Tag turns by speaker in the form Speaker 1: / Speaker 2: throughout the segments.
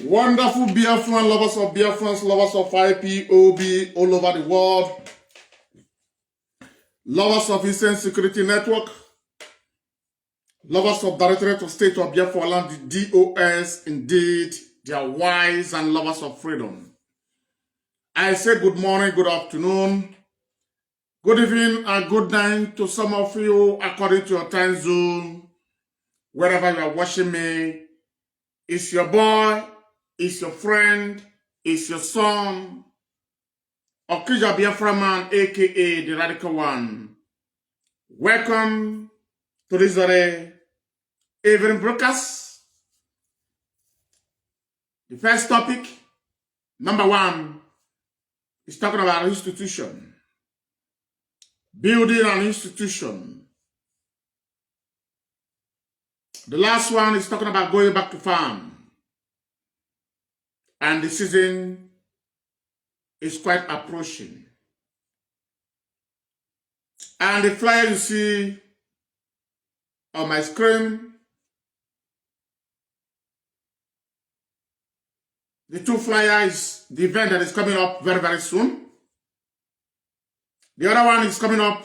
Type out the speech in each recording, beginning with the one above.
Speaker 1: Wonderful Biafran lovers of Biafrans, lovers of IPOB all over the world, lovers of Eastern Security Network, lovers of Directorate of State of Biafra land, the DOS, indeed, they are wise and lovers of freedom. I say good morning, good afternoon, good evening, and good night to some of you according to your time zone, wherever you are watching me. It's your boy, it's your friend, it's your son, Okija Biafra man, aka the Radical One. Welcome to this very evening broadcast. The first topic, number one, is talking about institution. Building an institution. The last one is talking about going back to farm. And the season is quite approaching. And the flyer you see on my screen, the two flyers, the event that is coming up very, very soon. The other one is coming up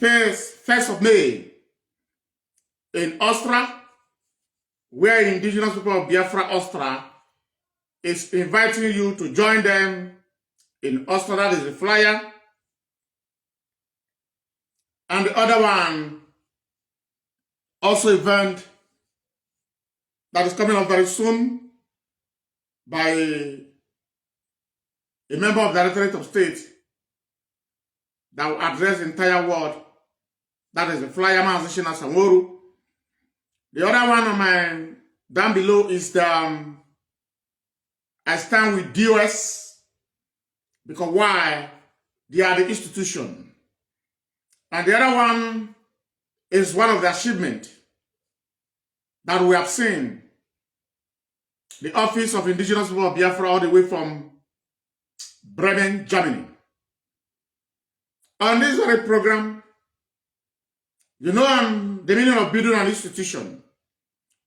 Speaker 1: 1st of May in Austria, where indigenous people of Biafra, Austria, is inviting you to join them in Austria. That is the flyer. And the other one, also event that is coming up very soon by a member of the Directorate of State that will address the entire world. That is the flyer, Mazi Samoru. The other one on my down below is the I stand with DOS because why? They are the institution. And the other one is one of the achievements that we have seen. The Office of Indigenous People of Biafra all the way from Bremen, Germany. On this very program, you know the meaning of building an institution.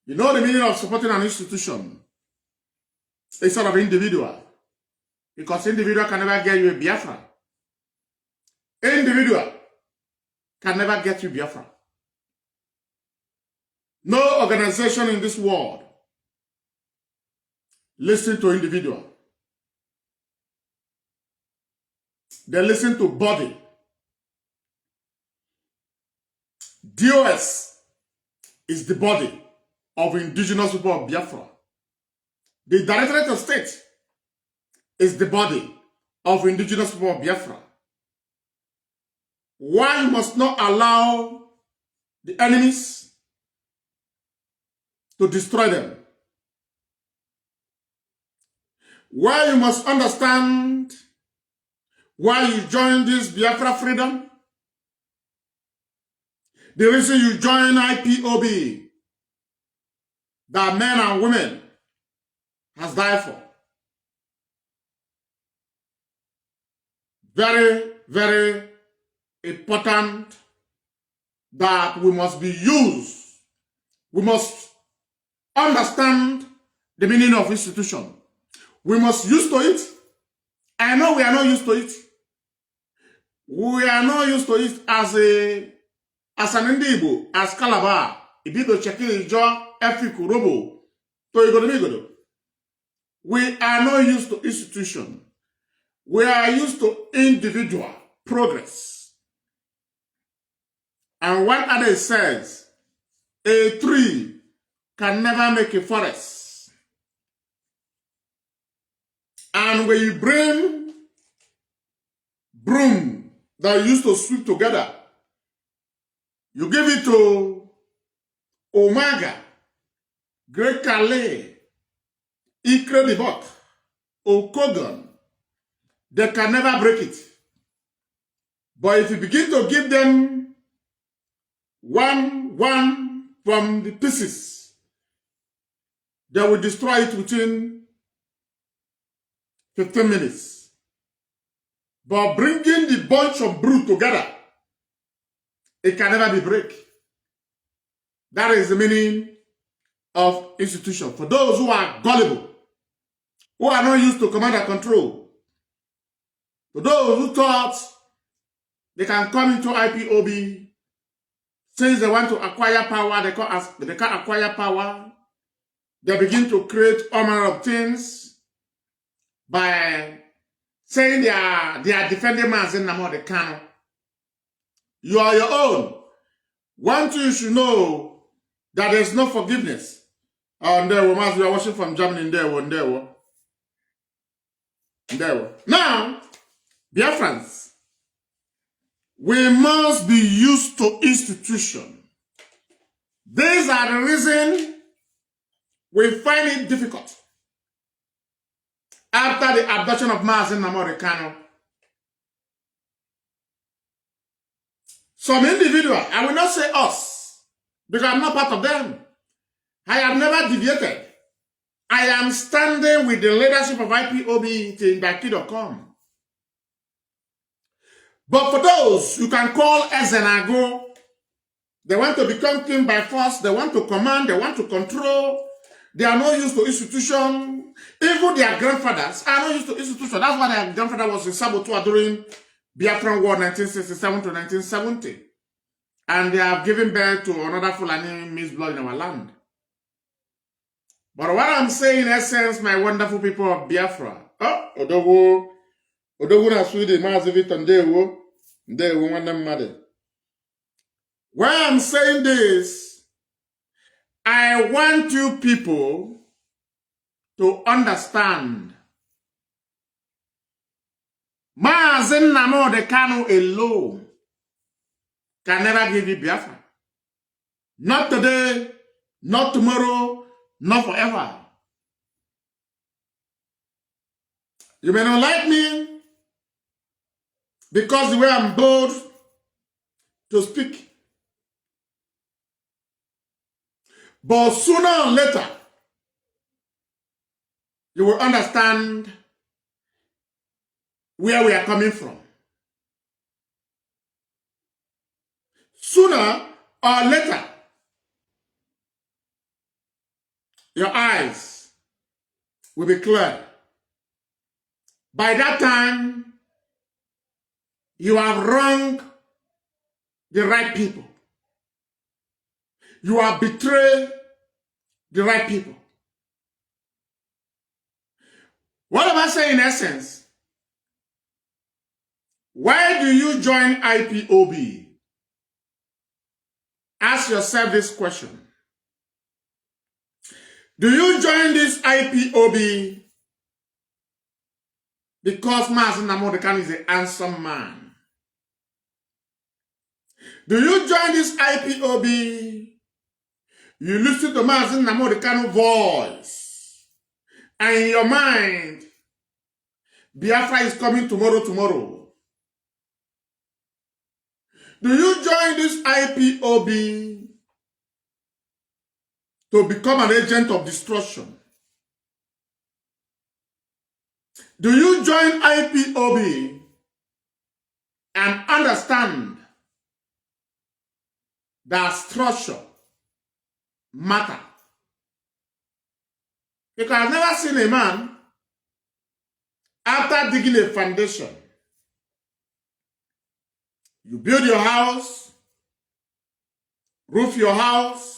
Speaker 1: You know the meaning of supporting an institution. It's sort of individual. Because individual can never get you a Biafra. Individual can never get you Biafra. No organization in this world listen to individual. They listen to body. DOS is the body of indigenous people of Biafra. The Directorate of State is the body of indigenous people of Biafra. Why you must not allow the enemies to destroy them? Why you must understand why you join this Biafra freedom? The reason you join IPOB, that men and women has died for. Very, very important that we must be used. We must understand the meaning of institution. We must use to it. I know we are not used to it. We are not used to it as an Indigo, as Calabar, Ibido Chekiri Jo, Efiku Robo, to Igodomigodo. We are not used to institution. We are used to individual progress. And what other says, a tree can never make a forest. And when you bring broom that you used to sweep together, you give it to Omega, Great Calais, Ikredibok, Okogon, they can never break it. But if you begin to give them one from the pieces, they will destroy it within 15 minutes. But bringing the bunch of brood together, it can never be break. That is the meaning of institution, for those who are gullible, who are not used to command and control, for those who thought they can come into IPOB, since they want to acquire power, they can acquire power. They begin to create all manner of things by saying they are defending Mazi Nnamdi Kanu. You are your own. One thing you should know, that there is no forgiveness. And there we are watching from Germany. Now, Biafrans, we must be used to institution. These are the reasons we find it difficult. After the abduction of Mazi Nnamdi Kanu, some individual, I will not say us, because I'm not part of them. I have never deviated. I am standing with the leadership of IPOB till the kingdom come. But for those you can call Ezenago, they want to become king by force, they want to command, they want to control, they are not used to institution. Even their grandfathers are not used to institution. That's why their grandfather was a saboteur during Biafran War 1967 to 1970. And they have given birth to another Fulani mixed blood in our land. But what I'm saying in essence, my wonderful people of Biafra, na Sweden, Mazi why I'm saying this, I want you people to understand Mazi Nnamdi Kanu alone can never give you Biafra. Not today, not tomorrow, not forever. You may not like me because the way I'm bold to speak. But sooner or later, you will understand where we are coming from. Sooner or later, your eyes will be clear. By that time, you have wronged the right people. You have betrayed the right people. What am I saying in essence? Why do you join IPOB? Ask yourself this question. Do you join this IPOB because Mazi Nnamdi Kanu is a handsome man? Do you join this IPOB? You listen to Mazi Nnamdi Kanu voice, and in your mind, Biafra is coming tomorrow. Do you join this IPOB to become an agent of destruction? Do you join IPOB and understand that structure matter? Because I've never seen a man, after digging a foundation, you build your house, roof your house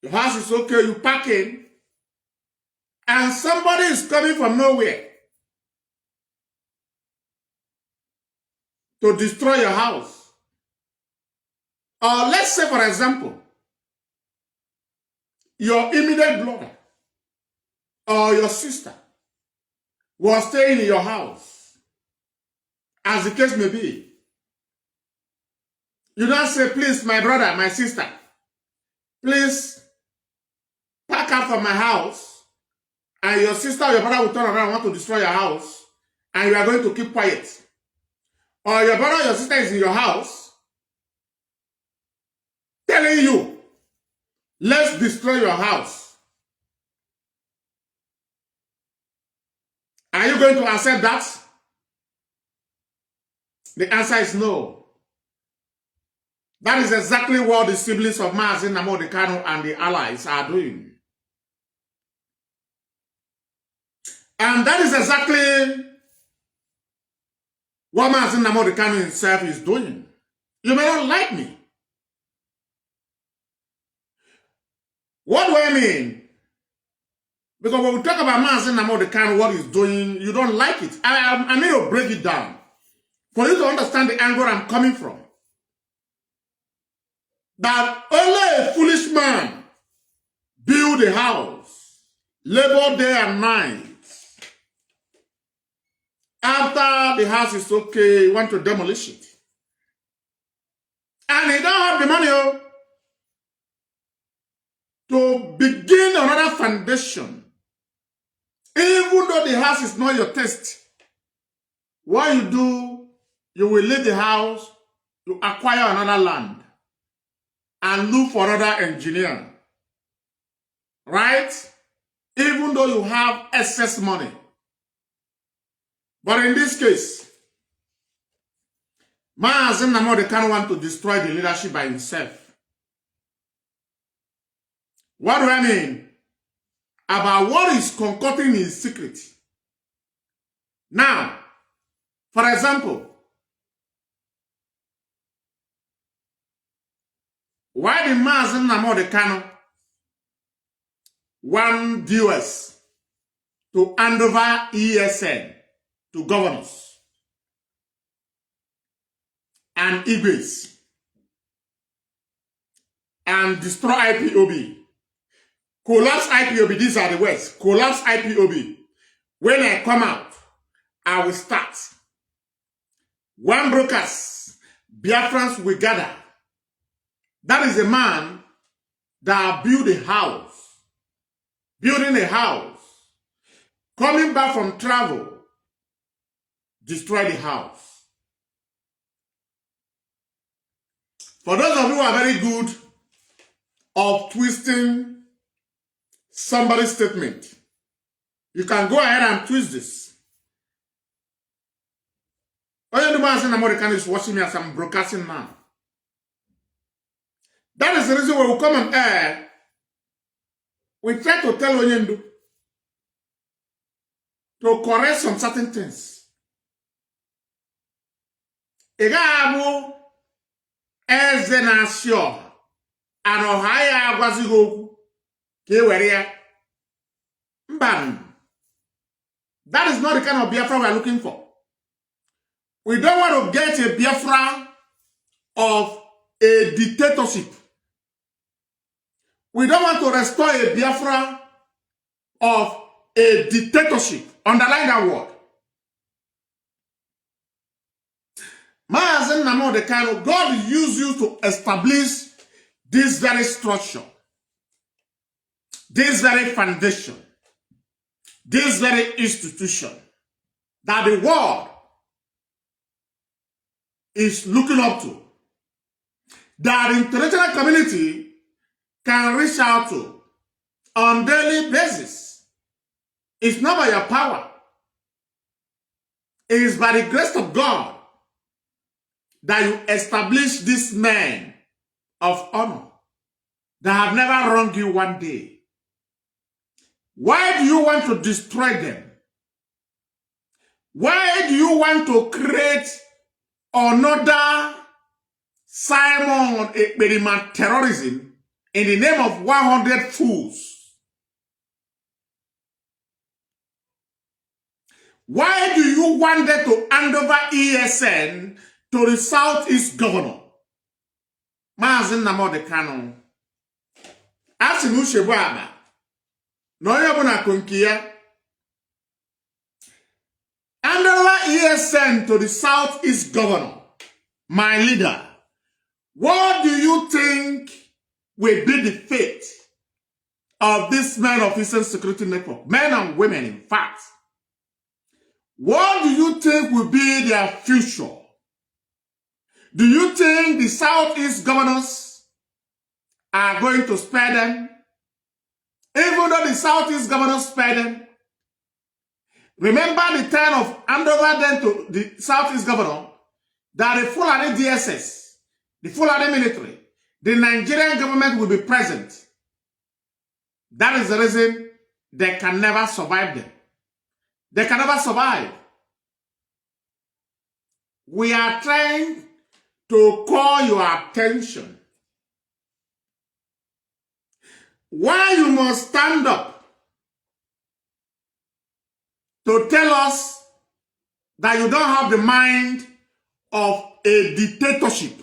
Speaker 1: is okay, you pack in, and somebody is coming from nowhere to destroy your house. Or let's say, for example, your immediate brother or your sister was staying in your house, as the case may be. You don't say, please, my brother, my sister, please pack up from my house, and your sister or your brother will turn around and want to destroy your house, and you are going to keep quiet. Or your brother or your sister is in your house telling you, let's destroy your house. Are you going to accept that? The answer is no. That is exactly what the siblings of Mazi Nnamdi Kanu and the allies are doing. And that is exactly what Mazi Nnamdi Kanu himself is doing. You may not like me. What do I mean? Because when we talk about Mazi Nnamdi Kanu, what he's doing, you don't like it. I need to break it down for you to understand the angle I'm coming from. That only a foolish man build a house, labor day and night. After the house is okay, you want to demolish it. And he don't have the money to begin another foundation. Even though the house is not your taste, what you do, you will leave the house, you acquire another land, and look for another engineer. Right? Even though you have excess money. But in this case, Mazi Nnamdi Kanu want to destroy the leadership by himself. What do I mean? About what is concocting in secret. Now, for example, why did Mazi Nnamdi Kanu want US to hand over ESN to governors and Igwes and destroy IPOB? Collapse IPOB, these are the words. Collapse IPOB. When I come out, I will start. One brokers, Biafrans will gather. That is a man that built a house. Building a house. Coming back from travel. Destroy the house. For those of you who are very good of twisting somebody's statement, you can go ahead and twist this. All you know as an American is watching me as I'm broadcasting now. That is the reason why we come on air. We try to tell Onyendu to correct some certain things. Egabu ezenasio anohaya agwazigo keweria mbam. That is not the kind of Biafra we are looking for. We don't want to get a Biafra of a dictatorship. We don't want to restore a Biafra of a dictatorship. Underline that word. Mazi Nnamdi Kanu, God used you to establish this very structure, this very foundation, this very institution that the world is looking up to, that the international community can reach out to on daily basis. It's not by your power. It is by the grace of God that you establish this men of honor that have never wronged you one day. Why do you want to destroy them? Why do you want to create another Simon experiment terrorism in the name of 100 fools? Why do you want them to hand over ESN to the Southeast governor? Mazi Nnamdi Kanu. Asinu Shebuaba. No yabuna kunkia. Hand over ESN to the Southeast governor. My leader. What do you think will be the fate of this men of Eastern Security Network? Men and women, in fact. What do you think will be their future? Do you think the Southeast governors are going to spare them? Even though the Southeast governors spare them, remember the time of hand over them to the Southeast governor that the Fulani DSS the Fulani military, the Nigerian government will be present. That is the reason they can never survive them. They can never survive. We are trying to call your attention. Why you must stand up to tell us that you don't have the mind of a dictatorship,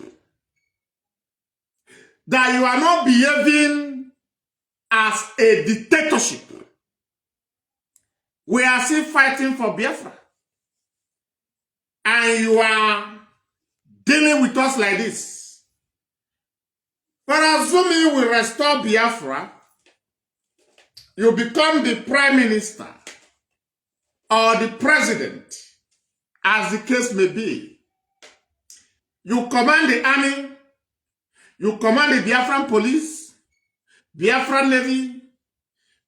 Speaker 1: that you are not behaving as a dictatorship. We are still fighting for Biafra. And you are dealing with us like this. For assuming we restore Biafra, you become the prime minister or the president, as the case may be. You command the army, you command the Biafran police, Biafran navy,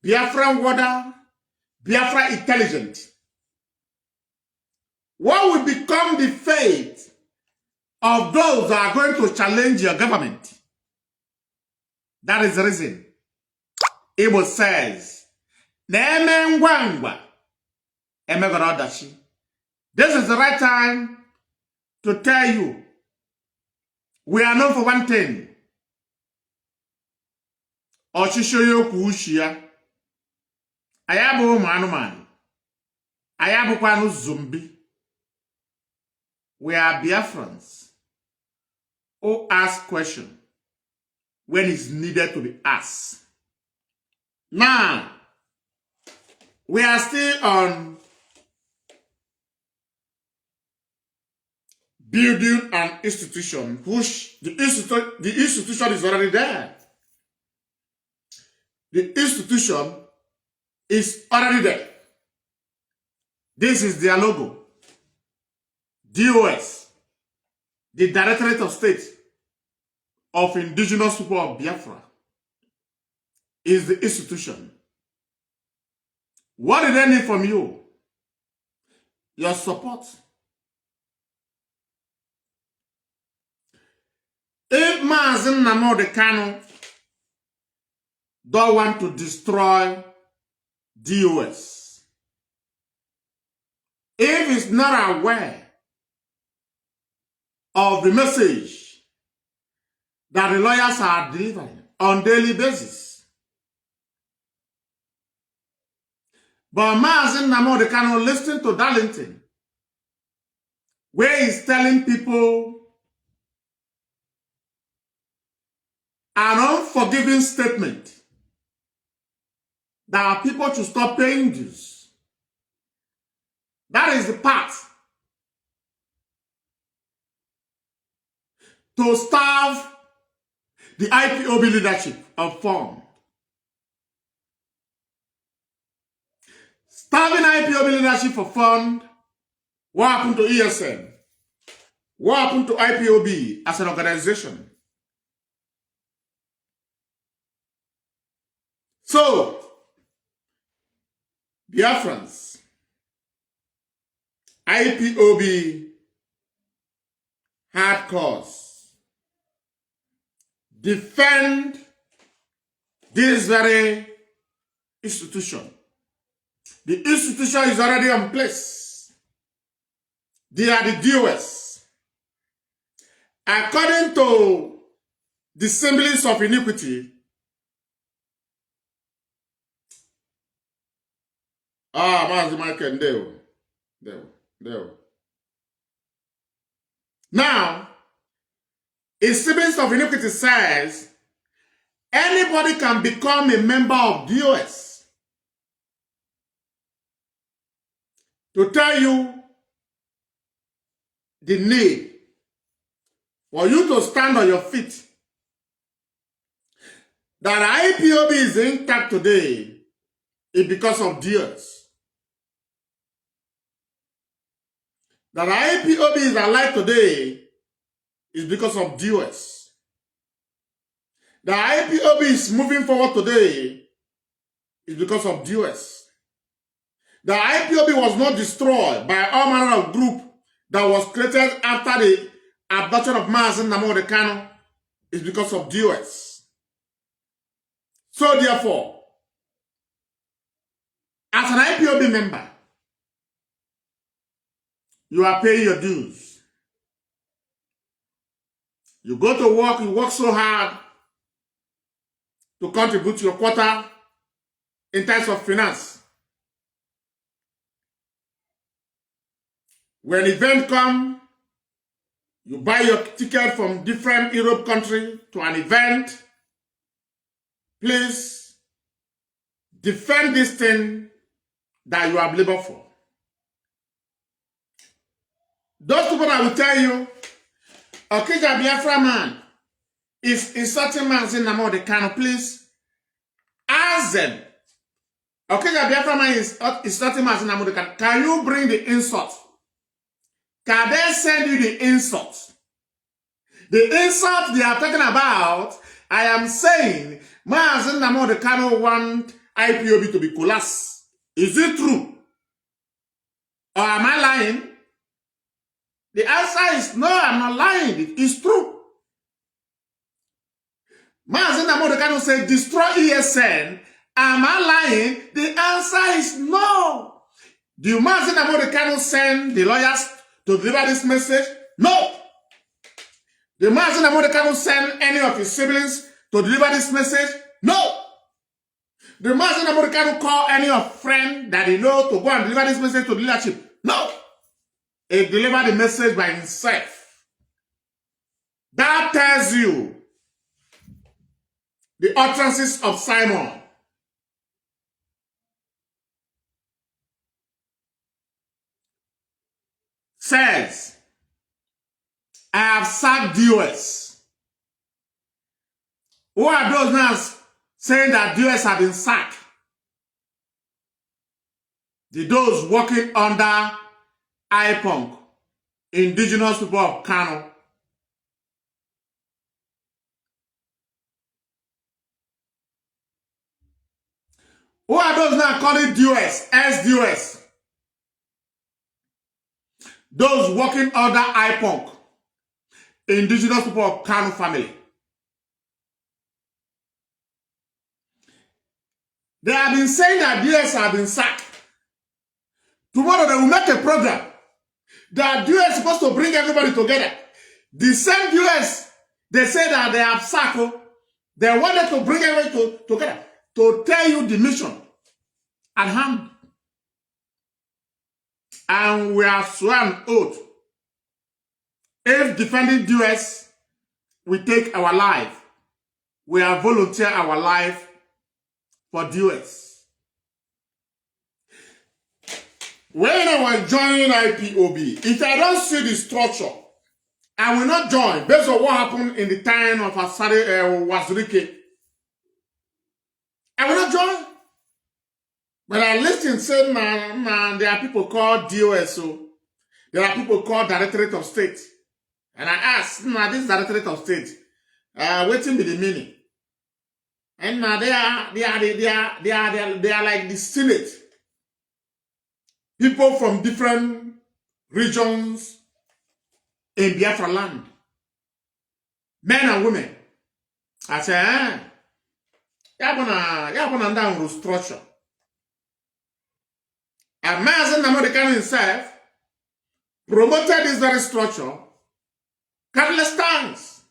Speaker 1: Biafran water, Biafra intelligence. What will become the fate of those that are going to challenge your government? That is the reason Igbo says, this is the right time to tell you, we are known for one thing. Oshishoyoku Ushia. Ayabu Manuman. Ayabu Kwanu Zumbi. We are Biafrans who ask questions when it's needed to be asked. Now, we are still on building an institution, which the institution is already there. The institution is already there. This is their logo. DOS, the Directorate of State of Indigenous People of Biafra, is the institution. What do they need from you? Your support. If Mazi Nnamdi Kanu don't want to destroy DOS, if he's not aware of the message that the lawyers are delivering on a daily basis, but Mazi Nnamdi Kanu listen to Darlington, where he's telling people an unforgiving statement that people should stop paying dues. That is the path to starve the IPOB leadership of fund. Starving IPOB leadership for fund. What happened to ESN? What happened to IPOB as an organization? So, Biafrans, IPOB had cause. Defend this very institution. The institution is already in place. They are the DOS. According to the semblance of iniquity, Mazi Michael, there. Now, a semblance of iniquity says anybody can become a member of DOS. To tell you the need for you to stand on your feet, that IPOB is intact today is because of DOS. That IPOB is alive today is because of DOS. That IPOB is moving forward today is because of DOS. The IPOB was not destroyed by all manner of group that was created after the abduction of Mazi Nnamdi Kanu is because of the US. So therefore, as an IPOB member, you are paying your dues. You go to work, you work so hard to contribute your quota in terms of finance. When event come, you buy your ticket from different Europe country to an event. Please defend this thing that you have labored for. Those people that will tell you, okay, the Biafra man is insulting Mazi Nnamdi Kanu, please ask them. Okay, the Biafra man is insulting Mazi Nnamdi Kanu. Can you bring the insult? Can they send you the insult? The insult they are talking about, I am saying, Mazi Nnamdi Kanu want IPOB to be collapsed. Is it true? Or am I lying? The answer is no, I'm not lying. It is true. Mazi Nnamdi Kanu said, destroy ESN. Am I lying? The answer is no. Do Mazi Nnamdi Kanu send the lawyers to deliver this message? No. Did Mazi Nnamdi Kanu send any of his siblings to deliver this message? No. Did Mazi Nnamdi Kanu call any of friends that he know to go and deliver this message to the leadership? No. He delivered the message by himself. That tells you the utterances of Simon. Says, I have sacked the US. Who are those now saying that the US have been sacked? Those working under IPONG, indigenous people of Kanu. Who are those now calling DOS, SDOS? Those working under IPONG, indigenous people of Kanu family. They have been saying that DOS have been sacked. Tomorrow they will make a program that DOS is supposed to bring everybody together. The same DOS, they say that they have sacked. They wanted to bring everybody together to tell you the mission at hand. And we have sworn oath. If defending DOS, we take our life. We have volunteered our life for DOS. When I was joining IPOB, if I don't see the structure, I will not join based on what happened in the time of Wazirike. I will not join. But I listened, said, man, there are people called DOS, so there are people called Directorate of State. And I asked, this Directorate of State, waiting be the meaning. And they are like the Senate. People from different regions in Biafra land. Men and women. I said, you're gonna down structure. And Mazi Nnamdi Kanu himself promoted this very structure countless times.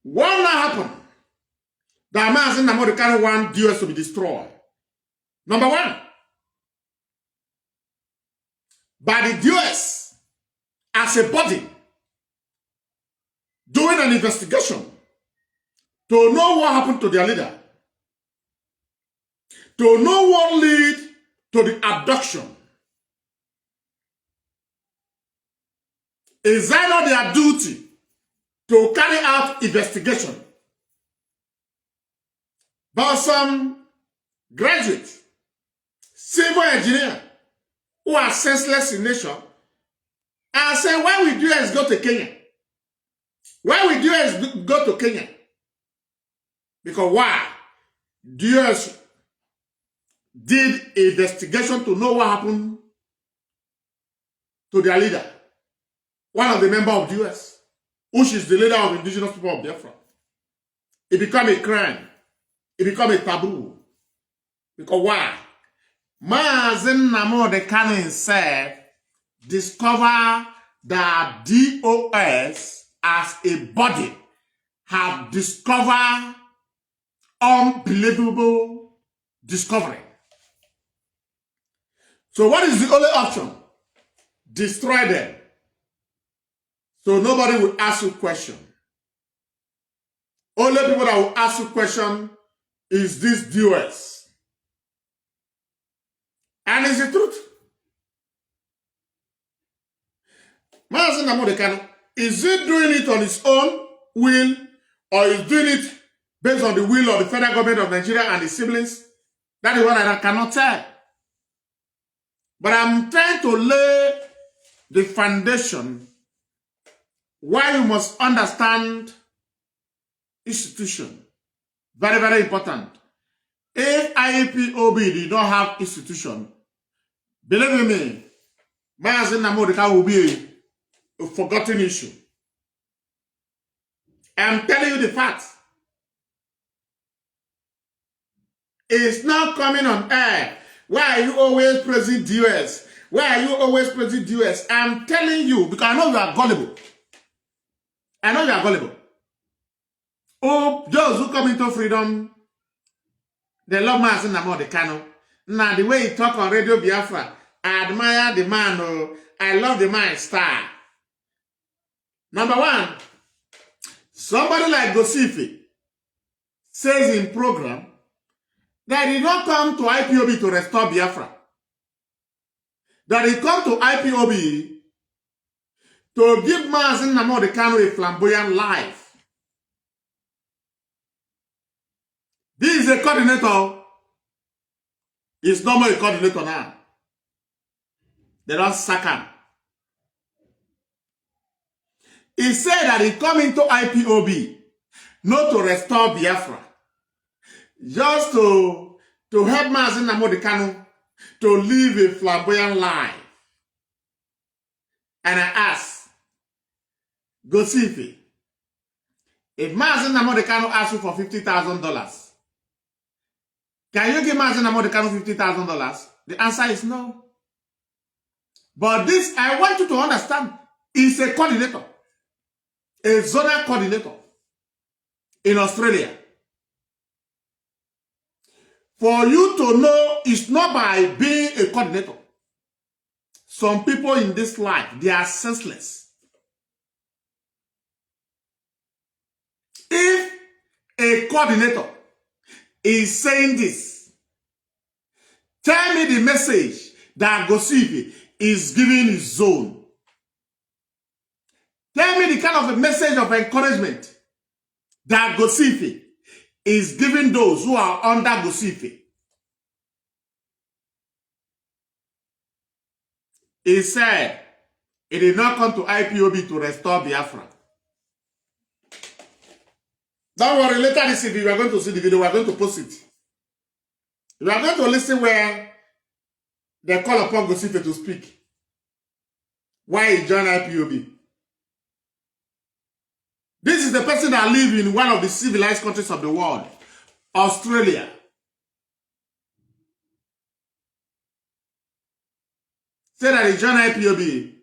Speaker 1: What now happened? That Mazi Nnamdi Kanu want DOS to be destroyed. Number one, by the DOS as a body doing an investigation to know what happened to their leader, to know what led to the abduction. Is that not their duty to carry out investigation? But some graduates, civil engineer, who are senseless in nature, and say, why would US go to Kenya? Why would US go to Kenya? Because why? US did an investigation to know what happened to their leader. one of the members of the US, which is the leader of indigenous people of Biafra. It become a crime. It become a taboo. Because why? Mazi Nnamdi Kanu himself discover that DOS as a body have discovered unbelievable discovery. So what is the only option? Destroy them. So nobody will ask you question. Only people that will ask you question is this DOS. And it's the truth. Mazi Nnamdi Kanu, is he doing it on his own will, or is doing it based on the will of the federal government of Nigeria and his siblings? That is what I cannot tell. But I'm trying to lay the foundation why you must understand institution. Very, very important. If IPOB did not have institution, believe me, Mazi Nnamdi Kanu will be a forgotten issue. I'm telling you the facts. It's not coming on air. Why are you always praising DOS? Why are you always praising DOS? I'm telling you, because I know you are gullible. I know you are gullible. Oh, those who come into freedom, they love Mazi Nnamdi Kanu. Now, the way he talk on Radio Biafra, I admire the man. Oh, I love the man style. Number one, somebody like Gosifi says in program that he did not come to IPOB to restore Biafra. That he come to IPOB to give Mazi Nnamdi Kanu a flamboyant life. This is a coordinator. He's no more a coordinator now. They don't sack him. He said that he come into IPOB not to restore Biafra, just to help Mazi Nnamdi Kanu to live a flamboyant life. And I ask, Gosifi, if Mazi Nnamdi Kanu asks you for $50,000, can you give Mazi Nnamdi Kanu $50,000? The answer is no. But this, I want you to understand, is a coordinator, a zonal coordinator in Australia. For you to know, it's not by being a coordinator. Some people in this life, they are senseless. If a coordinator is saying this, tell me the message that Gosifi is giving his zone. Tell me the kind of a message of encouragement that Gosifi is giving those who are under Gosifi. He said he did not come to IPOB to restore Biafra. Don't worry, later this evening we are going to see the video, we are going to post it. We are going to listen where they call upon Gosifi to speak. Why he joined IPOB. This is the person that lives in one of the civilized countries of the world, Australia. Say that he joined IPOB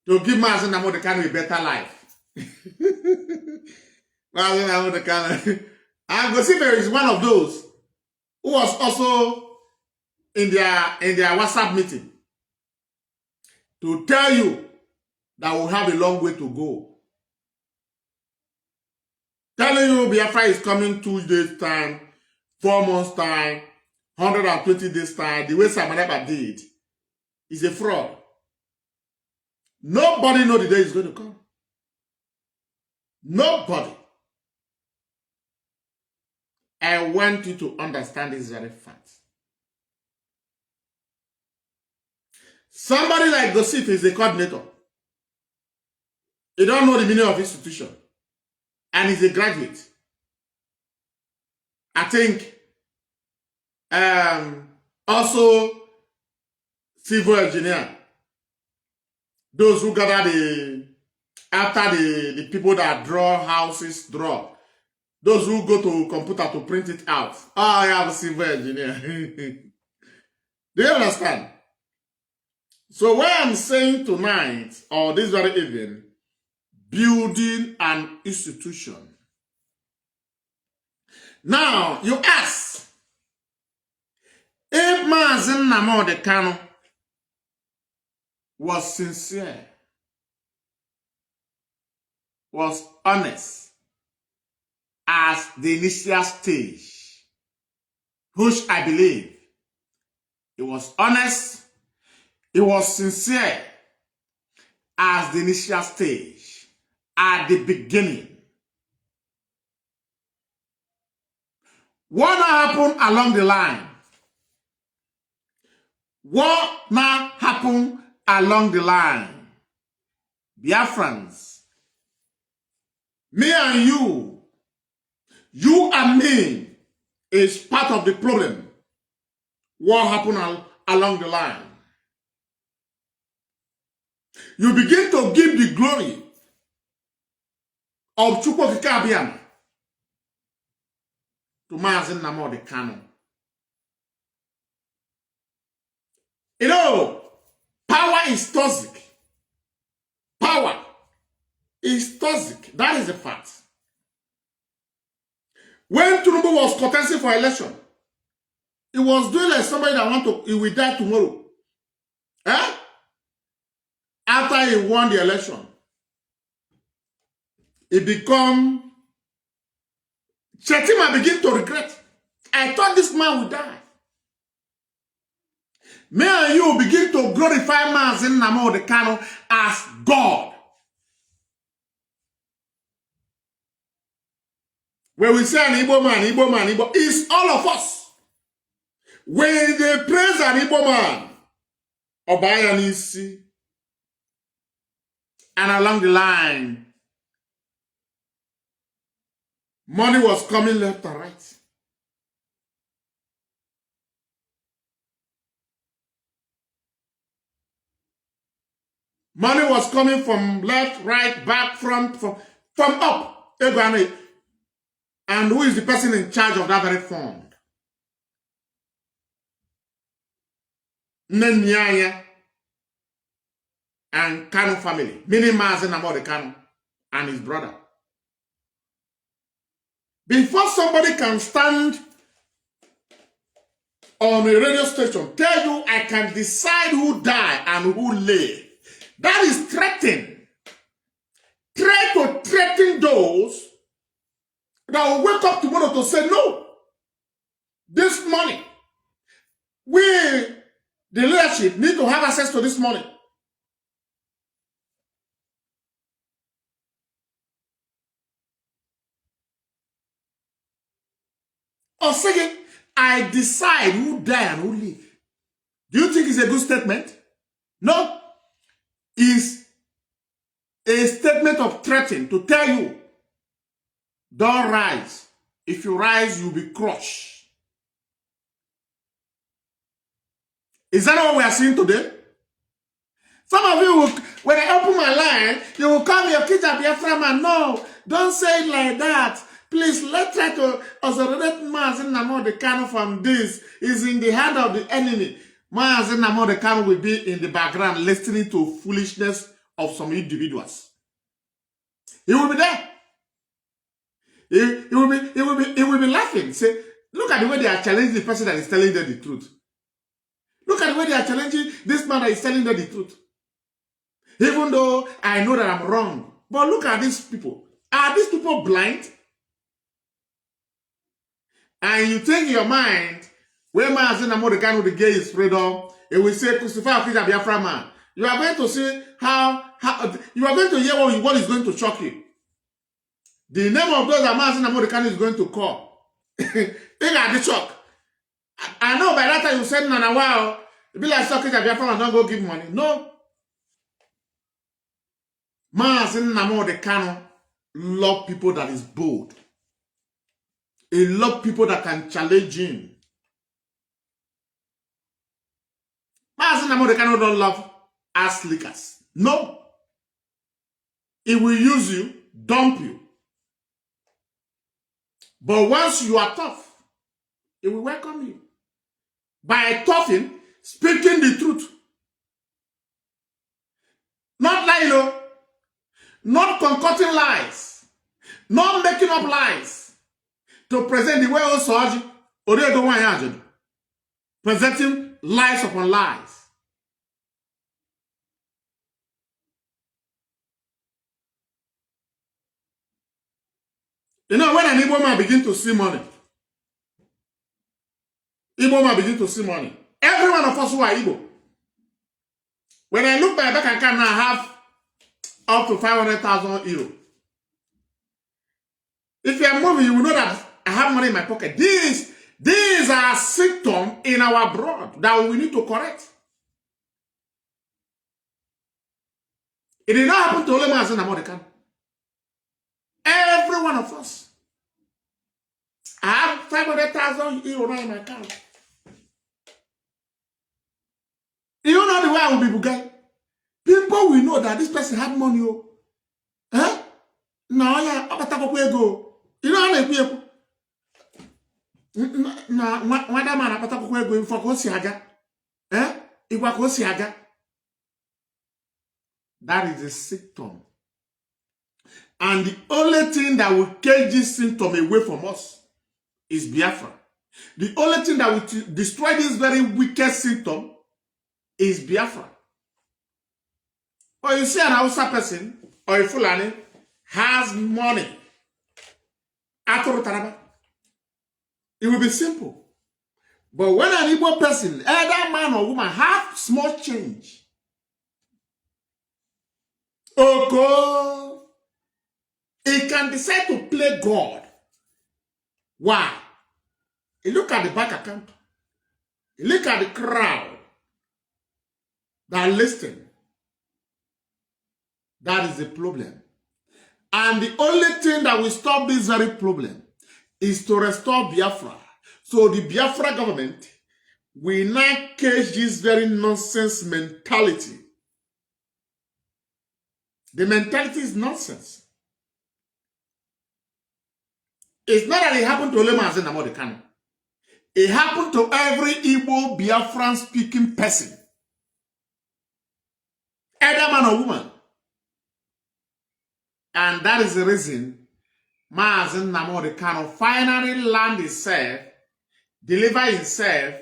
Speaker 1: to give Mazi Nnamdi Kanu a better life. Mazi Nnamdi Kanu. And Gosifi is one of those who was also in their WhatsApp meeting to tell you that we'll have a long way to go. Telling you Biafra is coming 2 days time, 4 months time, 120 days time, the way Samanaba did, is a fraud. Nobody knows the day is going to come. Nobody. I want you to understand this very fact. Somebody like Gosifi is a coordinator. He don't know the meaning of institution. And he's a graduate. I think also civil engineer. Those who gather after the people that draw houses draw. Those who go to computer to print it out. Oh, I have a civil engineer. Do you understand? So what I'm saying tonight, or this very evening, building an institution. Now, you ask, if Mazi Nnamdi Kanu was sincere, was honest as the initial stage, which I believe he was honest, he was sincere as the initial stage, at the beginning. What happened along the line? What now happened along the line? Biafrans, me and you and me is part of the problem. What happened along the line? You begin to give the glory of Chukwu Abiyama to Mazi Nnamdi Kanu. You know, power is toxic. Power is toxic. That is a fact. When Tinubu was contesting for election, he was doing like somebody that he will die tomorrow. Eh? After he won the election, he become Chetima begin to regret. I thought this man would die. Me and you begin to glorify Mazi Nnamdi Kanu as God. When we say an Igbo man, it's all of us. When they praise an Igbo man, Obayanisi, and along the line, money was coming left and right. Money was coming from left, right, back, front, from up. And who is the person in charge of that very fund? Nnamdi and Kanu family, meaning Mazi Nnamdi Kanu and his brother. Before somebody can stand on a radio station, tell you I can decide who die and who live, that is threatening. Try to threaten those that will wake up tomorrow to say, no, this money, we, the leadership, need to have access to this money. Or saying, I decide who die and who live. Do you think it's a good statement? No. It's a statement of threatening to tell you, don't rise. If you rise, you'll be crushed. Is that what we are seeing today? Some of you, when I open my line, you will call me a kid a Biafra man. No, don't say it like that. Please, let's try to isolate Mazi Nnamdi Kanu from this. Is in the hand of the enemy. Mazi Nnamdi Kanu will be in the background listening to foolishness of some individuals. He will be there. He will be laughing. Say, look at the way they are challenging the person that is telling them the truth. Look at the way they are challenging this man that is telling them the truth. Even though I know that I'm wrong. But look at these people. Are these people blind? And you think in your mind, when Mazi Nnamdi Kanu the gay is freedom, it will say, crucify a Biafra man. You are going to see how you are going to hear what is going to shock you. The name of those that Mazi Nnamdi Kanu is going to call. Think at the shock. I know by that time you said, Nana, wow, it be like sucking a Biafra and don't go give money. No. Mazi Nnamdi Kanu love people that is bold. He love people that can challenge him. Mazi Nnamdi Kanu don't love ass lickers. No. It will use you, dump you. But once you are tough, it will welcome you. By toughing, speaking the truth. Not lying, not concocting lies, not making up lies to present the way also presenting lies upon lies. You know, when an Igbo man begins to see money, every one of us who are Igbo, when I look my bank account now, I have up to 500,000 euro. If you are moving, you will know that I have money in my pocket. These are symptoms in our blood that we need to correct. It did not happen to only Mazi Nnamdi. Every one of us. I have 500,000 euro now in my account. You don't know the way I will be bugai. People will know that this person had money. Eh? No, yeah, go. You know how they people. Na wada man apata ko ego info ko si aga. Eh? Igwa ko si aga. That is a symptom. And the only thing that will take this symptom away from us is Biafra. The only thing that will destroy this very wicked symptom is Biafra. Or you see an Hausa person or a Fulani has money. It will be simple. But when an Igbo person, either man or woman, have small change, he can decide to play God. Why? You look at the bank account. You look at the crowd that are listening. That is the problem. And the only thing that will stop this very problem is to restore Biafra. So the Biafra government will not cage this very nonsense mentality. The mentality is nonsense. It's not that it happened to only Mazi Nnamdi. It happened to every Igbo Biafran speaking person. Either man or woman. And that is the reason Mazi Nnamdi finally land himself, deliver himself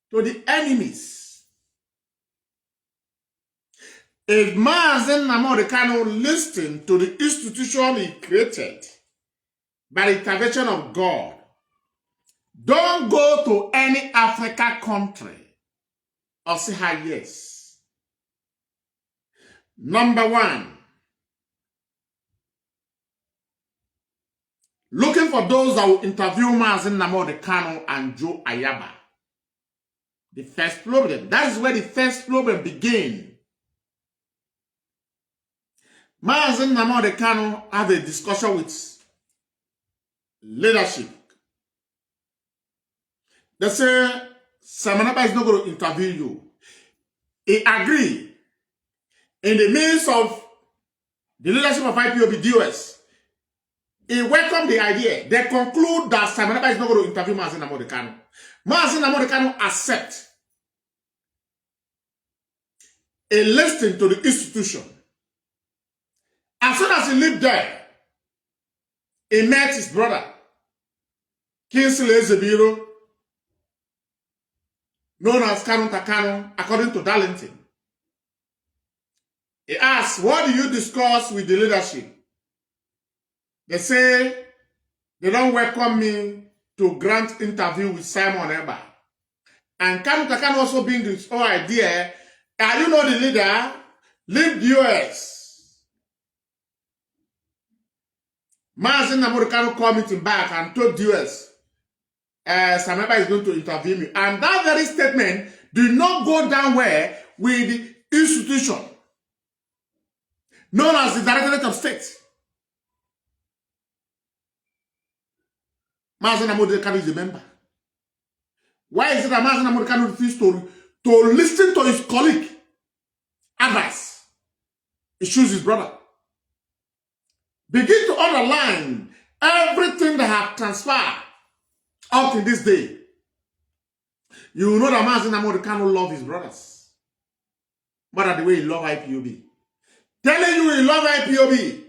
Speaker 1: to the enemies. If Mazi Nnamdi listened to the institution he created by the intervention of God, don't go to any African country or say hi yes. Number one, looking for those that will interview Mazi Nnamdi Kanu and Joe Ayaba. The first problem. That is where the first problem began. Mazi Nnamdi Kanu had a discussion with leadership. They say, Samanaba is not going to interview you. He agreed. In the midst of the leadership of IPOB DOS, he welcomed the idea. They conclude that Samanaba is not going to interview Mazi Nnamdi Kanu. Mazi Nnamdi Kanu accept a listing to the institution. As soon as he lived there, he met his brother, Kingsley Ezebiro, known as Kanu Takano, according to Darlington. He asked, what do you discuss with the leadership? They say they don't welcome me to grant interview with Simon Eba. And Kanu Takano also brings his own idea. Are you not the leader? Leave the US. Mazi Nnamdi Kanu called him back and told the US, Sameba is going to interview me. And that very statement did not go down well with the institution known as the Directorate of State. Mazi Nnamdi Kanu is a member. Why is it that Mazi Nnamdi Kanu refused to listen to his colleague advice? He chooses his brother. Begin to underline everything that have transpired up to this day. You will know that Mazi Nnamdi Kanu love his brothers. But at the way he love IPOB. Telling you he love IPOB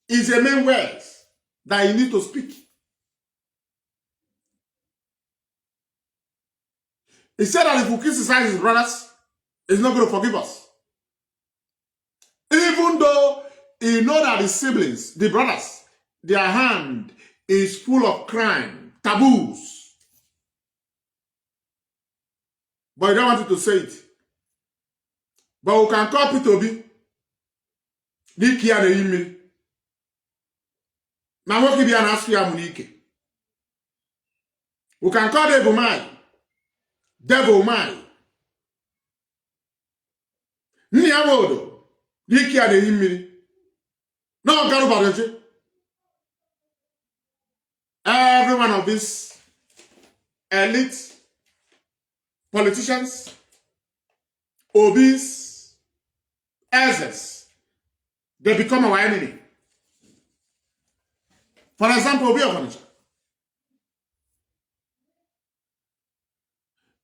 Speaker 1: is the main words that you need to speak. He said that if we criticize his brothers, he's not going to forgive us. Even though he know that his siblings, the brothers, their hand is full of crime, taboos. But he don't want you to say it. But we can call P2B. Diki ya de imi. Na woki bi anasfi ya munike. We can call Devil Mai. Ni awodo. Diki ya de imi. No, garu badoje. Every one of these elite politicians, obese, assets, they become our enemy. For example, Obi Okonisha.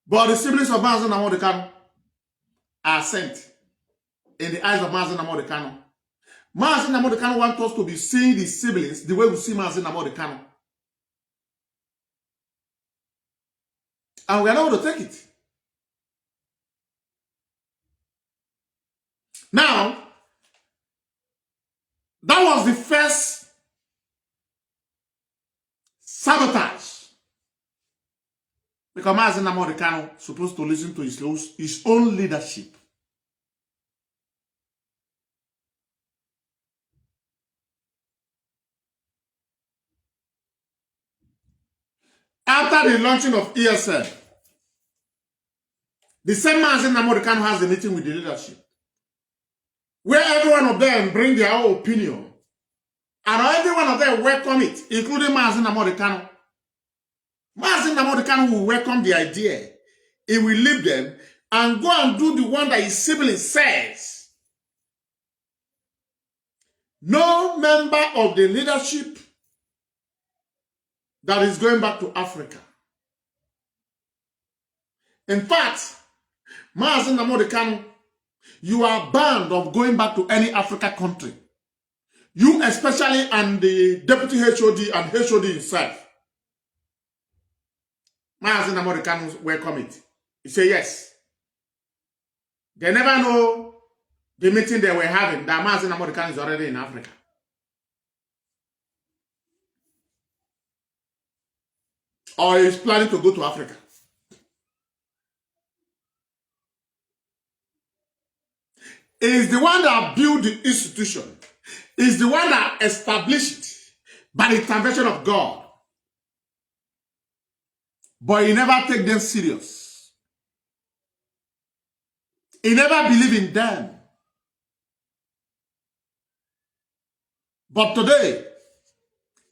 Speaker 1: But the siblings of Mazi Nnamdi Kanu are sent in the eyes of Mazi Nnamdi Kanu. Mazi Nnamdi Kanu wants us to be seeing the siblings the way we see Mazi Nnamdi Kanu. And we are not going to take it. Now, that was the first sabotage. Because Mazi Nnamdi Kanu is supposed to listen to his own leadership. After the launching of ESL, the same Mazi Nnamdi Kanu has a meeting with the leadership, where every one of them bring their own opinion, and every one of them welcome it, including Mazi Nnamdi Kanu. Mazi Nnamdi Kanu will welcome the idea. He will leave them and go and do the one that his sibling says. No member of the leadership that is going back to Africa. In fact, Mazi Nnamdi Kanu, you are banned of going back to any Africa country. You especially and the deputy HOD and HOD himself. Mazi Nnamdi Kanu welcome it. He said yes. They never know the meeting they were having that Mazi Nnamdi Kanu is already in Africa. Or is planning to go to Africa. Is the one that built the institution. Is the one that established it by the intervention of God. But he never take them serious. He never believed in them. But today,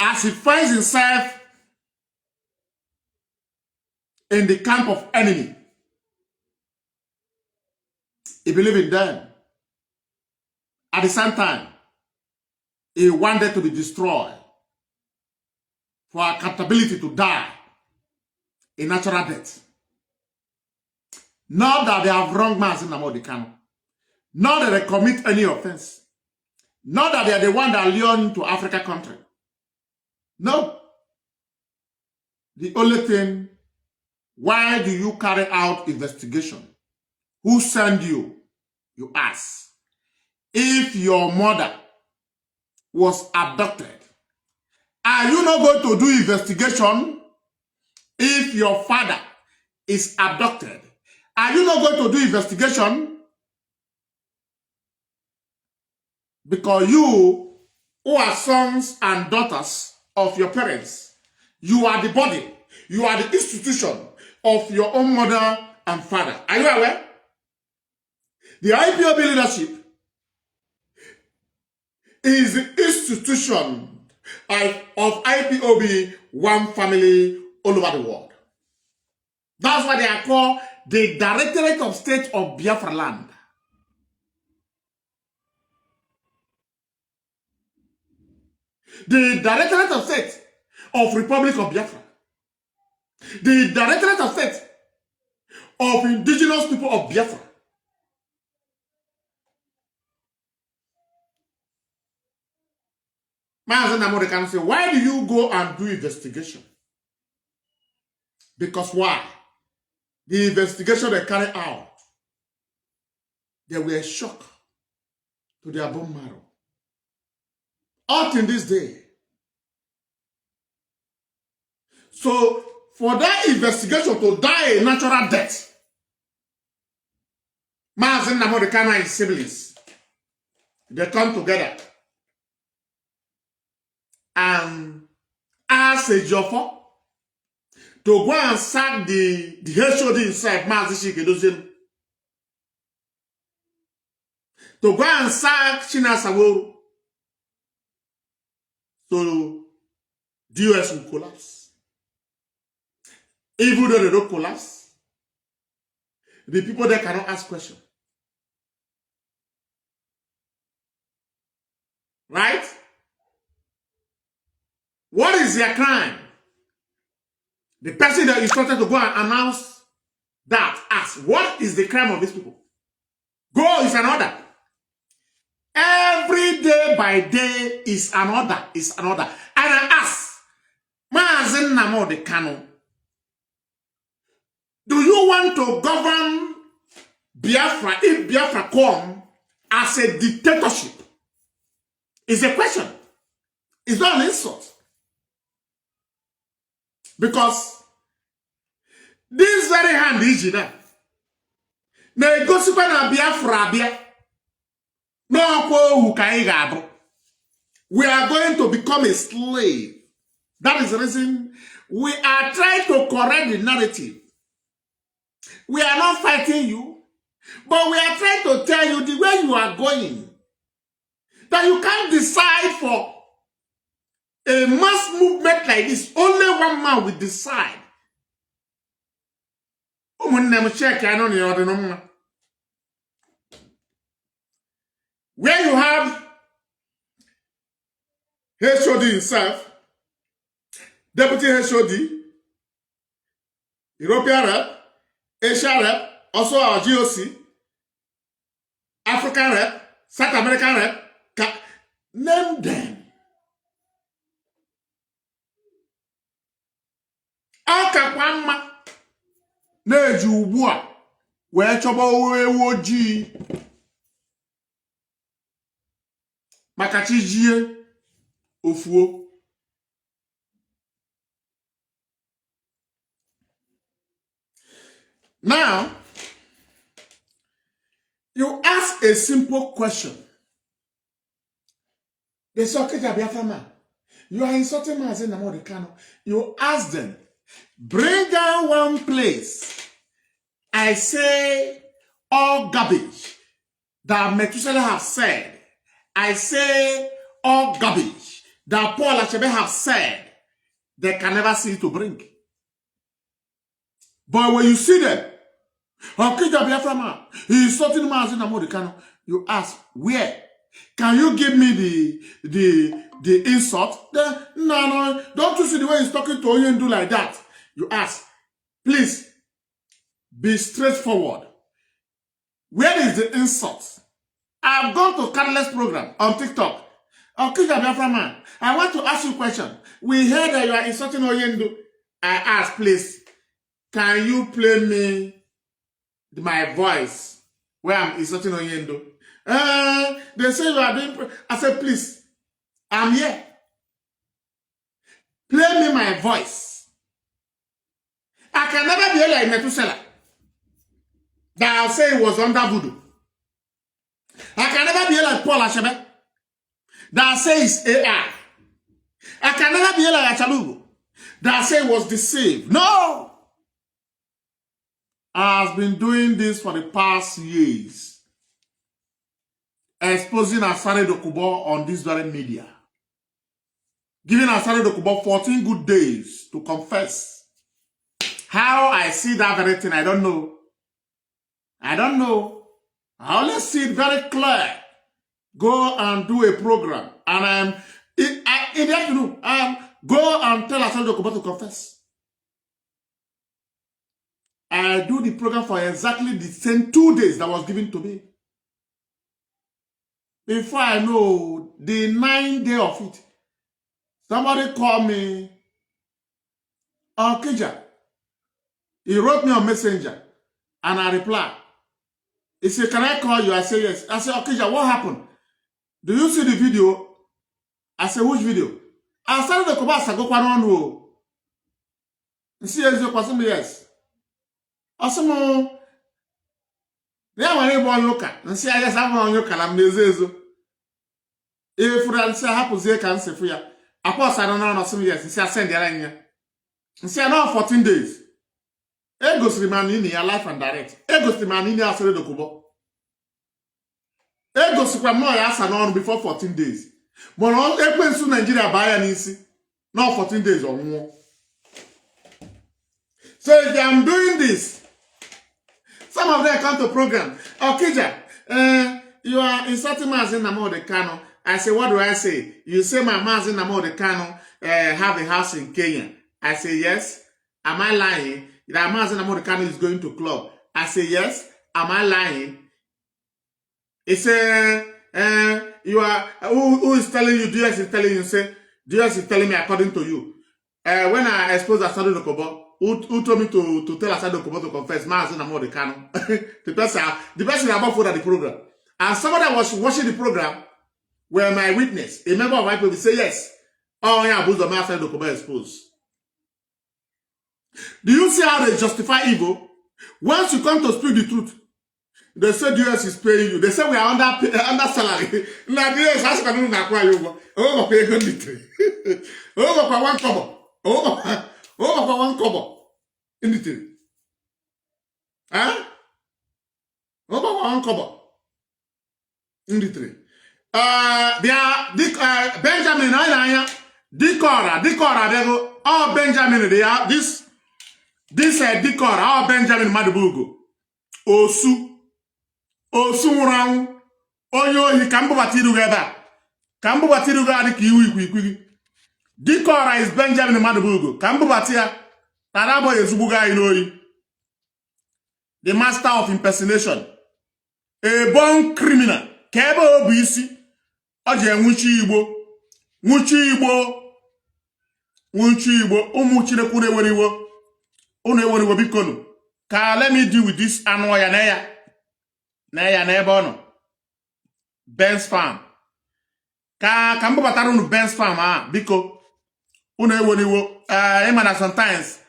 Speaker 1: as he finds himself in the camp of enemy, he believed in them. At the same time, he wanted to be destroyed for accountability to die a natural death. Not that they have wronged Mazi Nnamdi Kanu. Not that they commit any offense. Not that they are the one that lured into Africa country. No. The only thing, why do you carry out investigation? Who sent you? You ask. If your mother was abducted, are you not going to do investigation? If your father is abducted, are you not going to do investigation? Because you, who are sons and daughters of your parents, you are the body, you are the institution of your own mother and father. Are you aware? The IPOB leadership is the institution of IPOB, one family all over the world. That's why they are called the Directorate of State of Biafra land. the Directorate of State of Republic of Biafra, the Directorate of State of Indigenous People of Biafra. Mazi Nnamdi can say, why do you go and do investigation? Because why? The investigation they carry out, they were shocked to their bone marrow. Up in this day. So, for that investigation to die a natural death, Mazi Nnamdi and his siblings, they come together and ask a Jofo to go and sack the HOD himself, Mazi Shikedozen, to go and sack China Saworu, so the US will collapse. Even though they don't collapse, the people there cannot ask questions. Right? What is their crime? The person that instructed to go and announce that asks, what is the crime of these people? Go is an order. Every day by day is an order, And I ask, Mazi Nnamdi Kanu, do you want to govern Biafra if Biafra come as a dictatorship? It's a question. It's not an insult. Because this very hand is there. Na egosikwa na Biafra bia. No, we are going to become a slave. That is the reason we are trying to correct the narrative. We are not fighting you, but we are trying to tell you the way you are going. That you can't decide for a mass movement like this. Only one man will decide. Where you have HOD himself, Deputy HOD, European rep, Asia rep, also our GOC, African rep, South American rep, name them. Akakwama na-eji ugbu a wee chọba ewu ojii maka chijie ofuo. Now, you ask a simple question. They say, okay, Biafra man, you are insulting Mazi Nnamdi Kanu. You ask them, bring down one place. I say all garbage that Methuselah have said. I say all garbage that Paul Achebe have said. They can never see to bring. But when you see them, okay, Biafra man, he is insulting Mazi Nnamdi Kanu. You ask, where? Can you give me the insult? No, don't you see the way he's talking to Oyendu like that? You ask, please, be straightforward. Where is the insult? I've gone to countless program on TikTok. Okay, Biafra man, I want to ask you a question. We heard that you are insulting Oyendu. I ask, please, can you play me my voice where I'm insulting Oyendu? They say you are doing. I said, please, I'm here. Play me my voice. I can never be like Methuselah that I'll say it was under voodoo. I can never be like Paul Achebe that I'll say it's AI. I can never be like Achalugo that I'll say it was deceived. No! I've been doing this for the past years. Exposing Asare Dokubo on this very media. Giving Asare Dokubo 14 good days to confess. How I see that very thing, I don't know. I don't know. I only see it very clear. Go and do a program. And in the afternoon, go and tell Asante Dokubo to confess. I do the program for exactly the same 2 days that was given to me. Before I know the 9th day of it, somebody called me, Okija. He wrote me on Messenger, and I replied. He said, can I call you? I said, yes. I said, Okija, what happened? Do you see the video? I said, which video? I started the Koba Sagokwanon. See, yes. Also, there were able to and see, yes, I'm on your calam. If Francis happens, they can say for you. I post, I don't know, some years. See, I send the line. See, I know 14 days. Egos remain in your life and direct. Egos remain in your Asante Dokubo. Egos were more as an on before 14 days. But on April soon, Nigeria buy an easy. Not 14 days or more. So if I'm doing this, some of them come to program. Okija, you are insulting Mazi Nnamdi Kanu. I say, what do I say? You say my Mazi Nnamdi Kanu have a house in Kenya. I say, yes. Am I lying? That Mazi Nnamdi Kanu is going to club. I say, yes. Am I lying? He say, you are, who is telling you? DS is telling you, say, DS is telling me according to you. When I expose Asante Dokubo, who told me to tell Asante Dokubo to confess, Mazi Nnamdi Kanu. the person above for the program. And somebody that was watching the program were my witness. A member of my people say, yes. Oh, yeah, Buzo Asante Dokubo exposed. Do you see how they justify evil? Once you come to speak the truth, they say the US is paying you. They say we are under salary. Now the US has to do not quite over. Oh, pay good little. Oh, for one cover. Oh, for one cover. In the thing. Huh? Oh, for one cover. In the tree. They are Benjamin. Dicora. They go. Oh, Benjamin. They are this Dicora. Oh, Benjamin Madubugo. Osu nwụrụ onye ohi ka mbụbata irugo ebe a ka mbụbata irugo adị ka iwu ikwikwigi Dicora is Benjamin Madubugo ka mbụbata ya tara abụghị ezugbugo anyị n'oyi the master of impersonation a born criminal ka ebe o bụ isi ọ ji enwuchi Igbo ụmụ Chineke unu eweriwo bikonu ka let me deal with this anụ ya na ya n'ebe ọ nọ Ben's farm ka mbụbatara unu Ben's farm biko unu eweliwo ịma sometimes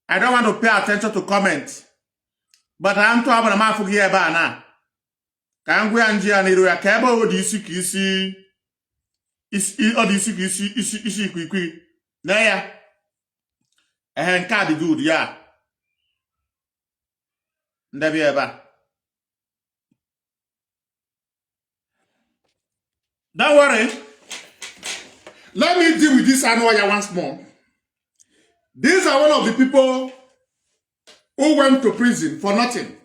Speaker 1: I don't want to pay attention to comment but I'm too abụna m afụghị ebe a na ka ngwa ya nji ya n'iru ya ka ebe ọ dị isi ka isi ikwikwi na ya nke a dị good ya ndebi ebe a. Don't worry. Let me deal with this Anoya once more. These are one of the people who went to prison for nothing.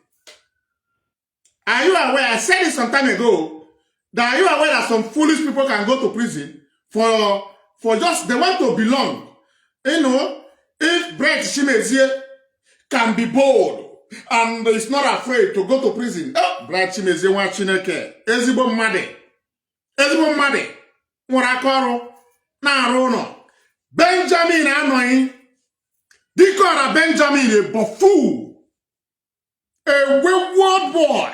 Speaker 1: Are you aware? I said it some time ago. That are you aware that some foolish people can go to prison for just they want to belong? You know, if Brett Chimezie can be bold and is not afraid to go to prison, Brett Chimezie wa Chineke ezigbo mmadụ. Ezigbo mmadụ nwere aka ọrụ na-arụ ụlọ Benjamin anọghị Dicora Benjamin a buffoon a wayward boy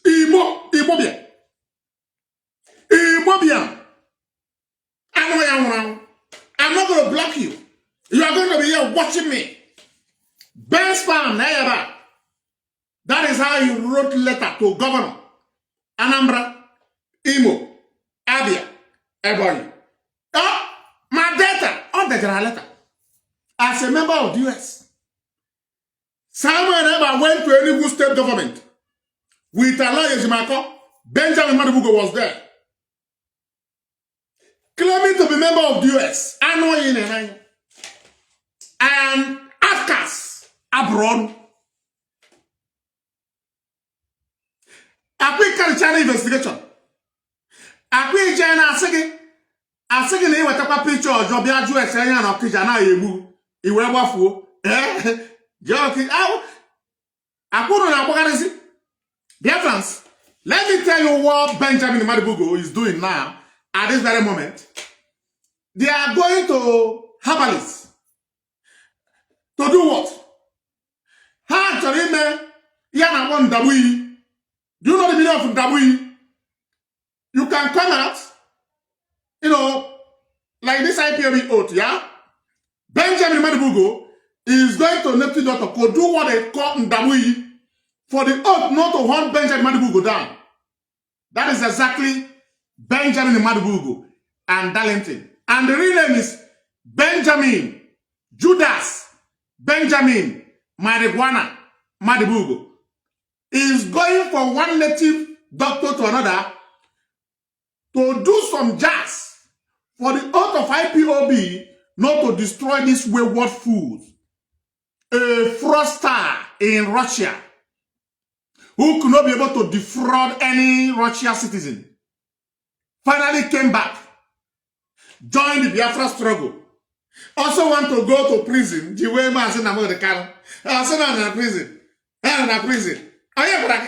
Speaker 1: Igbo bịa anụ ya nwụrụ anwụ. I'm not going to block you. You are going to be here watching me. Ben's farm na that is how he wrote letter to Governor Anambra, Imo, Abia, Ebonyi. My data on the general letter. As a member of the US, Samuel ever went to any state government with Aloy Ezimako. Benjamin Madubugo was there, claiming to be member of the US. And AFCAS abroad. A quick China investigation. A quick China second. I say you want to picture or job ya ju esenya na okija na egu. Iwe gbafuo. Joking. Akuru na abogarisi. Biafrans, let me tell you what Benjamin Madibugo is doing now at this very moment. They are going to herbalists. To do what? Ha actually yana one dabui. Do you know the meaning of dabui? You can come out, you know, like this IPOB oath, yeah? Benjamin Madibugo is going to Neptune to do what they call Ndabui for the oath not to hunt Benjamin Madibugo down. That is exactly Benjamin Madibugo and Darlington. And the real name is Benjamin Judas Benjamin Marijuana Madibugo. Is going from one native doctor to another to do some jazz for the oath of IPOB not to destroy this wayward food. A fraudster in Russia who could not be able to defraud any Russian citizen finally came back, joined the Biafra struggle. Also want to go to prison. The way I said, I'm the Kanu. I said, I'm in prison. I'm in prison. I am a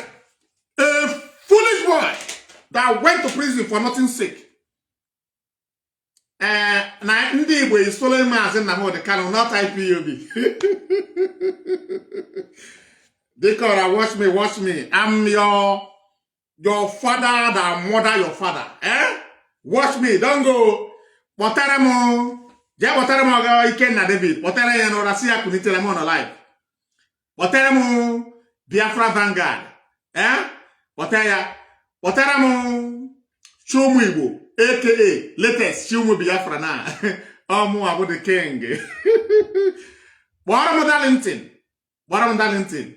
Speaker 1: foolish boy that went to prison for nothing sake. Na ndị Igbo is following me as in the Kanu, not IPOB. Dictator, watch me. I'm your father that murder your father. Watch me, don't go. Wateremo. Ja wateremo ga Iken na David. Wateremo ya no rasi ya kunitele mo no life. Wateremo Biafra Vanguard. Wateremo Shomu Igbo, aka latest Shomu Biafra na. Omu abu the king. Wateremo Darlington. Wateremo Darlington.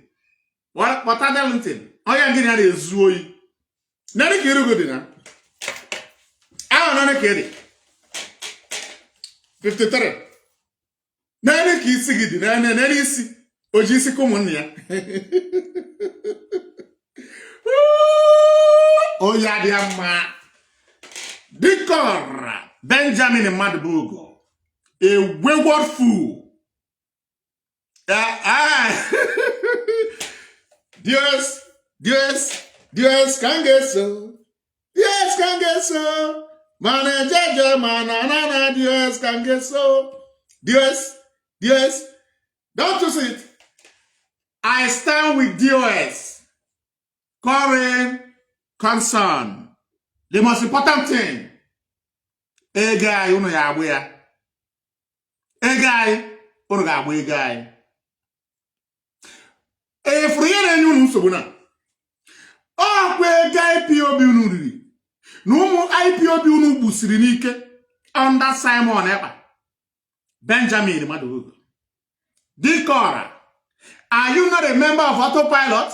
Speaker 1: What are Darlington? Oh, yeah, getting at is Zoe. Nani kiri good enough. I don't know, kiri. 53. Nani kisi gidi. Nani isi. Ojisi kumunia. Oh, yeah, dear ma. Dictator Benjamin Madibugo. A wayward fool. Dios can get so. Dios can get so. Mana jaja mana Dios can get so. Dios. Don't you see it? I stand with Dios. Current concern. The most important thing. A guy, you know ya where. A guy, you know a guy. A free and you know so. Oh, where guy POB unuri. No more IPOB unu busirinike under Simon ever. Benjamin Madibugo. Dictator, are you not a member of autopilot?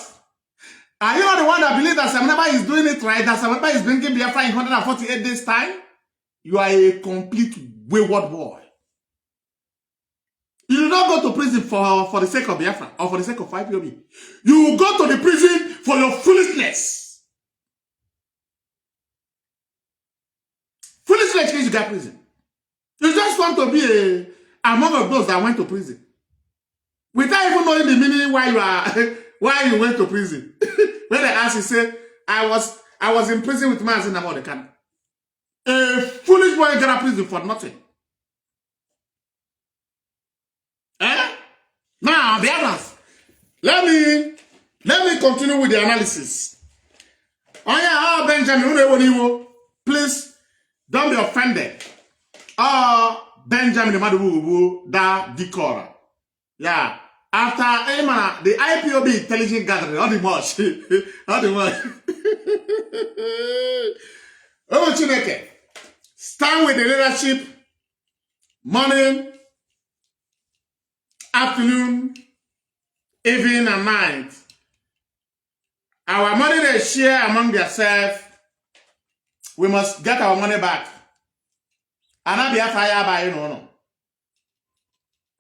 Speaker 1: Are you not the one that believes that Semenaba is doing it right? That Semenaba is bringing Biafra in 148 days time? You are a complete wayward boy. You do not go to prison for the sake of Biafra or for the sake of IPOB. You will go to the prison for your foolishness. Foolishness means you got prison. You just want to be among those that went to prison. Without even knowing the meaning why you went to prison. When they asked, he said, I was in prison with Mazi about the Kanu. A foolish boy got to prison for nothing. Now, Biafrans, let me continue with the analysis. Oh yeah, Benjamin, please don't be offended. Benjamin Madibugo, that Dictator. Yeah. After the IPOB intelligence gathering, all the much. Oh, Chineke, stand with the leadership, morning, afternoon, evening, and night. Our money they share among themselves. We must get our money back. And I be a fire by no.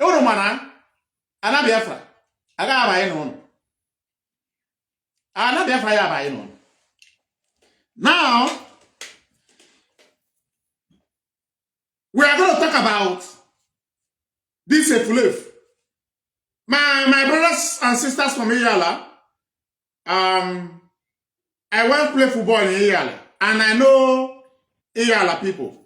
Speaker 1: You know, man. And I Biafra. I got by no. And I Biafra by no. Now, We are going to talk about this Efulef. My brothers and sisters from Iyala, I went to play football in Iyala, and I know Iyala people.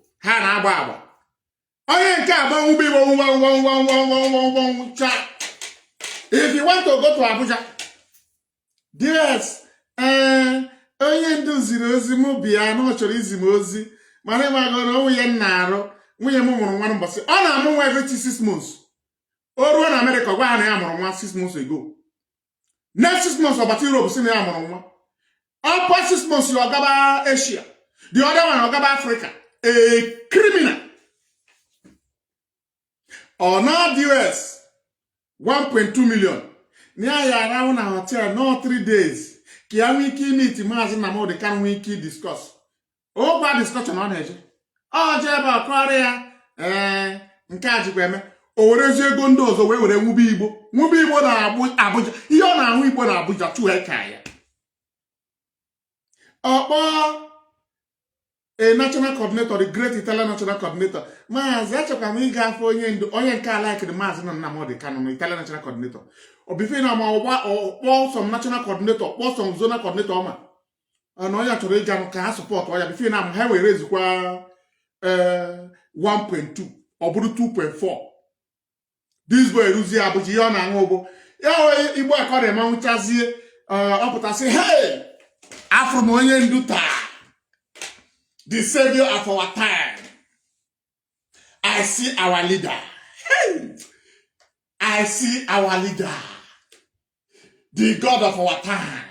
Speaker 1: If you want to go to Abuja, yes, onye nduziri ozi mụ bịa na ọ chọrọ izi m ozi mana ịmagoro nwunye nna arụ nwunye m mụrụ nwa mbọsị ọ na-amụ nwa every 6 months. O ruo na America gwa ha na ya mụrụ nwa 6 months ago. Next 6 months ọbata Europe si na ya mụrụ nwa. Upper 6 months you gaba Asia. The other one gaba Africa. A criminal. Or not US 1.2 million. Nia ya around a hotel no 3 days. Ki ya wiki meet Mazi Nnamdi can wiki discuss. Oh, bad discussion on it. Oh, Jeba Korea. Nke ajikweme. O werezi ego ndị ọzọ wee were nwube Igbo na Abuja. Ihe ọ na-ahụ Igbo na Abuja chụọ eka ya. Ọkpọ a national coordinator, the great Italian national coordinator. Mazi achọkwa m ịga afọ onye nke ala ikiri Mazi Nnamdi Kanu, Italian national coordinator. Obife na ma ọkpọ some national coordinator, kpọ some zonal coordinator ọma. Na onye chọrọ ịga nụ ka ha support ọya bife na ha were ezikwa 1.2 ọ bụrụ 2.4. This boy Ruzi Abuja ihe ọ na-aṅụ ụgbọ. Ya Igbo akọrọ ma nwụchazie ọ pụtasị hey! Afro m onye ndu taa. The savior of our time. I see our leader. Hey! I see our leader. The God of our time.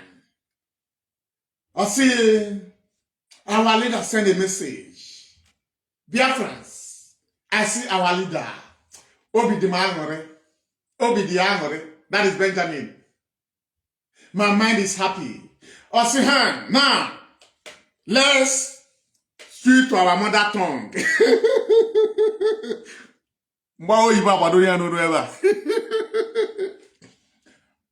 Speaker 1: I see our leader send a message. Biafrans, I see our leader. Obi di Angore. That is Benjamin. My mind is happy. Osihan, now, let's switch to our mother tongue. Mbawo iba abadori anuru eba.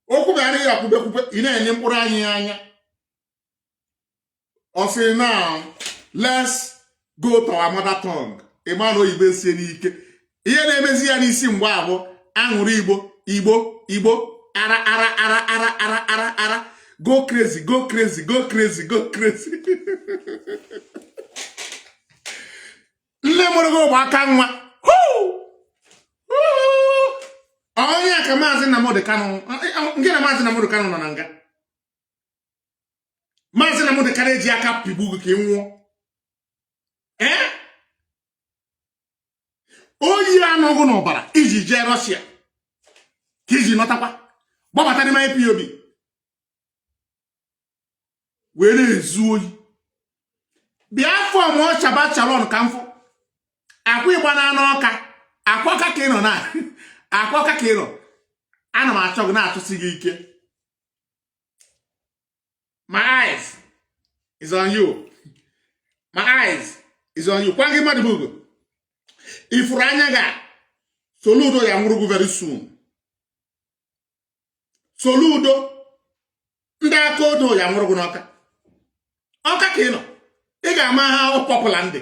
Speaker 1: Okubani ya kube ina enye mkpụrụ anyị anya. Osi now, let's go to our mother tongue. Imano ibe sie n'ike. Ihe na-emezi ya n'isi mgbe abụ aṅụrụ Igbo ara go crazy. Nne mụrụ gị ụgbọ aka nwa onye ka Mazi Nnamdi Kanu nke na Mazi Nnamdi Kanu nọ na nga. Mazi Nnamdi Kanu eji aka pigbu gị ka ị nwụọ. Oyi anọghị n'ọbara iji jee Russia ka iji nọtakwa gbabata n'ime IPOB were ezu oyi bịa afọ mụọ chaba chalon ka mfụ akwa ịgba na anụ ọka akwa ọka ka ị nọ na akwa ọka ka ị nọ ana m achọ gị na-atụsi gị ike. My eyes is on you. Kwa gị mmadụ bụ ifuru anya ga Soludo ya nwụrụ very soon. Soludo ndị aka odo ya nwụrụ n'ọka ka ị nọ ị ga-ama ha popular ndị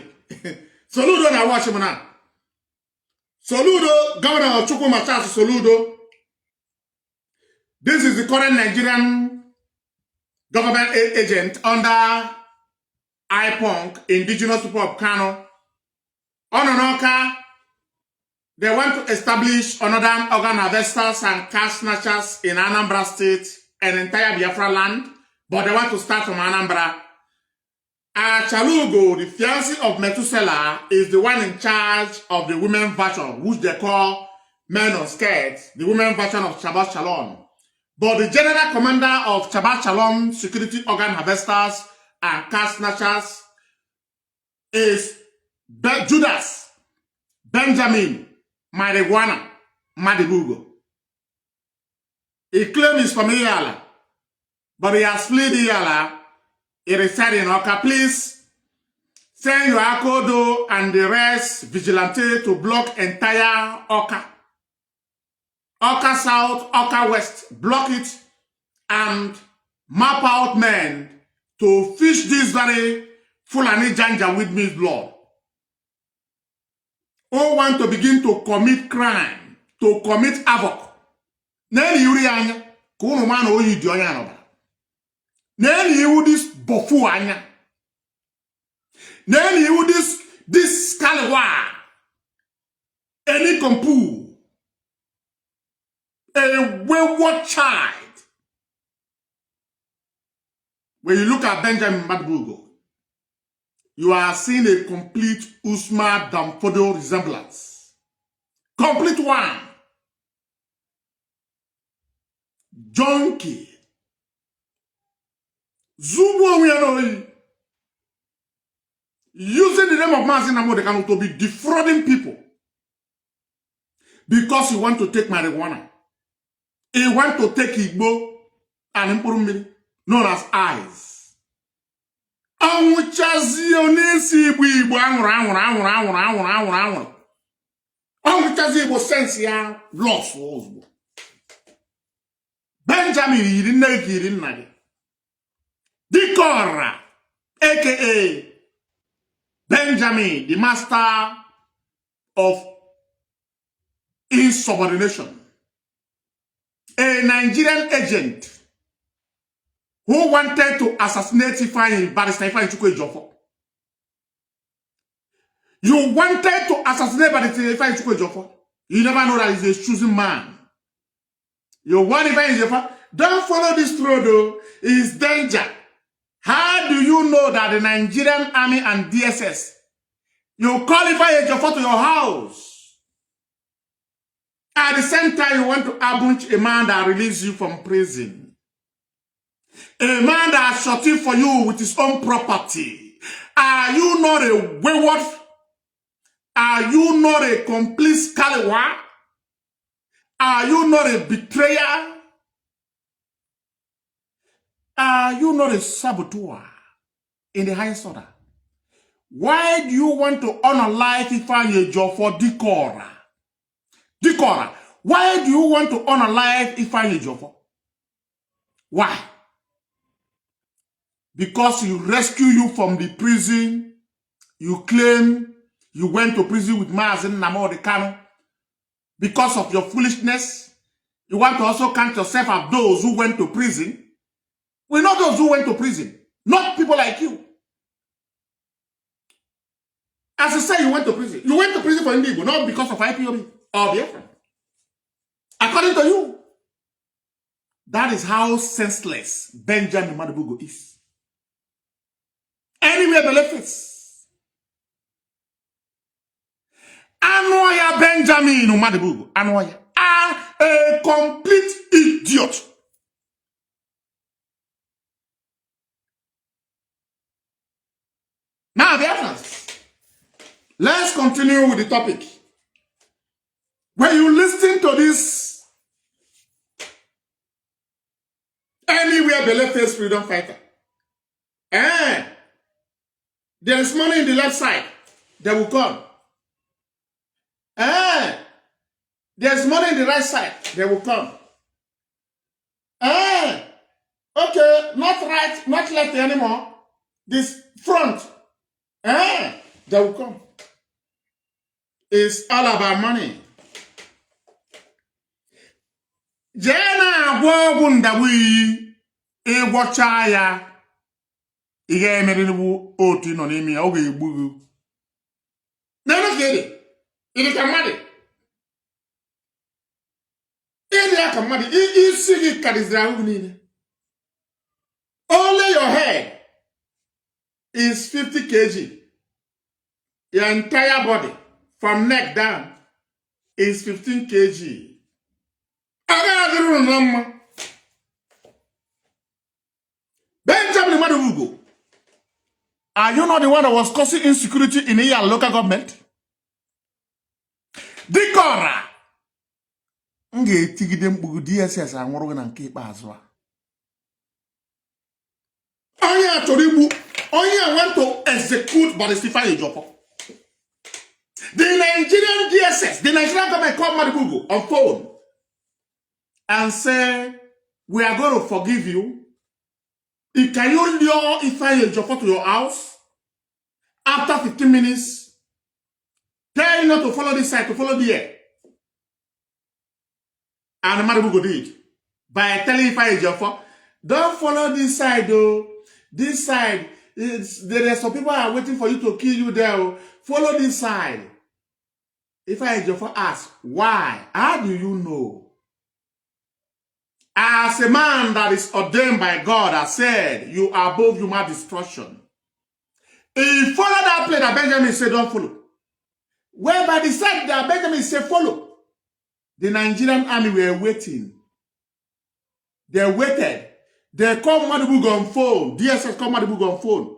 Speaker 1: Soludo na watch m na Soludo, Governor Chukwu Machas Soludo. This is the current Nigerian government agent under IPONC, Indigenous People of Kanu. Ononoka, they want to establish another organ harvesters and cash snatchers in Anambra State and entire Biafra land, but they want to start from Anambra. Chalugo, the fiancé of Methuselah, is the one in charge of the women version, which they call Men on Skirts, the women version of Shabbat Shalom. But the general commander of Shabbat Shalom security organ harvesters and cash snatchers is Judas Benjamin Marijuana Madibugo. He claims he's from Iyala, but he has fled Iyala. He resides in Oka. Please send your Akodo and the rest vigilante to block entire Oka. Oka South, Oka West, block it and map out men to fish this very Fulani Janja with me blood. who want to begin to commit crime, to commit havoc. Nani yuri anya, kuno man oyi di onya no ba. Nani you this bofu anya. Nani you this scalawa. Any compu. A wayward child. When you look at Benjamin Madbugo, you are seeing a complete Usma Damfodo resemblance. Complete one. Junkie. Zubu using the name of Mazi Nnamdi Kanu to be defrauding people. Because he want to take marijuana. He want to take Igbo and Impurumiri, known as eyes. Anwuchazi onesi Igbo anwụrụ. Anwuchazi Igbo sense ya lost ozugbo. Benjamin yiri nne gị yiri nna gị. Dikora, aka Benjamin, the master of insubordination. A Nigerian agent who wanted to assassinate Barrister Ifeanyi Chukwu Ejiofor. You wanted to assassinate Barrister Ifeanyi Chukwu Ejiofor. You never know that he's a choosing man. You want Ifeanyi Ejiofor? Don't follow this road, though. It's danger. How do you know that the Nigerian army and DSS, you qualify Ejiofor to your house? At the same time, you want to abunch a man that released you from prison. A man that shot you for you with his own property. Are you not a wayward? Are you not a complete scalawa? Are you not a betrayer? Are you not a saboteur in the highest order? Why do you want to honor life Ifeanyi Ejiofor Dicora? Dicora, why do you want to honor life Ifeanyi Ejiofor? Why? Because he rescued you from the prison. You claim you went to prison with Mazi Nnamdi Kanu. Because of your foolishness, you want to also count yourself as those who went to prison. We're not those who went to prison. Not people like you. As I say, you went to prison. You went to prison for Indigo, not because of IPOB or Biafra. According to you. That is how senseless Benjamin Madbugo is. Anywhere the left is. Anoya Benjamin Madbugo. Anoya. A complete idiot. Now, Biafrans, let's continue with the topic. When you listen to this, anywhere the left face freedom fighter, there is money in the left side, they will come. There's money in the right side, they will come. Okay, not right, not left anymore. This front, they will come. It's all about money. Jena gwogunda wi egwocha ya ihe emere ni otu no n'imi ya oge egbugu. Na no gede. Ile ka mmadụ. Ile ka mmadụ isi gị kadizira ahụ niile. Only your head is 50 kg. Your entire body from neck down is 15 kg. Benjamin Madbugo, are you not the one that was causing insecurity in your local government? Dicora, nge tigidem bugu DSS anwuru na nke ikpeazụ a. Onye achọrọ onye want to execute Barrister Ifeanyi Ejiofor. The Nigerian DSS, the Nigerian government called Madbugo on phone and say, we are going to forgive you. Can you lure Ifeanyi Ejiofor to your house? After 15 minutes, Tell you not to follow this side, to follow the air. And the Madibugo did. By telling if I is your fault, don't follow this side, though. This side, there are some people are waiting for you to kill you there. Oh. Follow this side. If I is your fault, ask, why? How do you know? As a man that is ordained by God has said, you are above human destruction. He followed that play that Benjamin said, don't follow. Whereby the side that Benjamin said, follow. The Nigerian army were waiting. They waited. They called Madibugo on phone. DSS called Madibugo on phone.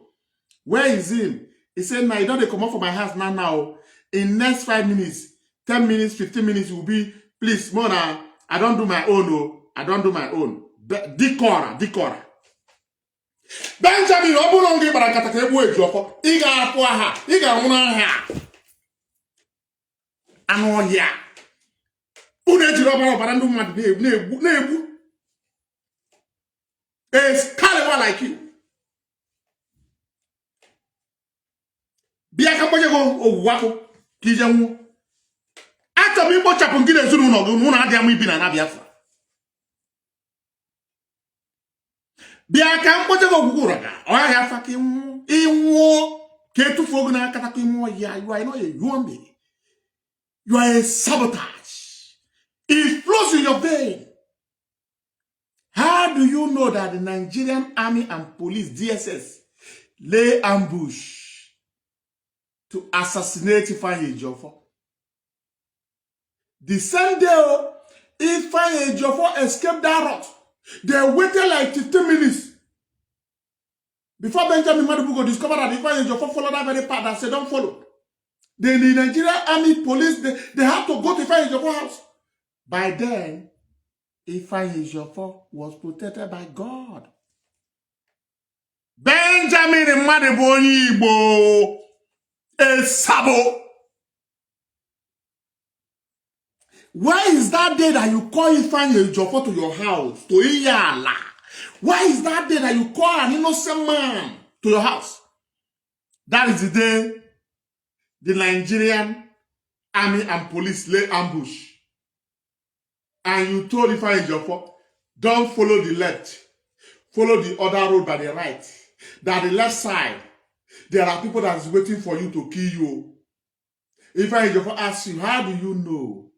Speaker 1: Where is him? He said, now, you don't come out from my house now. In next 5 minutes, 10 minutes, 15 minutes, you will be, please, Mona, I don't do my own, oh. I don't do my own. Dicora. Benjamin, Obulongi Barakata, Joko, Iga Poaha, Iga Unaha. Anoya. Unejiroba Barandu Nebu. A caliber like you. Biaka Pojego, O Wako, Kijamu. After me, what happened to the Zulu, no, I am been an Biafra. Biaka Pojego Guraga, or I have fucking in war. Ketu Fogna Katakimo, ya, you are not a human being. You are a sabotage. It flows in your vein. How do you know that the Nigerian army and police, DSS, lay ambush to assassinate Ifeanyi Ejiofor? The same day, Ifeanyi Ejiofor escaped that route. They waited like 15 minutes before Benjamin Madibugo discovered that Ifeanyi Ejiofor followed that very path and said, don't follow. Then the Nigerian army, police, they had to go to Ifeanyi Ejiofor's house. By then, Ifeanyi Ejiofor was protected by God. Benjamin Madibugo a sabo. Why is that day that you call Ifeanyi Ejiofor to your house, to Iyala? Why is that day that you call an innocent man to your house? That is the day the Nigerian army and police lay ambush. And you told Ifeanyi Ejiofor, don't follow the left. Follow the other road by the right. That the left side, there are people that is waiting for you to kill you. Ifeanyi Ejiofor asks you, how do you know?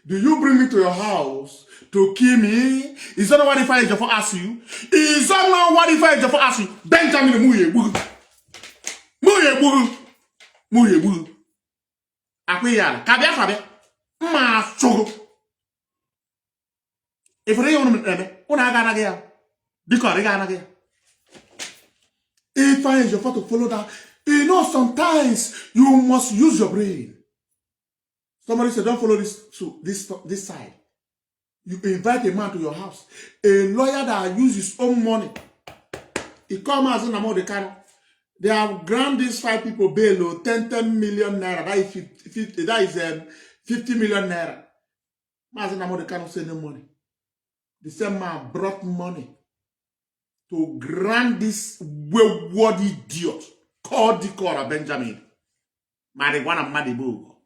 Speaker 1: Do you bring me to your house to kill me? Is that not what Ifeanyi Ejiofor asks you? Is that not what Ifeanyi Ejiofor asks you? Benjamin Muyebu. Akwiyala. Kabe. Ma chogo. If you don't know, if I is your to follow that, you know, sometimes you must use your brain. Somebody said, don't follow this side. You invite a man to your house, a lawyer that uses his own money. He comes as in Nnamdi Kanu. They have granted these 5 people bail, 10 million naira. That is 50 million naira. Mazi Nnamdi Kanu send them money. The same man brought money to grant this wayward idiot called Dictatorship Benjamin. Marijuana Madibugo.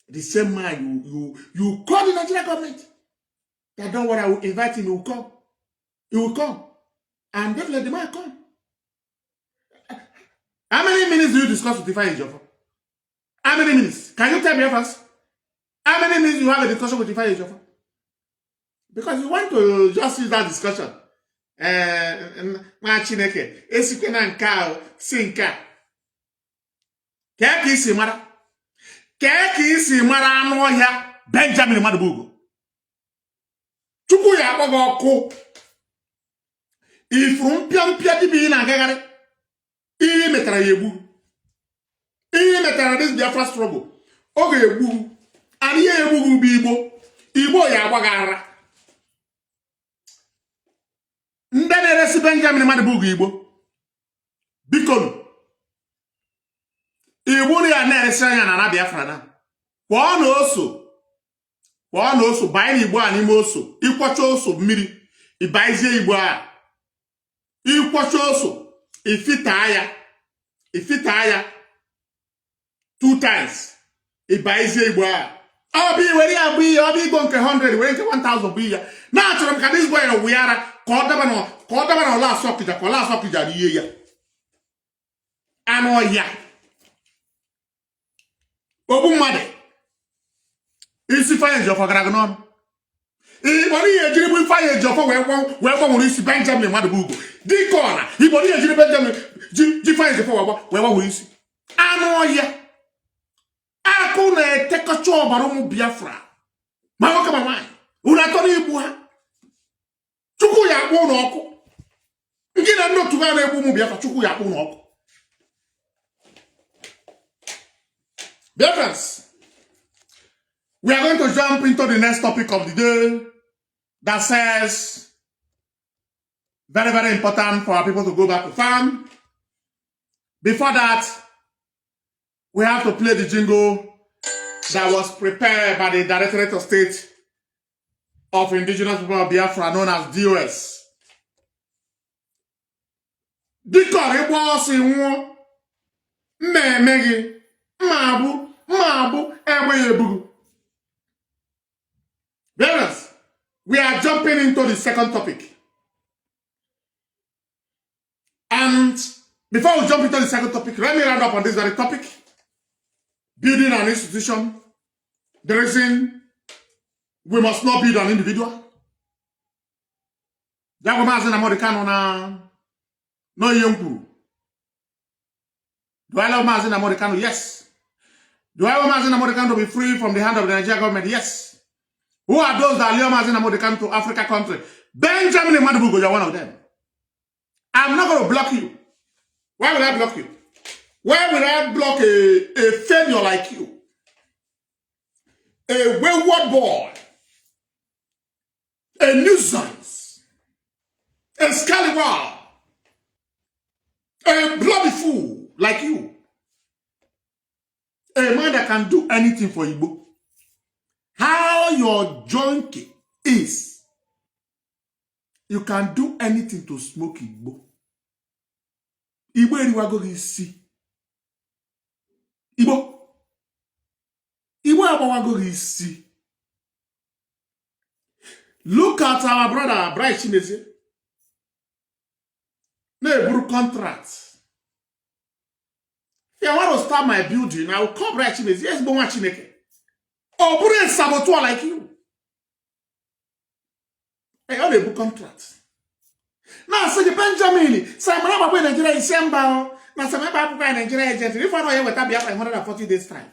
Speaker 1: The same man you call the Nigerian government. That don't worry, I will invite him, he will come. He will come. And definitely the man come. How many minutes do you discuss with Ifeanyi Ejiofor? How many minutes? Can you tell me first? How many minutes do you have a discussion with Ifeanyi Ejiofor? Because you want to just use that discussion. Chineke, esikwena nka sinka. Keke isi mara anu ohia Benjamin Madibugo. Chukwu ya akpọgo ọkụ. Ifuru mpịa dibi na agagharị. Ihe metara ya egbu. Ihe metara this Biafra struggle. Oge egbu. And ihe egbu bụ Igbo. Igbo ya agbaghara. Ndị na-eresi Benjamin Madibugo Igbo. Bikonu. Igbo ya na-eresi anya na Biafra na. Kwa ọ oso banye Igbo a n'ime oso. Ikwacha oso mmiri. Ibaizie Igbo a. Ikwacha oso. Ifita ya. 2 times. It buys a boy. I'll be where I'll be going to 100, where 1,000 be. Now, to them, this boy, we are called them on last socket, the year. I know, yeah. Obu made. Isi fire job for Gragnon. Ibody a jibble fire job for where one is Benjamin Madabugo. The corner. Ibody a jibble Benjamin. Define the forward where one is. I know, yeah. I couldn't take a job around Biafra. Mama come on. Unatori Bua. Chukuya Bonoko. Get a note to go to Biafra. Chukuya Bonoko. Biafrans, we are going to jump into the next topic of the day that says very, very important for our people to go back to farm. Before that, we have to play the jingle that was prepared by the Directorate of State of Indigenous People of Biafra, known as DOS. Dikore was in one, Megi. Mabu, Ebu. Brothers, we are jumping into the second topic. And before we jump into the second topic, let me round up on this very topic. Building an institution. The reason we must not build an individual. Mazi Nnamdi Kanu na no young. Do I love Mazi Nnamdi Kanu? Yes. Do I want Mazi Nnamdi Kanu to be free from the hand of the Nigerian government? Yes. Who are those that allow Mazi Nnamdi Kanu to Africa country? Benjamin Madabugo, you're one of them. I'm not going to block you. Why would I block you? Why would I block a failure like you? A wayward boy. A nuisance. A scallywag. A bloody fool like you. A man that can do anything for Igbo. How your junkie is. You can do anything to smoke Igbo. Igbo eriwago isi. Igbo abawago isi. Look at our brother, Bright Chinese. No contract. If I want to start my building, I will call Bright Chinese. Yes, but what Chineke? Or put a saboteur like you. I only book contract. Now, say the Benjamin, say I'm not going to Nigeria in December. Now, say I'm not going to Nigeria agent. If I know you will be up 140 days time.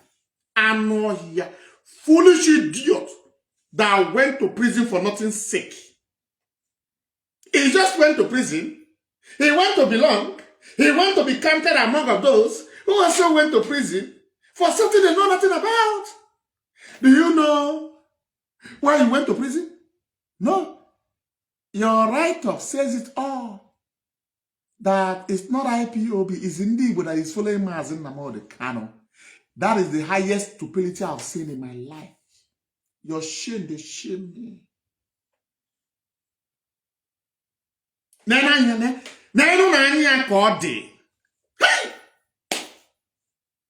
Speaker 1: I'm not here. Foolish idiot that went to prison for nothing's sake. He just went to prison. He went to belong. He went to be counted among of those who also went to prison for something they know nothing about. Do you know why he went to prison? No. Your write-up says it all. That it's not IPOB, it's Ndibo that is following Mazi Nnamdi Kanu. That is the highest stupidity I've seen in my life. Your shame, they shame me.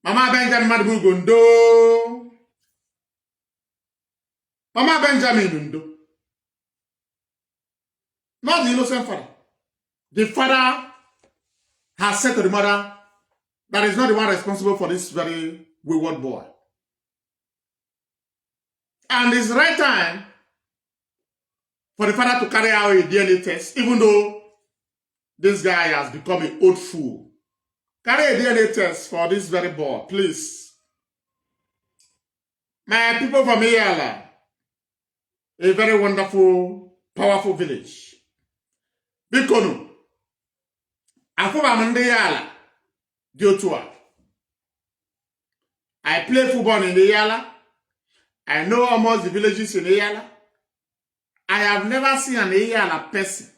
Speaker 1: Mama Benjamin Madabugo. Mama Benjamin Ndo. Not the innocent father. The father has said to the mother that is not the one responsible for this very wayward boy. And it's the right time for the father to carry out a DNA test, even though this guy has become an old fool. Carry a DNA test for this very boy, please. My people from Iyala, a very wonderful, powerful village. Kanu, I play football in Iyala. I know almost the villages in Iyala. I have never seen an Iyala person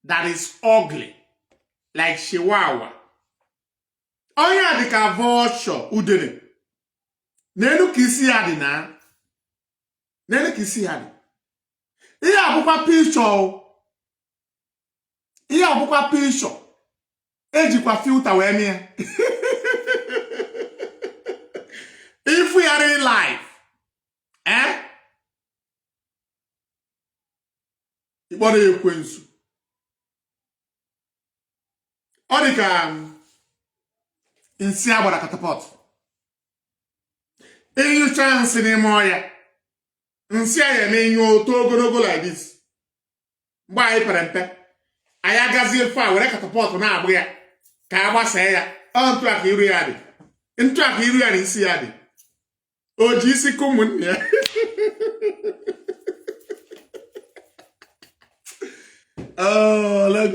Speaker 1: that is ugly like Chihuahua. Onya dika vosho udere. Nenu kisi adi na. Nenu kisi adi. Iya abukwa picture. Iya abukwa picture. Eji kwa filter we mia. If we are in life, what are you going to? Ọ dị ka nsị agbara catapult. Inyụcha nsị n'ime ọya. Nsị a ya na-enyo oto ogologo like this. Mgbe anyị pere mpe, anyị agazie fa were catapult na-agbụ ya ka agbasa ya. Ọ ntụ aka iru ya dị. Ntụ aka iru ya na isi ya dị. O ji isi ka ụmụnne ya. Oh, let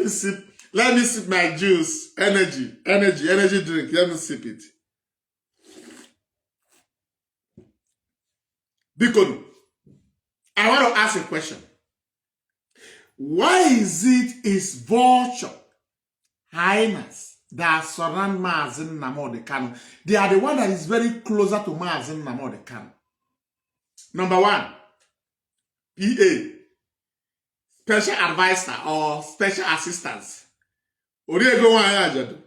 Speaker 1: me sip my juice. Energy drink. Let me sip it. Because I want to ask a question. Why is it his vulture highness that surround Mazi Nnamdi Kanu? They are the one that is very closer to Mazi Nnamdi Kanu. Number one, PA. Special advisor or special assistants. Oriego wa ya ajado.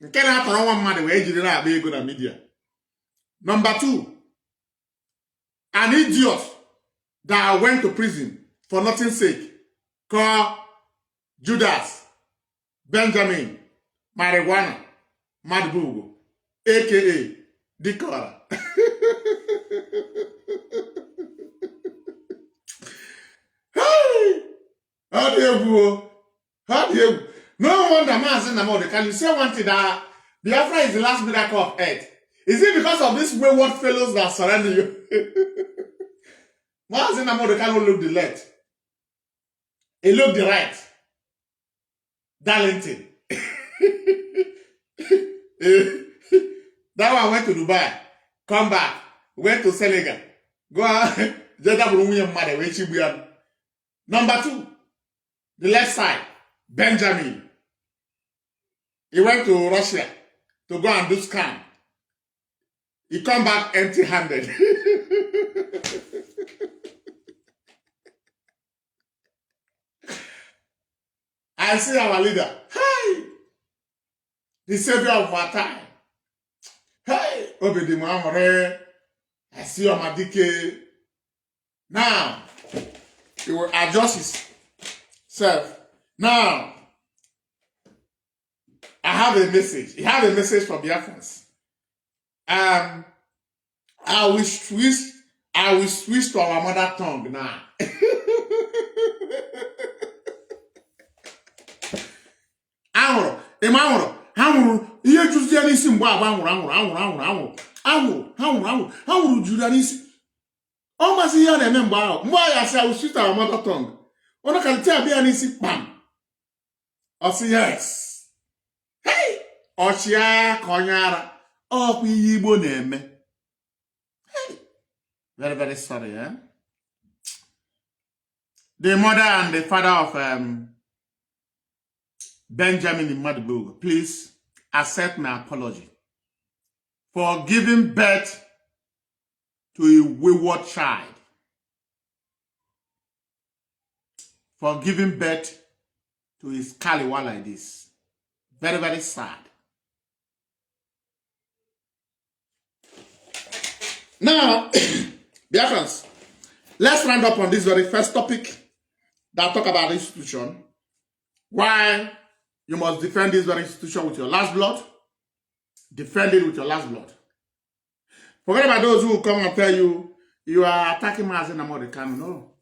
Speaker 1: Nke na atọrọ nwa mmadụ wee jiri na-agba ego na media. Number two, an idiot that went to prison for nothing's sake called Judas Benjamin Marijuana Madbugo, aka Dictatorship. How do you? No wonder Mazi Nnamdi. Can you say one thing that Biafra is the last miracle of earth? Is it because of these wayward fellows that surround you? Mazi Nnamdi cannot look the left. He look the right. Darlington. That one went to Dubai. Come back. Went to Senegal. Go on. Number two. The left side, Benjamin. He went to Russia to go and do scam. He come back empty-handed. I see our leader. Hey! The savior of our time. Hey! Obedi Muhammad. I see Amadike. Now, he will adjust his self. Now, I have a message. You have a message for Biafrans. I will switch to our mother tongue now. Anwụrụ ihe juzi n'isi mgbe agba anwụrụ juru n'isi. Ọ masị ihe na-eme mgbe ahụ asị I will switch to our mother tongue. Ona can tell me and see bam. I say yes. Hey! Ochia konyara. Oh, Igbo name. Hey! Very, very sorry, eh? The mother and the father of Benjamin Madbugo, please accept my apology for giving birth to a wayward child. For giving birth to his Kaliwa like this. Very, very sad. Now, Biafrans, let's round up on this very first topic that talk about institution. Why you must defend this very institution with your last blood. Defend it with your last blood. Forget about those who come and tell you, you are attacking Mazi Nnamdi Kanu. No.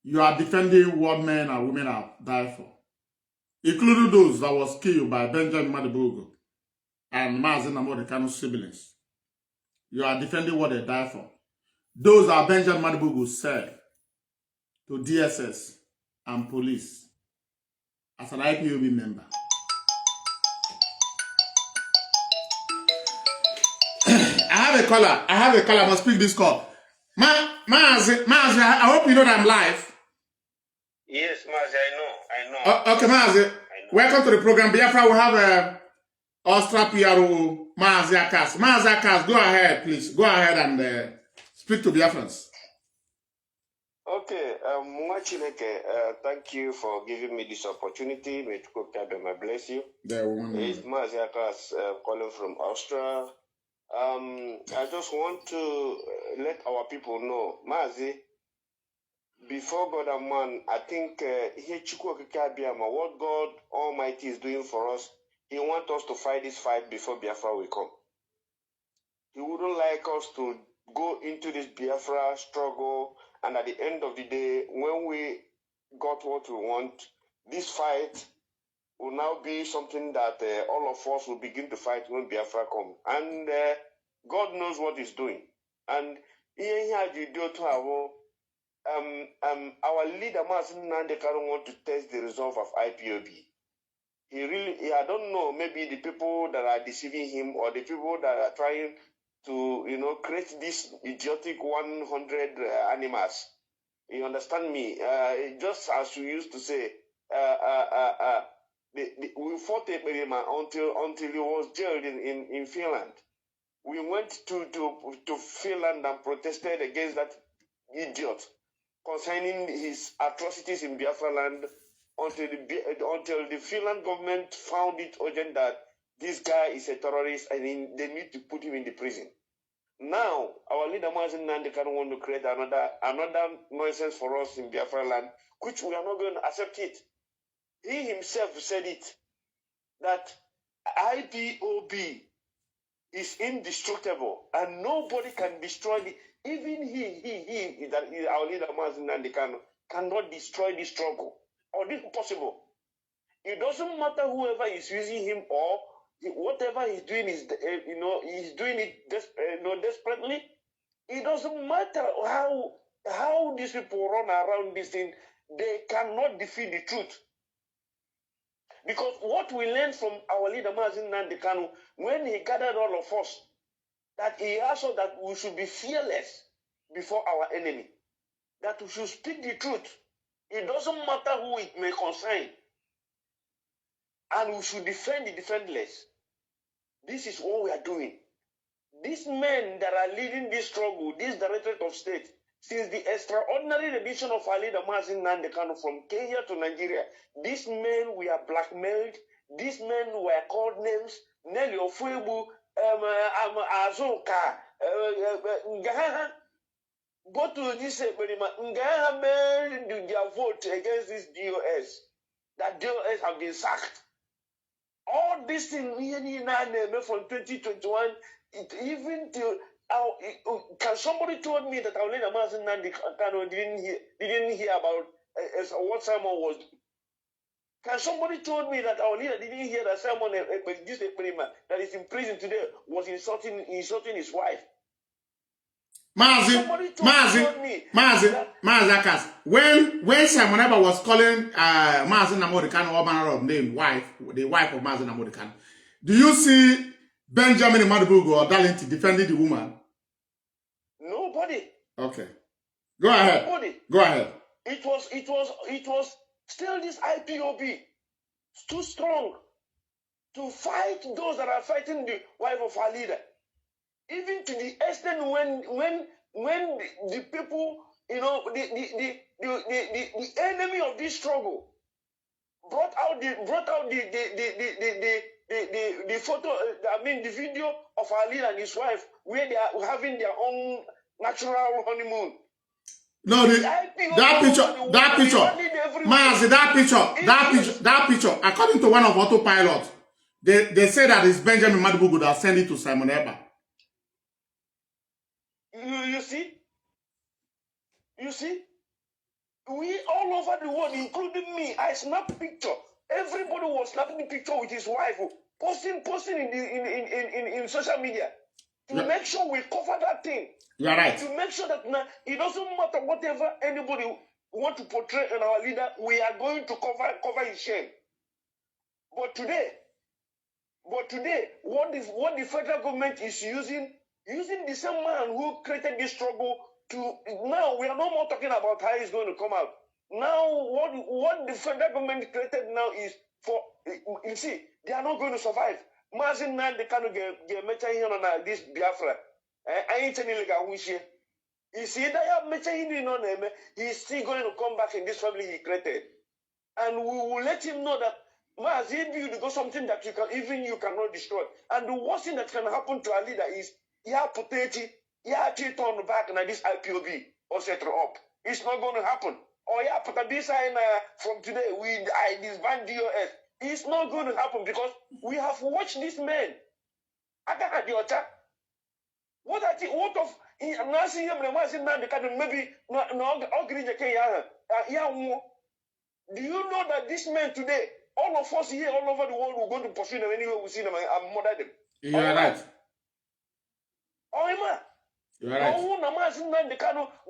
Speaker 1: You are defending what men and women have died for, including those that was killed by Benjamin Madbugo and Mazi Nnamdi Kanu's siblings. You are defending what they died for. Those are Benjamin Madbugo said to DSS and police as an IPOB member. I have a caller. I must pick this call. Mazi, I hope you know that I'm live.
Speaker 2: Yes, Mazi, I know.
Speaker 1: Okay, Mazi, welcome to the program. Biafra will have Ostra PRO, Mazi Akas. Mazi Akas, go ahead, please. Go ahead and speak to Biafrans.
Speaker 2: Okay, thank you for giving me this opportunity. May God bless you.
Speaker 1: It's
Speaker 2: Mazi Akas calling from Austria. I just want to let our people know, Mazi, before God and man, I think what God Almighty is doing for us, He wants us to fight this fight before Biafra will come. He wouldn't like us to go into this Biafra struggle, and at the end of the day, when we got what we want, this fight will now be something that all of us will begin to fight when Biafra comes. And God knows what He's doing. And our leader, Mazi Nnamdi, want to test the resolve of IPOB. I don't know, maybe the people that are deceiving him or the people that are trying to, create this idiotic 100 animals. You understand me? Just as we used to say, we fought Eperima until he was jailed in Finland. We went to Finland and protested against that idiot concerning his atrocities in Biafra land until the Finland government found it urgent that this guy is a terrorist and they need to put him in the prison. Now, our leader Mazi Nnamdi want to create another nonsense for us in Biafra land, which we are not going to accept it. He himself said it, that IPOB is indestructible and nobody can destroy it. Even our leader Mazi Nnamdi cannot destroy this struggle. Or this is possible. It doesn't matter whoever is using him or whatever he's doing is, he's doing it desperately. It doesn't matter how these people run around this thing. They cannot defeat the truth. Because what we learned from our leader Mazi Nnamdi Kanu, when he gathered all of us, that he asked us that we should be fearless before our enemy, that we should speak the truth. It doesn't matter who it may concern. And we should defend the defenseless. This is what we are doing. These men that are leading this struggle, this Directorate of State, since the extraordinary rendition of our leader Mazi Nnamdi Kanu from Kenya to Nigeria, these men were blackmailed, these men were called names, Nelly Ofuebu, Azoka, Ngaha. Go to this Ngaha made their vote against this DOS. That DOS have been sacked. All this thing from 2021, even till can somebody told me that our leader Mazi Nnamdi Kanu didn't hear about what Simon was. Can somebody told me that our leader didn't hear that Simon this that is in prison today was insulting his wife?
Speaker 1: Mazi Akas. When Simon Eba was calling Mazi Nnamdi Kanu all manner of name, the wife of Mazi Nnamdi Kanu, do you see Benjamin Madubugu or Darlington defending the woman?
Speaker 2: Nobody.
Speaker 1: Okay. Go ahead.
Speaker 2: Nobody.
Speaker 1: Go ahead.
Speaker 2: It was still this IPOB too strong to fight those that are fighting the wife of our leader. Even to the extent when the people, the enemy of this struggle brought out the photo, the video of our leader and his wife where they are having their own natural honeymoon.
Speaker 1: No, that picture, Mazi, that picture, according to one of autopilot, they say that it's Benjamin Madubugu that sent it to Simon Eba.
Speaker 2: You see, we all over the world, including me, I snapped picture. Everybody was snapping the picture with his wife, posting in social media to make sure we cover that thing.
Speaker 1: You're right.
Speaker 2: To make sure that it doesn't matter whatever anybody want to portray in our leader, we are going to cover his shame. But today, what the federal government is using the same man who created this struggle to, now we are no more talking about how he's going to come out. Now what the federal government created now is for, you see, they are not going to survive. Mazi Nnamdi Kanu get mecha here on this Biafra. I ain't telling you, you see that mecha he's still going to come back in this family he created. And we will let him know that Mazi, if you got something that you cannot destroy. And the worst thing that can happen to a leader is turn back na this IPOB or set up. It's not going to happen. Or put this from today, I disband DOS. It's not going to happen because we have watched this man. What of maybe do you know that this man today, all of us here all over the world will go to pursue them anywhere we see them and murder them?
Speaker 1: You are right.
Speaker 2: You are right.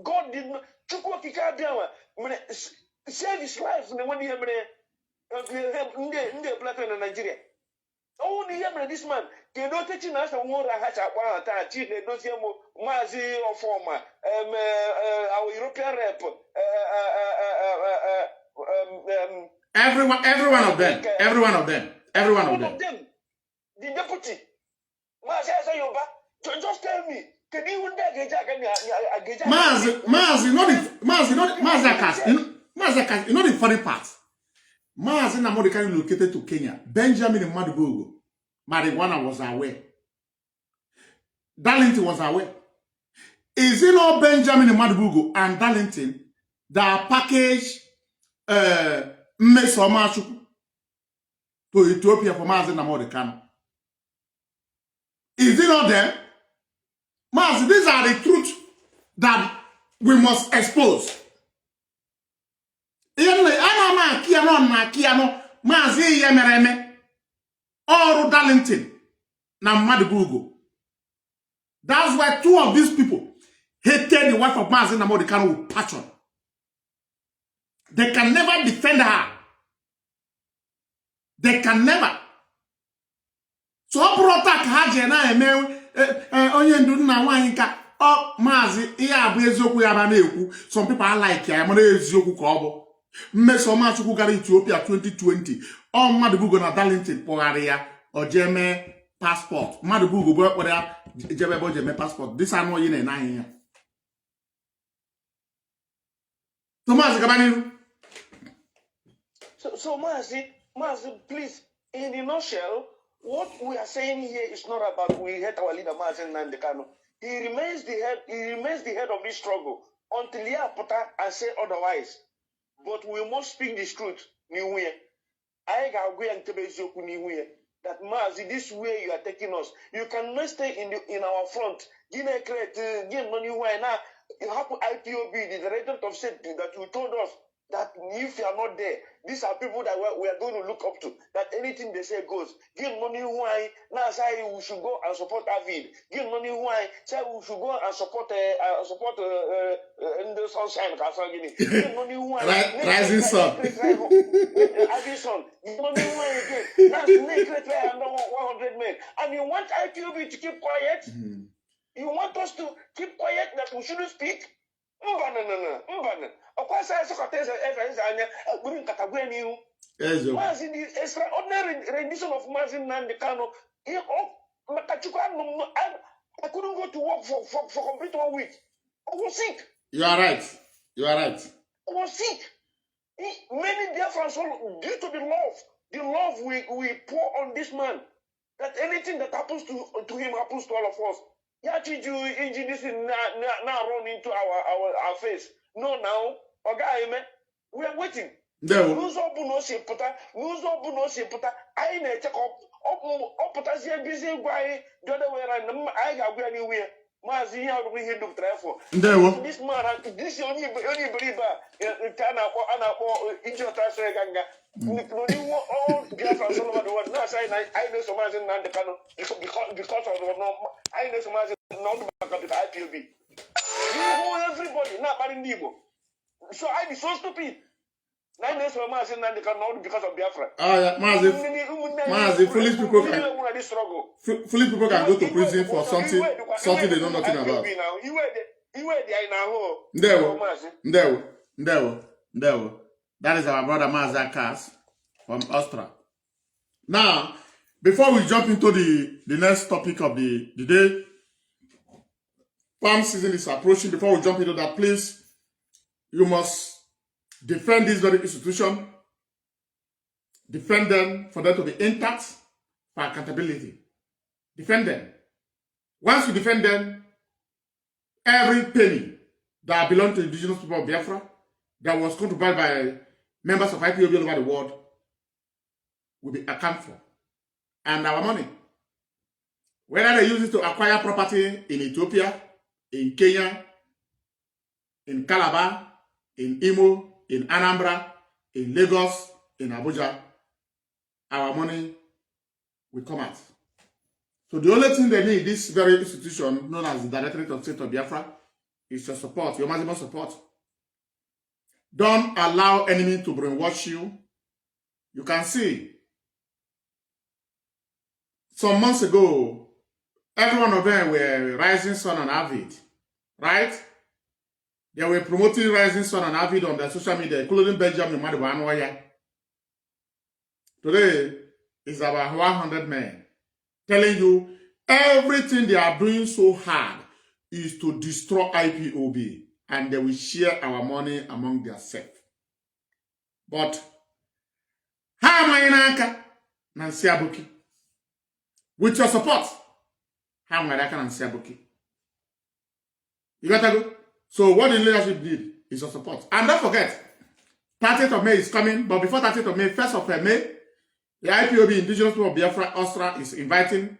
Speaker 2: God did not save his life when he in Nigeria. Only this man can not teach us a war I had Mazi or former our European rep
Speaker 1: every one of them.
Speaker 2: The deputy Mazi just tell me, can you
Speaker 1: Mazi, you know the funny part. Mazi Nnamdi relocated to Kenya. Benjamin Madubugo, marijuana was aware. Darlington was aware. Is it not Benjamin Madubugo and Darlington that package Mmesomachu to Ethiopia for Mazi Nnamdi Kanu? Is it not them? Mazi, these are the truth that we must expose. Mazi yemereme or Darlington na Madubugo. That's why two of these people hated the wife of Mazi Nnamdi Kanu with passion. They can never defend her. They can never. So protect her na eme onye ndu na nwanyi ka Mazi iya bụ eziokwu ya ba na-ekwu. Some people are like ya mana eziokwu ka ọ bụ. Mmesomachukwu gara Ethiopia 2020. Madubugo na Darlington kpọgharị ya ojeme passport. Madubugo bụ ekpere ya jebe bo jeme passport. This anụ oyi na ahịa. So Mazi gabaniru.
Speaker 2: So Mazi, please, in a nutshell, what we are saying here is not about we hate our leader Mazi Nnamdi Kanu. He remains the head of this struggle until he put and say otherwise. But we must speak this truth. I that Mazi, this way you are taking us, you cannot stay in our front. You have IPOB, the director of state that you told us that if you are not there, these are people that we are going to look up to. That anything they say goes. Give money why now say we should go and support Avid. Give money why say we should go and support in the sunshine. Give money why
Speaker 1: rising sun.
Speaker 2: Addison. Give money why again. That's make under 100 men. And you want IPOB to keep quiet? Mm-hmm. You want us to keep quiet that we shouldn't speak? Of course, I saw the extraordinary rendition of Mazi Nnamdi Kanu. I couldn't go to work for complete 1 week. I was sick.
Speaker 1: You are right.
Speaker 2: I was sick. Many Biafrans, due to the love we pour on this man, that anything that happens to him happens to all of us. This now run into our face. No, now, we are waiting. News of Bunosi Puta. I need to check up potassium busy guy. The other way around, I got anywhere. Mazi, how we hear the traffic. This man, this only believer, all Biafrans all over the world. Now, I know some Mazi Nnamdi Kanu because of the I know some Mazi not back up to the IPOB. You know everybody, not by Nibo. So I be so stupid. 9 years from Mazi Nnamdi Kanu because of Biafra.
Speaker 1: Yeah, Mazi, foolish people can go to prison for something they know nothing about. Ndewo. That is our brother Mazi Kas from Austria. Now, before we jump into the next topic of the day, farm season is approaching. Before we jump into that, please, you must defend this very institution. defend them for them to be intact for accountability. Defend them. Once you defend them, every penny that belongs to the indigenous people of Biafra that was contributed by members of IPOB all over the world will be accounted for. And our money, whether they use it to acquire property in Ethiopia, in Kenya, in Calabar, in Imo, in Anambra, in Lagos, in Abuja, our money will come out. So the only thing they need, this very institution known as the Directorate of State of Biafra, is your support, your maximum support. Don't allow enemy to brainwash you. You can see, some months ago, every one of them were Rising Sun and Avid, right? They were promoting Rising Sun and Avid on their social media, including Benjamin Madiwanwaya. Today, it's about 100 men telling you everything they are doing so hard is to destroy IPOB, and they will share our money among themselves. But how am I in Nancy Abuki? With your support, how am I Nancy Abuki? You got to go? So what the leadership did is your support. And don't forget, 30th of May is coming, but before 30th of May, 1st of May, the IPOB, Indigenous People of Biafra, Austria, is inviting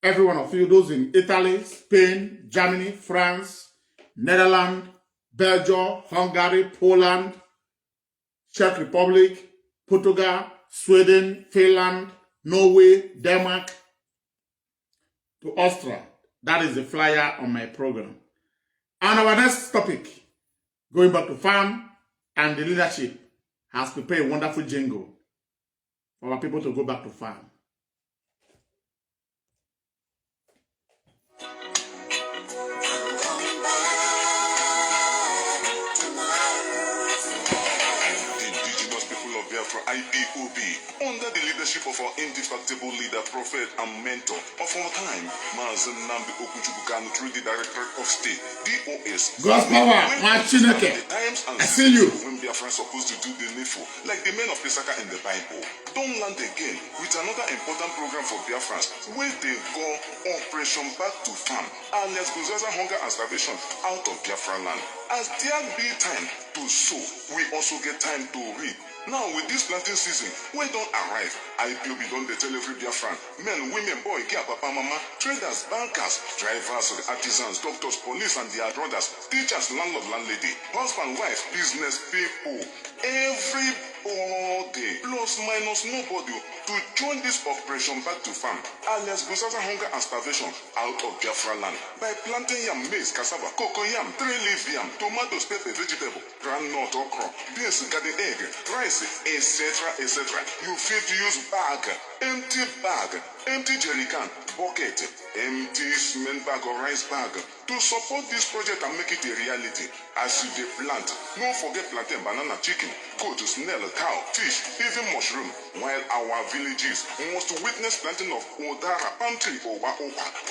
Speaker 1: every one of you, those in Italy, Spain, Germany, France, Netherlands, Belgium, Hungary, Poland, Czech Republic, Portugal, Sweden, Finland, Norway, Denmark, to Austria. That is the flyer on my program. And our next topic, going back to farm, and the leadership has prepared a wonderful jingle for our people to go back to farm.
Speaker 3: IPOB, under the leadership of our indefatigable leader, prophet, and mentor of our time, Mazi Nnamdi Kanu, through the Directorate of State, DOS.
Speaker 1: God's power, my Chineke. I see you.
Speaker 3: When Biafrans supposed to do the needful, like the men of Pesaka in the Bible. Don't land again with another important program for Biafrans, where they go Operation Back to Farm, alias Guzaza hunger and starvation out of Biafra land. As there be time to sow, we also get time to read. Now, with this planting season, we don't arrive. IPOB don't tell every Biafran. Men, women, boy, girl, papa, mama, traders, bankers, drivers, artisans, doctors, police, and their brothers, teachers, landlord, landlady, husband, wife, business people, everybody, plus minus nobody, to join this operation Back to Farm, alias Gusaza hunger and starvation out of Biafra land by planting yam, maize, cassava, cocoa yam, 3-leaf yam, tomatoes, pepper, vegetable, groundnut, okra, beans, garden egg, rice, etc., etc. You fit use bag, empty jerry can, bucket, empty cement bag or rice bag to support this project and make it a reality. As you plant, don't forget plantain, banana, chicken, goat, snail, cow, fish, even mushroom. While our villages wants to witness planting of Odara, palm tree, Owa,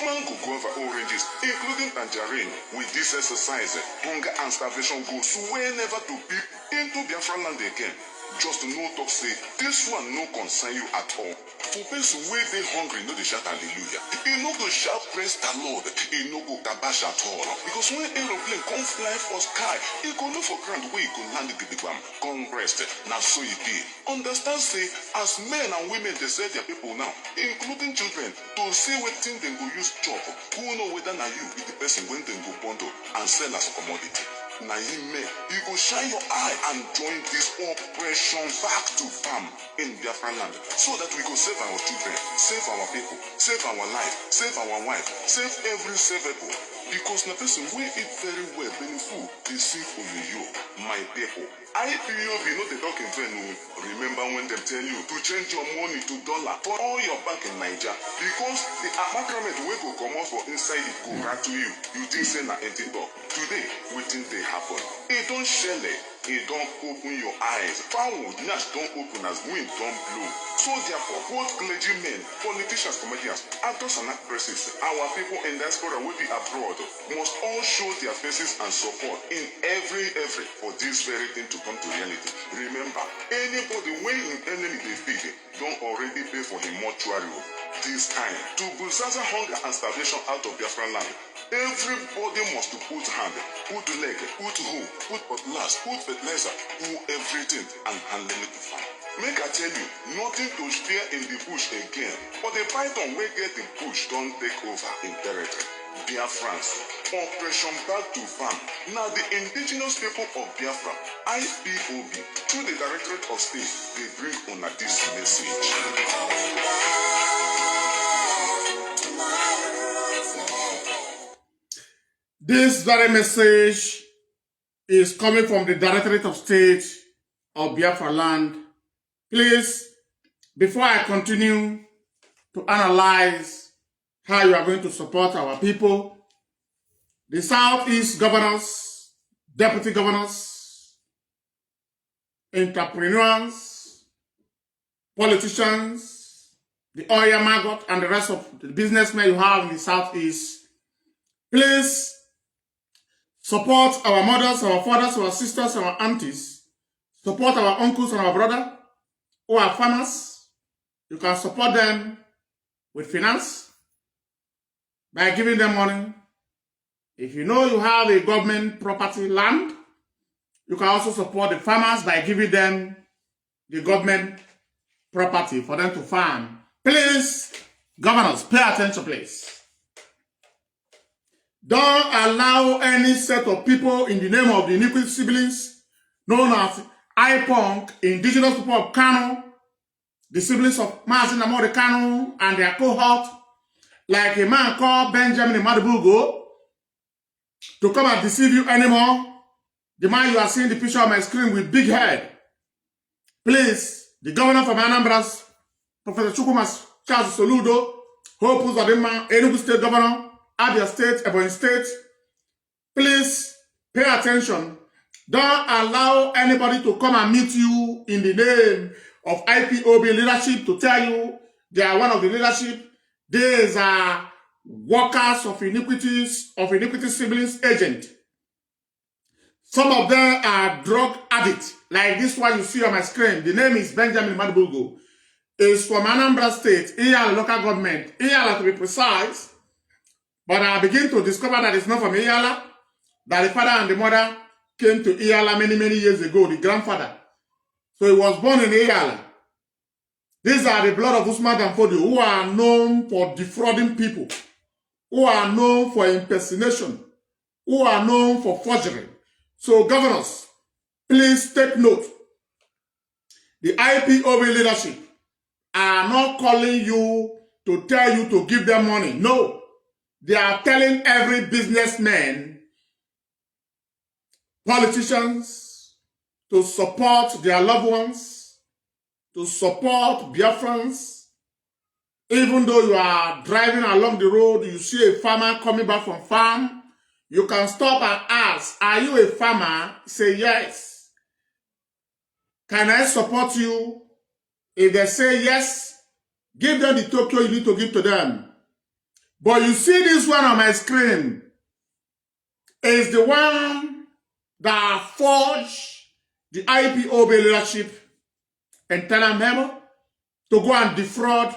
Speaker 3: mango, guava, oranges, including tangerine. With this exercise, hunger and starvation goes whenever to be into Biafra land again. Just no talk say, this one no concern you at all. For person wey dey hungry, no dey shout hallelujah. You no go shout praise the Lord, you no go kabash at all. Because when aeroplane come fly for sky, e go no for ground where e go land gidigbam, come rest. Na so e be. Understand say, as men and women dey sell their people now, including children, to see wetin dem go use chop, who know whether na you be the person when dem go bundle and sell as commodity. Na him make you go shine your eye and join this operation Back to Farm in Biafra land, so that we go save our children, save our people, save our life, save our wife, save every savable. Because na person wey eat very well benefit dey sing for you, my people. IPOB no dey talk in vain. Remember when dem tell you to change your money to dollar for all your bank in Naija, because the abakrament wey go comot for inside it go rattle you. You think say na empty talk. Today, wetin dey happen? E don shele. He don't open your eyes. Foul Nash don't open as wind don't blow. So therefore, both clergymen, politicians, comedians, actors and actresses, our people in diaspora will be abroad, must all show their faces and support in every for this very thing to come to reality. Remember, anybody when in enemy they feed, don't already pay for him mortuary. This time, to buzaza hunger and starvation out of Biafra land, everybody must put hand, put leg, put hoe, put cutlass, put fertilizer, do everything and handle it to farm. Make I tell you, nothing to fear in the bush again. But the python will get the bush don't take over in territory. Biafrans, Operation Back to Farm. Now the indigenous people of Biafra, IPOB, through the Directorate of State, they bring on this message.
Speaker 1: This very message is coming from the Directorate of State of Biafra land. Please, before I continue to analyze how you are going to support our people, the Southeast governors, deputy governors, entrepreneurs, politicians, the oil maggot, and the rest of the businessmen you have in the Southeast, please support our mothers, our fathers, our sisters, our aunties. Support our uncles and our brother who are farmers. You can support them with finance by giving them money. If you know you have a government property land, you can also support the farmers by giving them the government property for them to farm. Please, governors, pay attention, please. Don't allow any set of people in the name of the iniquity siblings known as IPONK, indigenous people of Kanu, the siblings of Mazi, Nnamdi, Kanu, and their cohort, like a man called Benjamin Madibugo, to come and deceive you anymore. The man you are seeing the picture on my screen with big head. Please, the governor from Anambra, Professor Chukwumas Charles Soludo, Hope Uzodinma, Enugu State Governor, Abia State, Ebonyi State, please pay attention. Don't allow anybody to come and meet you in the name of IPOB leadership to tell you they are one of the leadership. These are workers of iniquity siblings agent. Some of them are drug addicts, like this one you see on my screen. The name is Benjamin Madibugo. It's from Anambra State, Iyala local government, Iyala to be precise. But I begin to discover that it's not from Iyala, that the father and the mother came to Iyala many, many years ago, the grandfather. So he was born in Iyala. These are the blood of Usman Danfodio, who are known for defrauding people, who are known for impersonation, who are known for forgery. So governors, please take note. The IPOB leadership are not calling you to tell you to give them money. No. They are telling every businessman, politicians, to support their loved ones, to support Biafrans. Even though you are driving along the road, you see a farmer coming back from farm, you can stop and ask, are you a farmer? Say yes. Can I support you? If they say yes, give them the token you need to give to them. But you see this one on my screen is the one that forged the IPOB leadership internal memo to go and defraud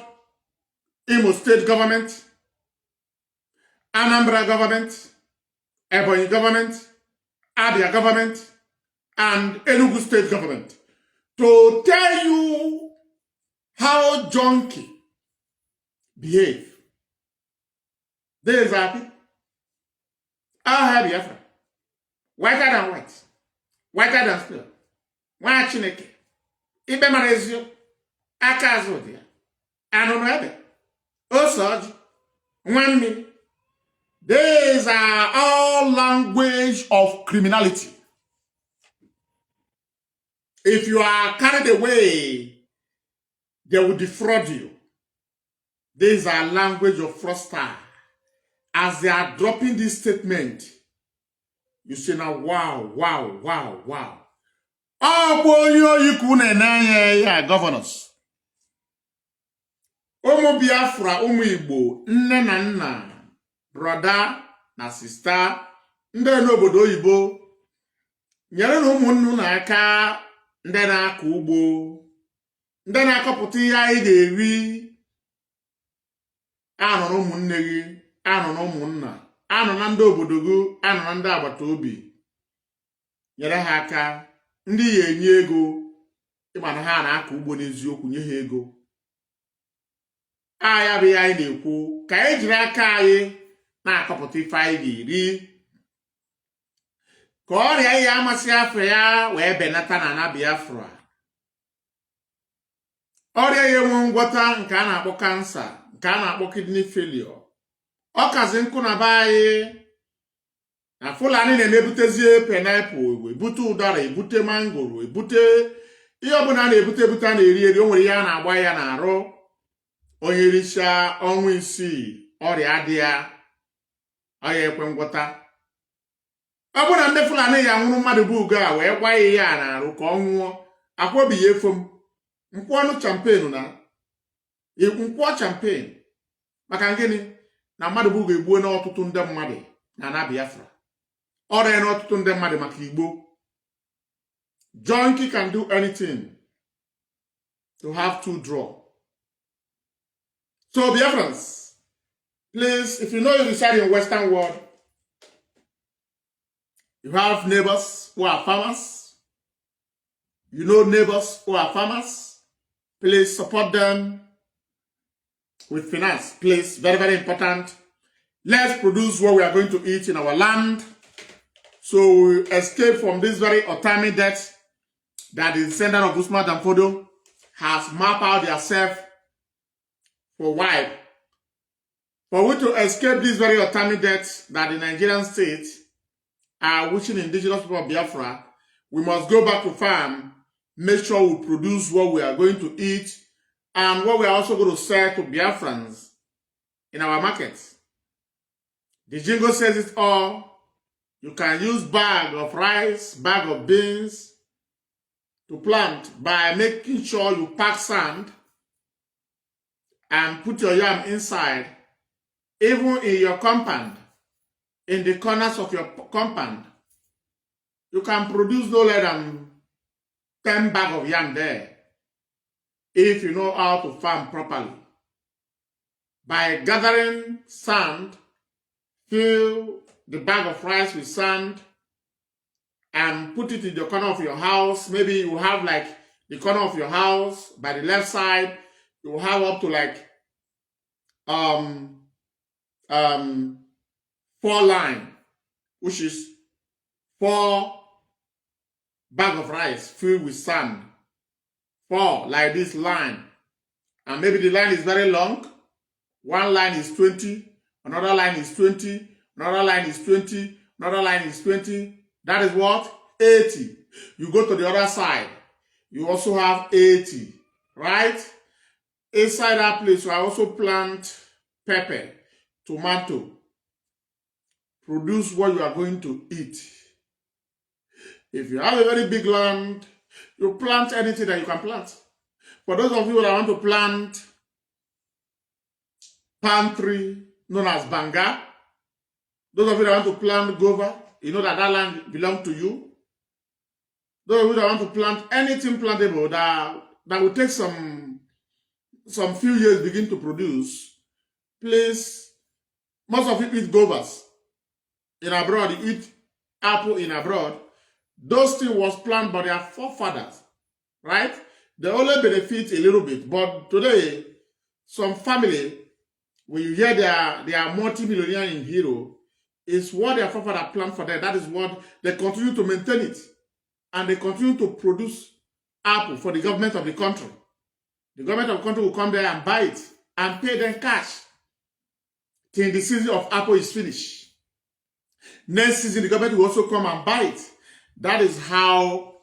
Speaker 1: Imo State government, Anambra government, Ebonyi government, Abia government, and Enugu State government, to tell you how junkie behave. There is happy. I'll have Biafra. Whiter than white. Whiter than snow. White chineke. Ibe marezio. Aka azodia. Anono ebe. Osoji. 1 minute. These are all language of criminality. If you are carried away, they will defraud you. These are language of fraudster. As they are dropping this statement, you say now, wow, wow, wow, wow. Governors. Ụmụ Biafra, ụmụ Igbo, nne na nna, brother na sister, ndị n'obodo oyibo, nyere na ụmụnnu n'aka, ndị na-akọ ugbo, ndị na-akọpụta ihe anyị ga-eri, anọ na ụmụnne gị, anọ na ụmụnna, anọ na ndị obodo gị, anọ na ndị agbata obi, nyere ha aka, ndị ya enye ego, ịma na ha na-akọ ugbo n'eziokwu, nye ha ego. Anya bụ ihe anyị na-ekwu, ka anyị jiri aka anyị na-akọpụta ife anyị ga-eri, ka ọrịa ihe amasị afọ ya wee benata na ana Biafra. Ọrịa ya enwe ngwọta nke a na-akpọ kansa, nke a na-akpọ kidney failure. Ọ kazi nkụ na be anyị na Fulani na-emebutezie pineapple, ebute ụdara, ebute mangoro, ebute ihe ọbụla a na-ebute a na-eri eri. O nwere ihe a na-agba ya na-arụ. Onye richa ọnwa 6 ọrịa adị ya, ọya ekwe ngwọta. Ọ bụrụ na ndị Fulani ya nwụrụ mmadụ bụ ugo a wee gwa ya ihe a na-arụ ka ọ nwụọ, akwobi ya efom nkwọnụ champagne na nkwọ champagne maka gịnị? Na mmadụ bụ ugo egbuo na ọtụtụ ndị mmadụ na ana Biafra. Ọrịa na ọtụtụ ndị mmadụ maka Igbo. Junkie can do anything to have to draw. So Biafrans, please, if you know you reside in Western world, you have neighbors who are farmers, you know neighbors who are farmers, please support them with finance. Please, very, very important. Let's produce what we are going to eat in our land, so we escape from this very autonomy debt that the descendant of Usman Danfodio has mapped out themselves for why. For we to escape this very autonomy debt that the Nigerian state are wishing indigenous people of Biafra, we must go back to farm, make sure we produce what we are going to eat and what we are also going to sell to Biafrans in our markets. The jingle says it all. You can use bag of rice, bag of beans to plant by making sure you pack sand and put your yam inside, even in your compound, in the corners of your compound. You can produce no less than 10 bags of yam there if you know how to farm properly. By gathering sand, fill the bag of rice with sand and put it in the corner of your house. Maybe you have like the corner of your house by the left side, you will have up to like 4 line, which is 4 bag of rice filled with sand. 4 like this line, and maybe the line is very long. One line is 20, another line is 20, another line is 20, another line is 20. That is what? 80. You go to the other side, you also have 80, right? Inside that place, you also plant pepper, tomato, produce what you are going to eat. If you have a very big land, you plant anything that you can plant. For those of you that want to plant palm tree, known as banga, those of you that want to plant guava, you know that land belongs to you. Those of you that want to plant anything plantable that will take some few years begin to produce, please, most of you eat guavas in abroad, you eat apple in abroad. Those things was planted by their forefathers, right? They only benefit a little bit, but today, some family, when you hear they are multi-millionaire in hero, it's what their forefathers planned for them. That is what they continue to maintain it. And they continue to produce apple for the government of the country. The government of the country will come there and buy it and pay them cash till the season of apple is finished. Next season, the government will also come and buy it. That is how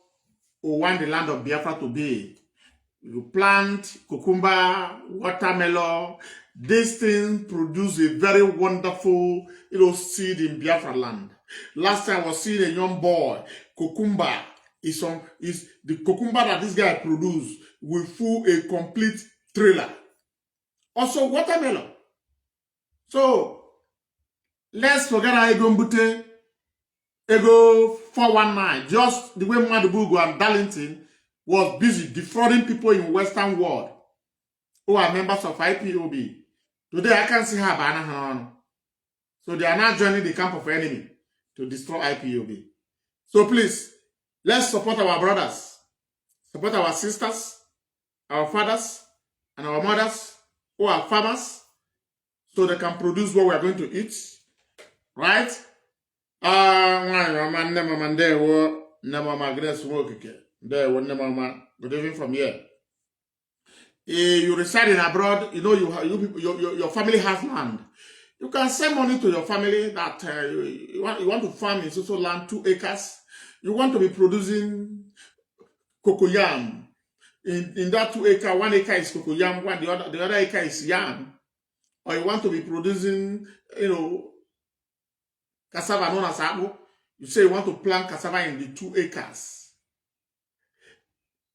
Speaker 1: we want the land of Biafra to be. You plant cucumber, watermelon. This thing produce a very wonderful seed in Biafra land. Last time I was seeing a young boy, cucumber, is the cucumber that this guy produced will full a complete trailer. Also watermelon. So let's forget Ego 419. Just the way Madubugu and Darlington was busy defrauding people in Western world who are members of IPOB. Today I can see her banana. So they are now joining the camp of enemy to destroy IPOB. So please, let's support our brothers, support our sisters, our fathers, and our mothers who are farmers, so they can produce what we are going to eat, right? Good evening from here. You reside in abroad, you know your family has land. You can send money to your family that you want to farm in social land, 2 acres. You want to be producing cocoyam. In that 2 acre, 1 acre is cocoyam, the other acre is yam. Or you want to be producing, cassava known as apple. You say you want to plant cassava in the 2 acres.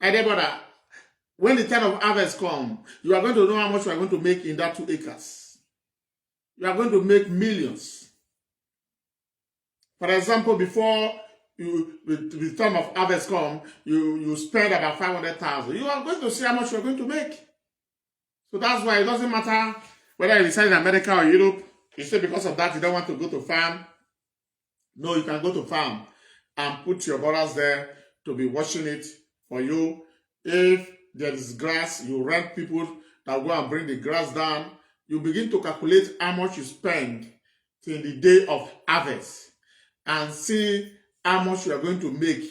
Speaker 1: And then, brother, when the time of harvest comes, you are going to know how much you are going to make in that 2 acres. You are going to make millions. For example, before the time of harvest comes, you spend about 500,000. You are going to see how much you are going to make. So that's why it doesn't matter whether you reside in America or Europe. You say because of that you don't want to go to farm. No, you can go to farm and put your brothers there to be watching it for you. If there is grass, you rent people that go and bring the grass down. You begin to calculate how much you spend till the day of harvest and see how much you are going to make.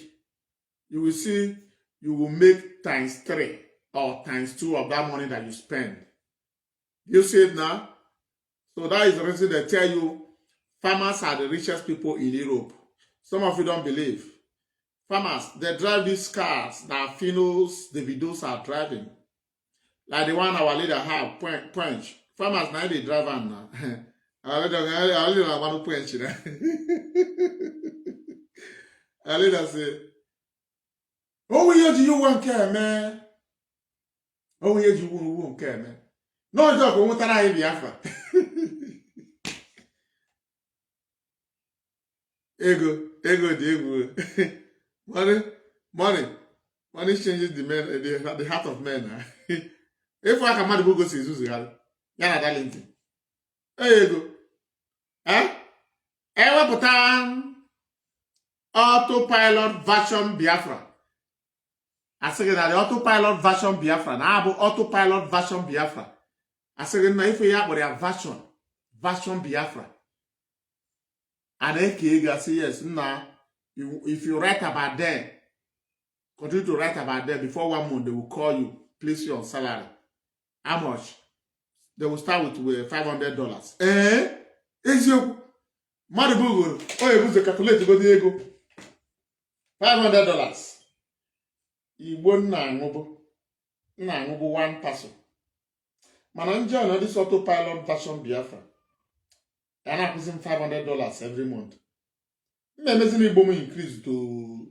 Speaker 1: You will see you will make ×3 or ×2 of that money that you spend. You see it now? So that is the reason they tell you farmers are the richest people in Europe. Some of you don't believe. Farmers, they drive these cars that Finos, Davidos are driving. Like the one our leader have, Punch. Farmers now they drive on now. Our leader want to Punch. Our leader say, "Oh, yeah, do you want care, man? Oh, yeah, you won't care, man. No, joke, we won't try Biafra." Ego, the ego. Money changes the heart of men. If I can go see Zuzu, yana Darlington. Hey, ego. Ewa putan autopilot version Biafra. I say that the autopilot version Biafra. Now autopilot version Biafra. I say that if you have a version Biafra. And then say yes, now if you write about them, continue to write about them, before 1 month they will call you, place you on salary. How much? They will start with $500. Is your Madubugu? Oh, you use calculate to go to ego. $500. You won't know 1 person. Manager on this autopilot version Biafra. And I'm using $500 every month. Amazing Igbo increase to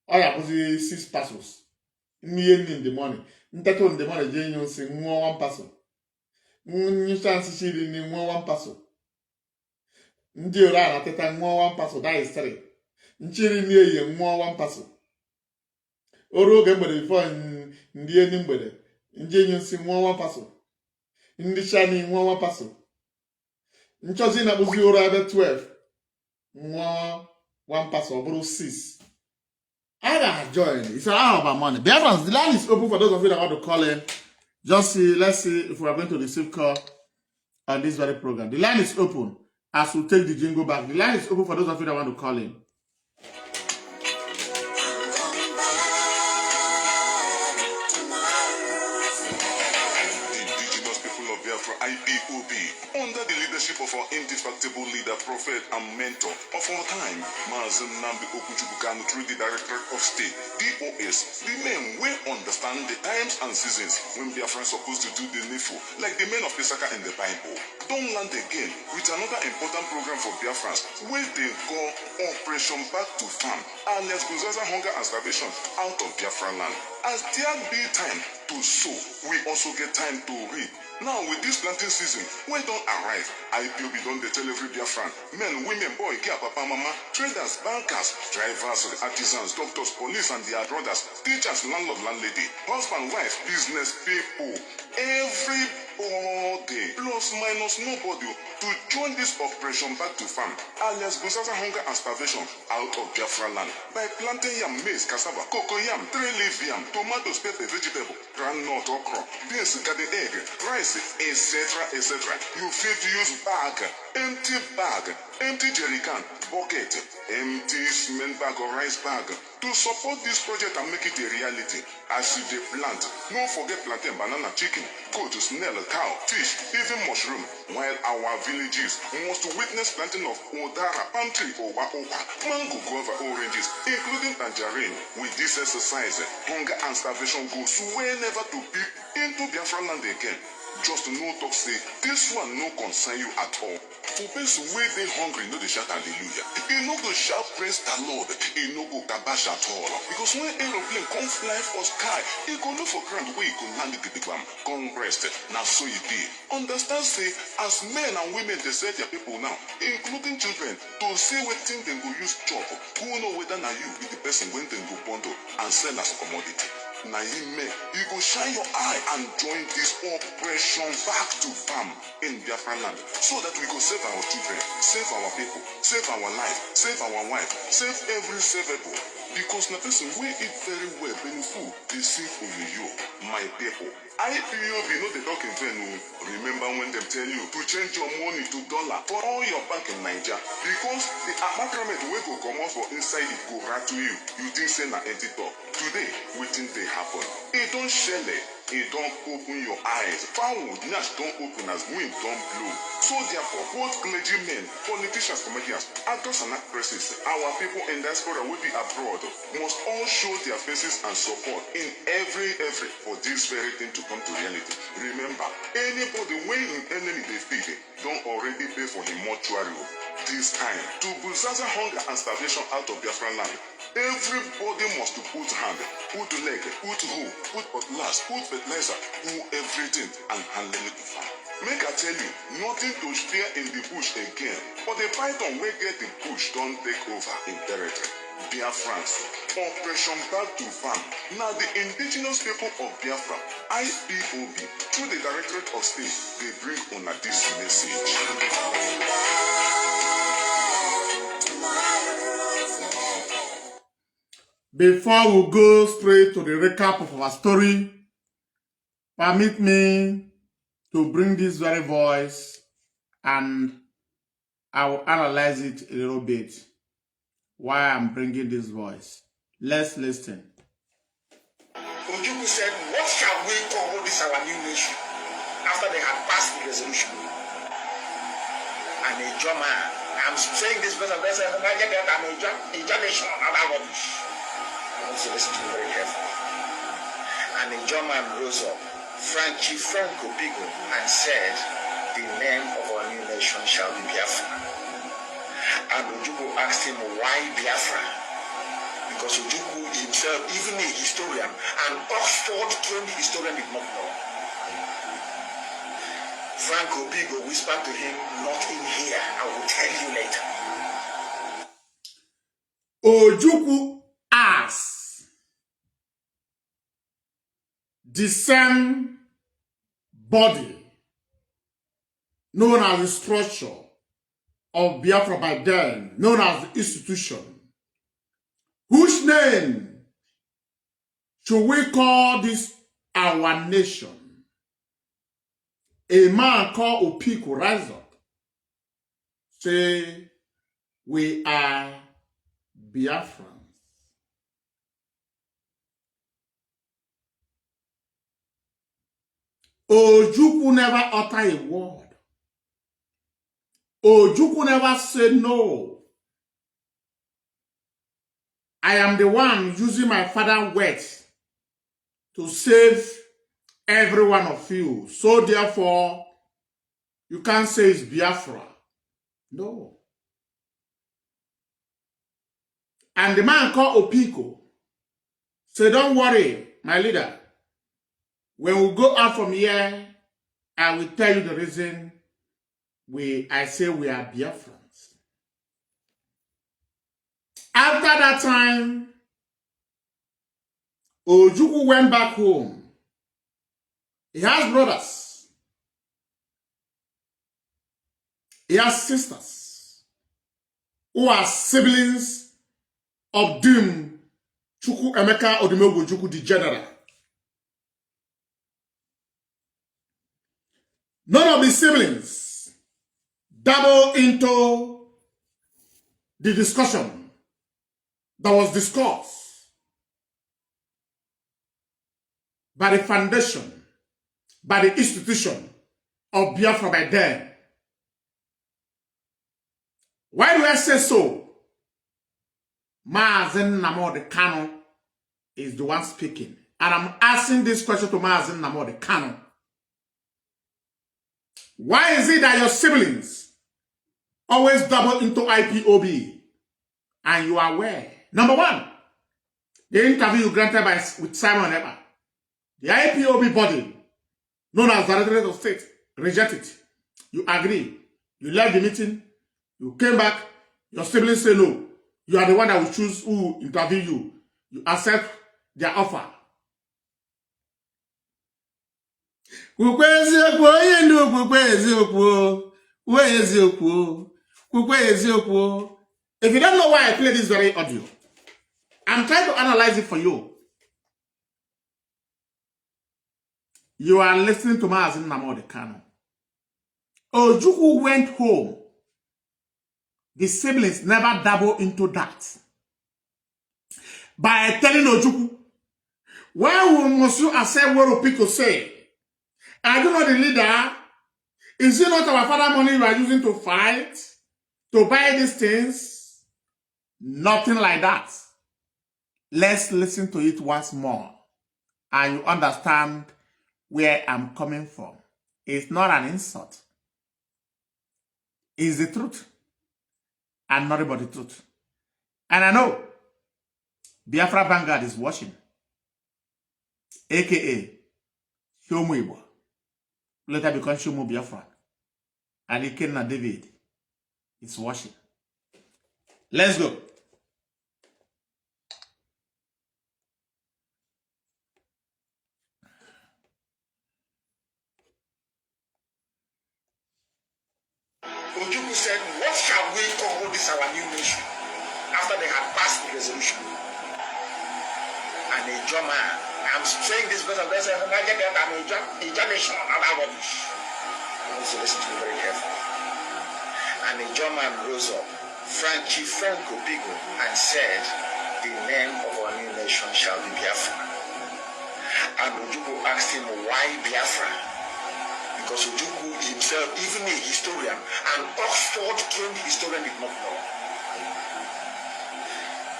Speaker 1: all I was 6 pesos. In the money. In the money, you say 1 person. You chance in 1 person. Ndi ora na teta 1 person, that is 3. Nchiri ni eye 1 person. Oro oge mgbede before ndi eni mgbede. Nje enyo si 1 person. Ndi chani 1 person. Nchozi na buzi oro abe 12. 1 person, bro 6. I gotta join. It's all about money. Biafrans, the line is open for those of you that want to call in. Just see, let's see if we are going to receive call on this very program. The line is open as we take the jingle back. The line is open for those of you that want to call in.
Speaker 3: IPOB, under the leadership of our indefatigable leader, prophet, and mentor of our time, Mazi Nnamdi Kanu, through the Directorate of State, DOS, the men will understand the times and seasons when Biafrans are supposed to do the needful, like the men of Pesaka in the Bible. Don't land again with another important program for Biafrans, where they call Operation Back to Farm, alias Guzaza hunger and starvation out of Biafra land. As there be time to sow, we also get time to reap. Now with this planting season, we don't arrive. IPOB don't they tell every Biafran, men, women, boy, girl, papa, mama, traders, bankers, drivers, artisans, doctors, police and their brothers, teachers, landlord, landlady, husband, wife, business people, everybody, plus minus nobody, to join this operation back to farm, alias Guzaza hunger and starvation out of Biafra land by planting yam, maize, cassava, cocoa yam, 3-leaf yam, tomatoes, pepper, vegetable, groundnut, okra, beans, garden egg, rice, etc., etc. You fit use bag, empty jerry can, bucket, empty cement bag or rice bag to support this project and make it a reality. As you dey plant, no forget plantain, banana, chicken, goat, snail, cow, fish, even mushroom. While our villages must witness planting of odara, palm tree, owa, mango, guava, oranges, including tangerine. With this exercise, hunger and starvation goes whenever to peep into Biafra land again. Just no talk say, this one no concern you at all. For person wey dey hungry, no dey shout hallelujah. E no go shout praise the Lord. E no go kabash at all. Because when aeroplane come fly for sky, e go look for ground where e go land gidigbam, come rest. Na so e be. Understand say, as men and women dey sell their people now, including children, to say wetin dem go use chop, who know whether na you be the person when dem go bundle and sell as commodity. Na him make you go shine your eye and join this operation back to farm in Biafra land, so that we go save our children, save our people, save our life, save our wife, save every savable. Because na person wey eat very well benefit dey sing for you, my people. IPOB no dey talk in vain o. Remember when dem tell you to change your money to dollar for all your bank in Naija, because the abakrament wey go comot for inside it go rattle you. You think say na empty talk. Today, wetin dey happen? E don shele. E don open your eyes. Fowl nyash don open as wind don blow. So therefore, both clergymen, politicians, comedians, actors and actresses, our people in diaspora will be abroad, must all show their faces and support in every for this very thing to come to reality. Remember, anybody wey him enemy dey feed don already pay for him mortuary. This time, to Guzaza hunger and starvation out of Biafra land, everybody must put hand, put leg, put hoe, put cutlass, put fertilizer, do everything and handle it to farm. Make I tell you, nothing to fear in the bush again. But the python wey get the bush don't take over in territory. Biafrans, Operation Back to Farm. Now the indigenous people of Biafra, IPOB, through the Directorate of State, they bring on this message.
Speaker 1: Before we go straight to the recap of our story, permit me to bring this very voice and I will analyze it a little bit why I'm bringing this voice. Let's listen.
Speaker 4: Ojukwu said, what shall we call this our new nation? After they had passed the resolution. And a German, I'm saying this because I'm a nation, not rubbish. I want to listen to me very carefully. And a German rose up, Franco Pigo, and said, the name of our new nation shall be Biafra. And Ojukwu asked him, why Biafra? Because Ojukwu himself, even a historian, an Oxford-trained historian, did not know. Franco Pigo whispered to him, not in here, I will tell you later.
Speaker 1: Ojukwu asked the same body known as the structure of Biafra by then, known as the institution, whose name should we call this our nation? A man called Opiku rise up, say, we are Biafrans. Ojukwu never utter a word. Ojukwu never said no. I am the one using my father's words to save every one of you. So therefore, you can't say it's Biafra. No. And the man called Opiko said, don't worry, my leader. When we go out from here, I will tell you the reason I say we are Biafrans. After that time, Ojukwu went back home. He has brothers. He has sisters who are siblings of Dim Chukwu Emeka Odumegwu Ojukwu the general. None of the siblings dabble into the discussion that was discussed by the foundation, by the institution of Biafra by then. Why do I say so? Mazi Nnamdi Kanu is the one speaking. And I'm asking this question to Mazi Nnamdi Kanu. Why is it that your siblings always double into IPOB and you are aware? Number one, the interview granted with Simon Eber, the IPOB body, known as Directorate of State, rejected it. You agree. You left the meeting. You came back. Your siblings say no. You are the one that will choose who will interview you. You accept their offer. If you don't know why I play this very audio, I'm trying to analyze it for you. You are listening to Mazi Nnamdi Kanu. Ojukwu went home. The siblings never dabble into that. By telling Ojukwu, why must you accept what people say? Are you not the leader? Is it not our father money you are using to fight? To buy these things? Nothing like that. Let's listen to it once more. And you understand where I'm coming from. It's not an insult. It's the truth. And nothing but the truth. And I know Biafra Vanguard is watching. AKA Shomu Igbo. Later become Shomu Biafra. And Ikenna David is watching. Let's go.
Speaker 4: Ojukwu said, what shall we call this our new nation? After they had passed the resolution. And a German, I'm saying this because they say, I'm a nation, not rubbish. I want to listen to me very carefully. And a German rose up, Franco Pigo, and said, the name of our new nation shall be Biafra. And Ojukwu asked him, why Biafra? Because Ojukwu himself, even a historian, an Oxford-trained historian, did not know.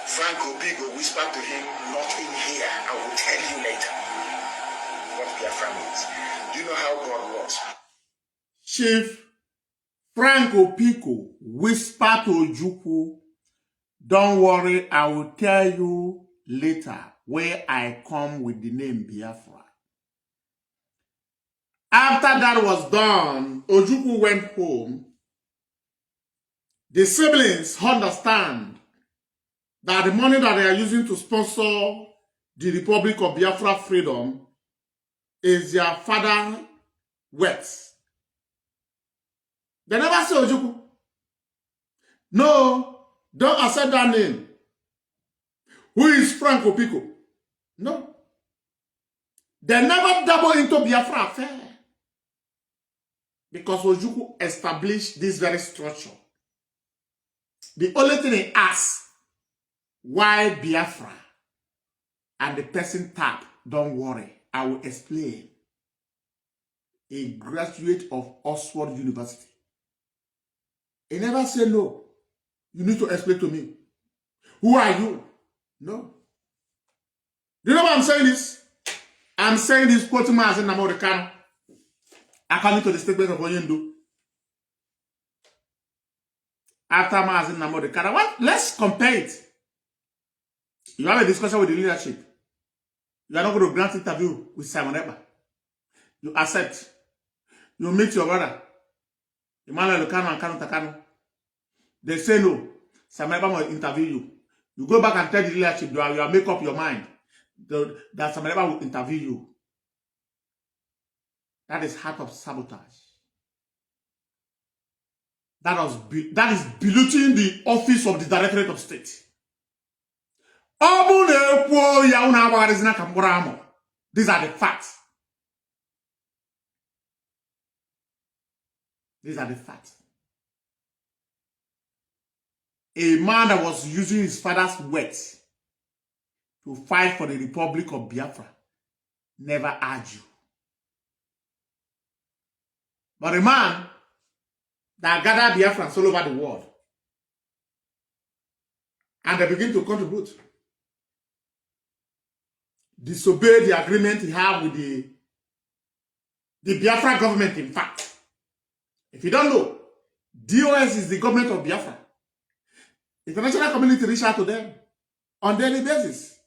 Speaker 4: Franco Pigo whispered to him, not in here, I will tell you later what Biafra means. Do you know how God was?
Speaker 1: Chief Franco Pico whispered to Ojukwu, don't worry, I will tell you later where I come with the name Biafra. After that was done, Ojukwu went home. The siblings understand that the money that they are using to sponsor the Republic of Biafra freedom is their father's wealth. They never say Ojukwu, no, don't accept that name. Who is Franco Pico? No. They never double into Biafra affair. Because Ojukwu established this very structure. The only thing he asked, why Biafra? And the person tapped, don't worry, I will explain. a graduate of Oxford University. He never said no. You need to explain to me. Who are you? No. Do you know what I'm saying this? I'm saying this quoting Mazi Nnamdi Kanu according to the statement of Oyendo. After Mazi Nnamdi Kanu, let's compare it. You have a discussion with the leadership. You are not going to grant interview with Simon Ekpa. You accept. You meet your brother, Emmanuel Kanu and Kanu Takanu. They say no. Simon Ekpa will interview you. You go back and tell the leadership, you make up your mind that Simon Ekpa will interview you. That is heart of sabotage. That is belittling the office of the Directorate of State. These are the facts. These are the facts. A man that was using his father's words to fight for the Republic of Biafra never argue. But a man that gathered Biafrans all over the world and they begin to contribute, disobey the agreement he had with the Biafra government, in fact. If you don't know, DOS is the government of Biafra. International community reach out to them on daily basis.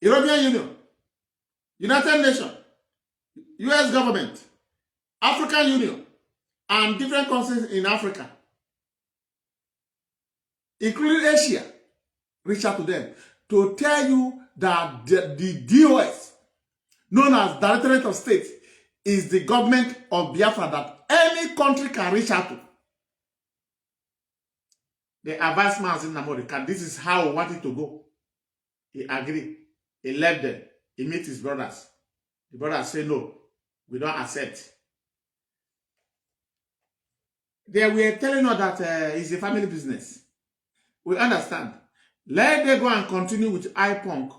Speaker 1: European Union, United Nations, US government, African Union, and different countries in Africa, including Asia, reach out to them to tell you that the DOS, known as Directorate of State, is the government of Biafra that any country can reach out to. The advice Mazi Nnamdi Kanu, this is how we want it to go. He agreed. He left them. He met his brothers. The brothers say no, we don't accept. They were telling us that it's a family business. We understand. Let them go and continue with IPONC,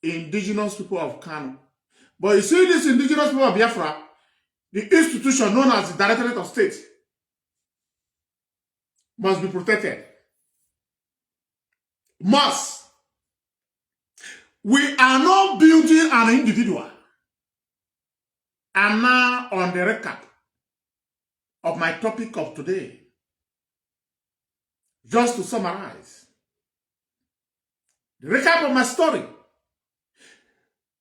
Speaker 1: indigenous people of Kanu. But you see this indigenous people of Biafra, the institution known as the Directorate of State, must be protected. Must. We are not building an individual. I'm now on the recap of my topic of today. Just to summarize. The recap of my story.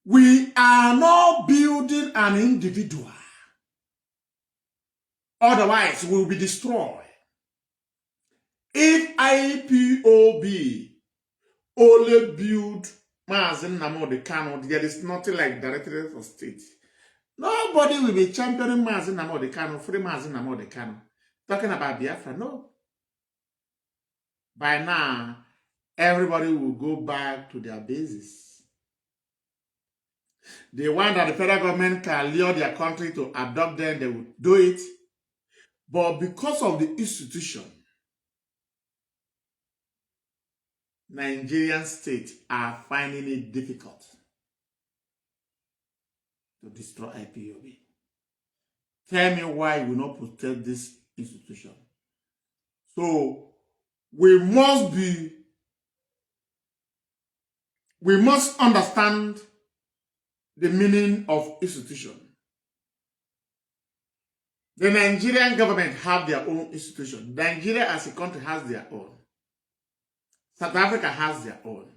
Speaker 1: We are not building an individual. Otherwise, we will be destroyed. If IPOB only build Mazi Nnamdi Kanu, there is nothing like Directorate of State. Nobody will be championing Mazi Nnamdi Kanu, free Mazi Nnamdi Kanu. Talking about Biafra, no. By now, everybody will go back to their bases. The one that the federal government can lure their country to adopt them, they will do it. But because of the institution, Nigerian states are finding it difficult to destroy IPOB. Tell me why you will not protect this institution. So we must understand the meaning of institution. The Nigerian government have their own institution. Nigeria as a country has their own. South Africa has their own.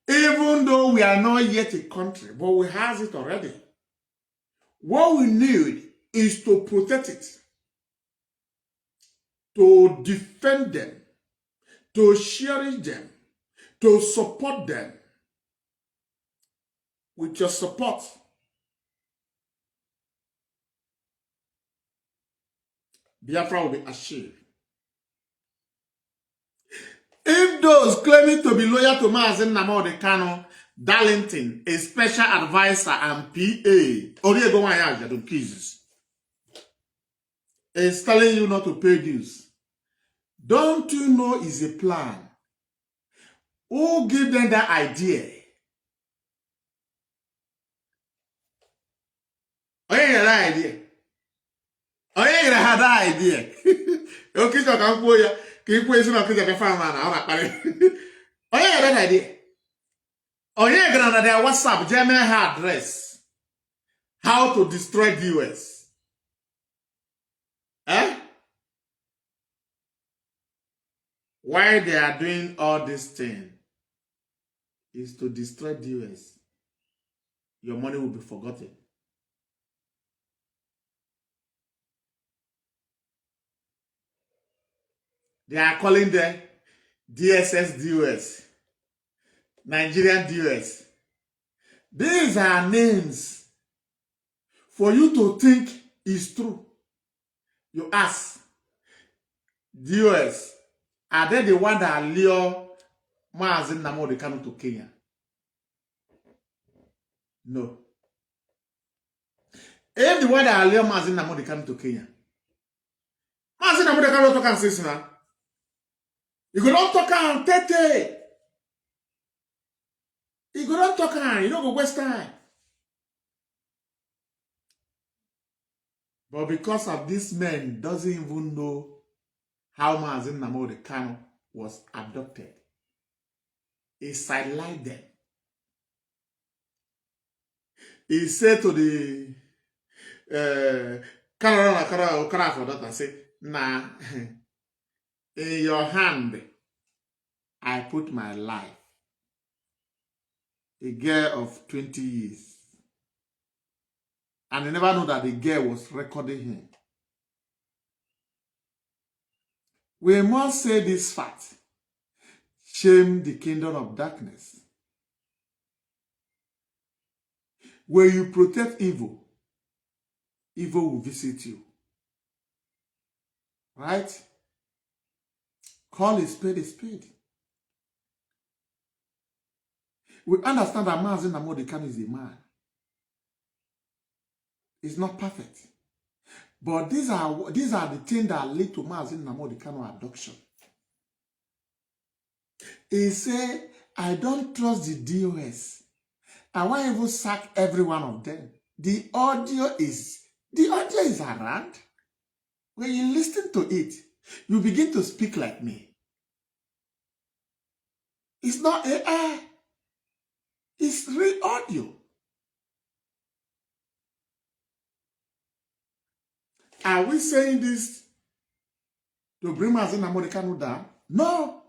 Speaker 1: Even though we are not yet a country, but we have it already. What we need is to protect it, to defend them, to cherish them, to support them. With your support, Biafra will be achieved. If those claiming to be loyal to Mazi Nnamdi Kanu, Darlington, a special advisor and PA, is telling you not to pay dues, don't you know it's a plan? Who gave them that idea? Oh, yeah, that idea. Oh, yeah, that idea. Okay, so I can't go here. Keep wasting on the farm man. Oh, yeah, that idea. Oh, yeah, Granada, WhatsApp, German address. How to destroy the US. Eh? Why they are doing all this thing is to destroy the US. Your money will be forgotten. They are calling them DSS DOS, Nigerian DOS. These are names for you to think is true. You ask, DOS, are they the one that lure Mazi Nnamdi Kanu to Kenya? No. If the one that lure Mazi Nnamdi Kanu to Kenya, Mazi Nnamdi Kanu talk and say now. You go not talk and tete. You go not talk and you don't go waste time. But because of this man doesn't even know how Mazi Nnamdi Kanu was abducted, he sidelined them. He said to the Kara for that and say, nah, in your hand, I put my life. A girl of 20 years. And he never knew that the girl was recording him. We must say this fact. Shame the kingdom of darkness. When you protect evil, evil will visit you. Right? Call a spade a spade. We understand that Mazi Nnamdi Kanu is a man. It's not perfect. But these are the things that lead to Mazi Nnamdi Kanu abduction. He said, I don't trust the DOS. I want to even sack every one of them. The audio is around. When you listen to it, you begin to speak like me. It's not AI. It's real audio. Are we saying this to bring Mazi Nnamdi Kanu down? No.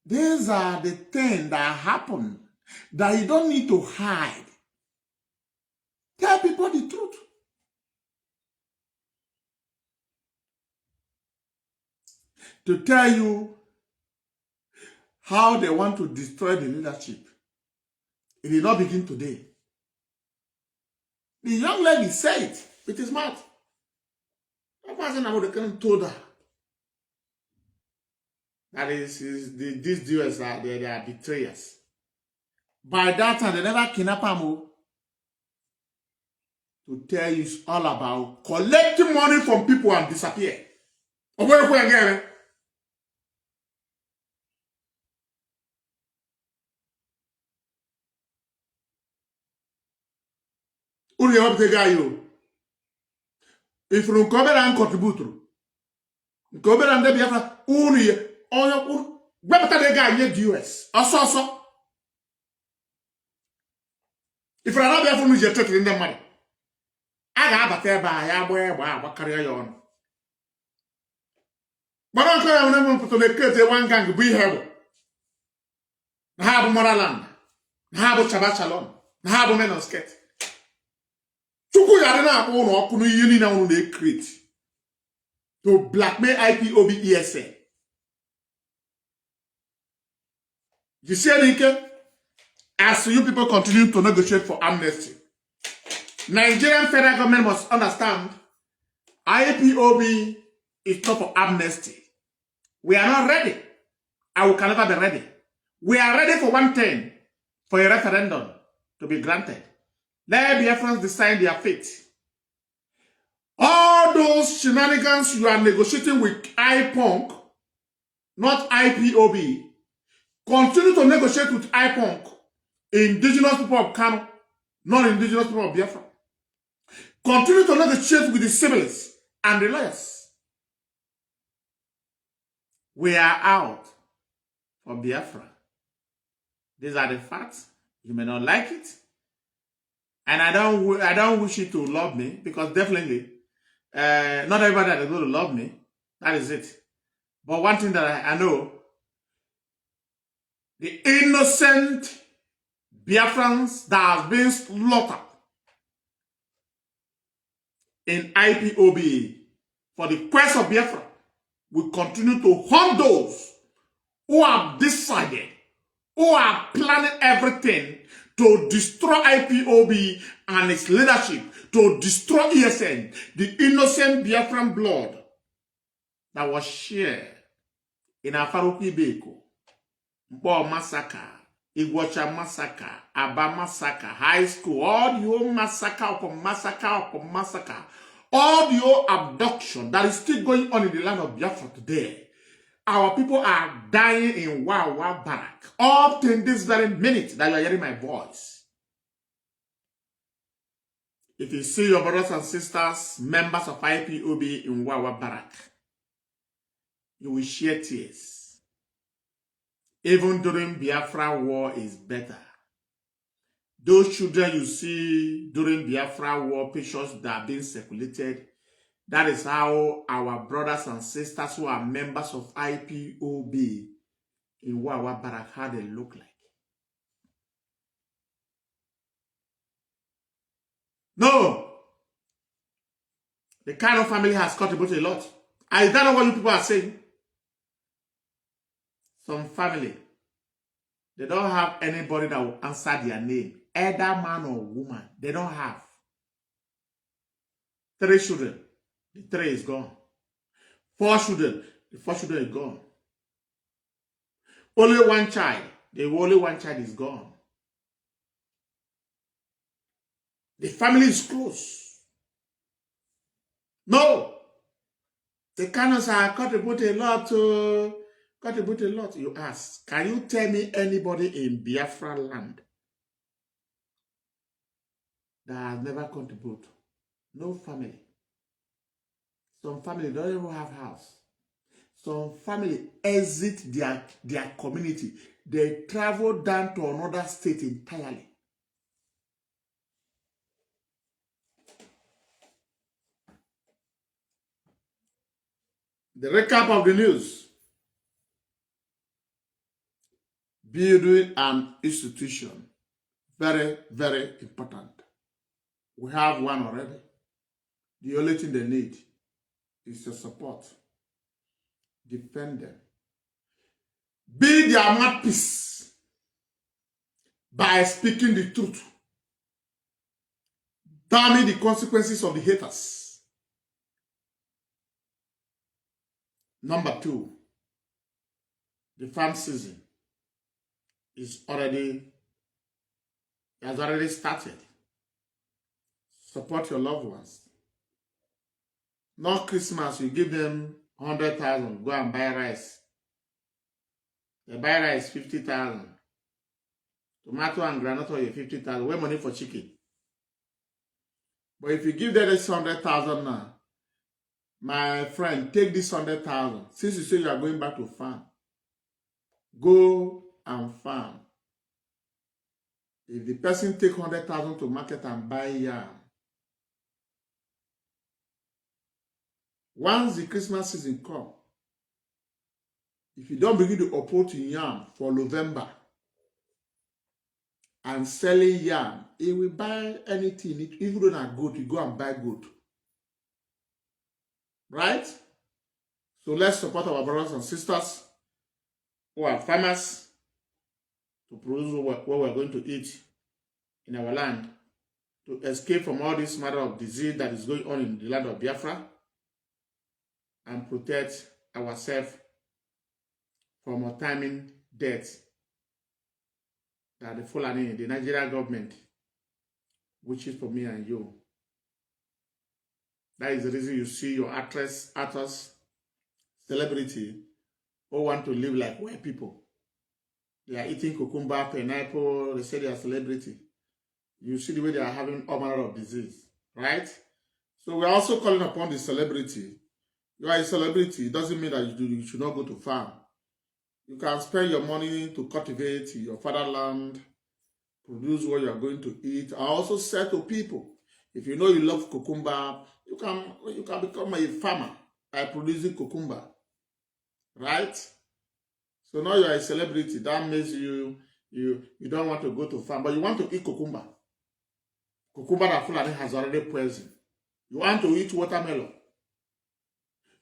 Speaker 1: These are the things that happen that you don't need to hide. Tell people the truth. To tell you how they want to destroy the leadership. It did not begin today. The young lady said it with his mouth. That person about the Kanu told her that these Jews they are betrayers. By that time, they never kidnap him. To tell you it's all about collecting money from people and disappear. Where again? Unu ya wapite ga yo. If you come and contribute, come and de Biafra, unu ya onyo wepata de ga nye US. Also. If you are not Biafra, you take in the money. I got a fair by ya boy, what carry on. But I'm going to make one gang be held. Have Moraland, have Chabat Shalom, have men on skate. Chuku Yarena or Kunu Union on the create to blackmail IPOB ESA. You see, Lincoln, as you people continue to negotiate for amnesty, Nigerian federal government must understand IPOB is not for amnesty. We are not ready. And we can never be ready. We are ready for one thing, for a referendum to be granted. Let Biafrans decide their fate. All those shenanigans you are negotiating with IPONK, not IPOB, continue to negotiate with IPONK, indigenous people of Kanu, non-indigenous people of Biafra. Continue to negotiate with the civilians and the lawyers. We are out for Biafra. These are the facts. You may not like it. And I don't wish you to love me, because definitely not everybody that is going to love me. That is it. But one thing that I know, the innocent Biafrans that have been slaughtered in IPOB for the quest of Biafra will continue to hunt those who have decided, who are planning everything to destroy IPOB and its leadership, to destroy ESN, the innocent Biafran blood that was shared in Afaruki Beko, Mbo massacre, Iguacha massacre, Aba massacre, high school, all the whole massacre upon massacre, all the whole abduction that is still going on in the land of Biafra today. Our people are dying in Wawa Barrack up to this very minute that you are hearing my voice. If you see your brothers and sisters, members of IPOB in Wawa Barrack, you will shed tears. Even during Biafra war is better. Those children you see during Biafra war, pictures that are being circulated, that is how our brothers and sisters who are members of IPOB in Wawa Barrack, how they look like. No! The Kanu family has contributed a lot. I don't know what you people are saying. Some family, they don't have anybody that will answer their name. Either man or woman, they don't have. 3 children, the 3 is gone. 4 children, the 4 children is gone. Only 1 child, the only 1 child is gone. The family is close. No. The Kanus are contribute a lot to contribute a lot. You ask, can you tell me anybody in Biafra land that has never contributed? No family. Some family don't even have house. Some family exit their community. They travel down to another state entirely. The recap of the news. Building an institution. Very, very important. We have one already. The only thing they need is your support. Defend them. Be their mouthpiece by speaking the truth. Damn the consequences of the haters. Number 2, the farm season has already started. Support your loved ones. Not Christmas, you give them 100,000, go and buy rice. They buy rice 50,000. Tomato and granite oil 50,000. Where money for chicken? But if you give them this 100,000 now, my friend, take this 100,000. Since you say you are going back to farm, go and farm. If the person take 100,000 to market and buy yam, once the Christmas season comes, if you don't begin to uproot yam for November and selling yam, he will buy anything. Even though not goat, you go and buy goat. Right? So let's support our brothers and sisters who are farmers to produce what we're going to eat in our land, to escape from all this matter of disease that is going on in the land of Biafra, and protect ourselves from a timing death that the Fulani, the Nigerian government, which is for me and you. That is the reason you see your actors, celebrity, who want to live like white people. They are eating cucumber, pineapple, they say they are celebrity. you see the way they are having all manner of disease, right? So we are also calling upon the celebrity. You are a celebrity. It doesn't mean that you should not go to farm. You can spend your money to cultivate your fatherland, produce what you are going to eat, and also sell to people. If you know you love cucumber, you can become a farmer by producing cucumber, right? So now you are a celebrity. That means you don't want to go to farm, but you want to eat cucumber. Cucumber that Fulani has already poisoned. You want to eat watermelon.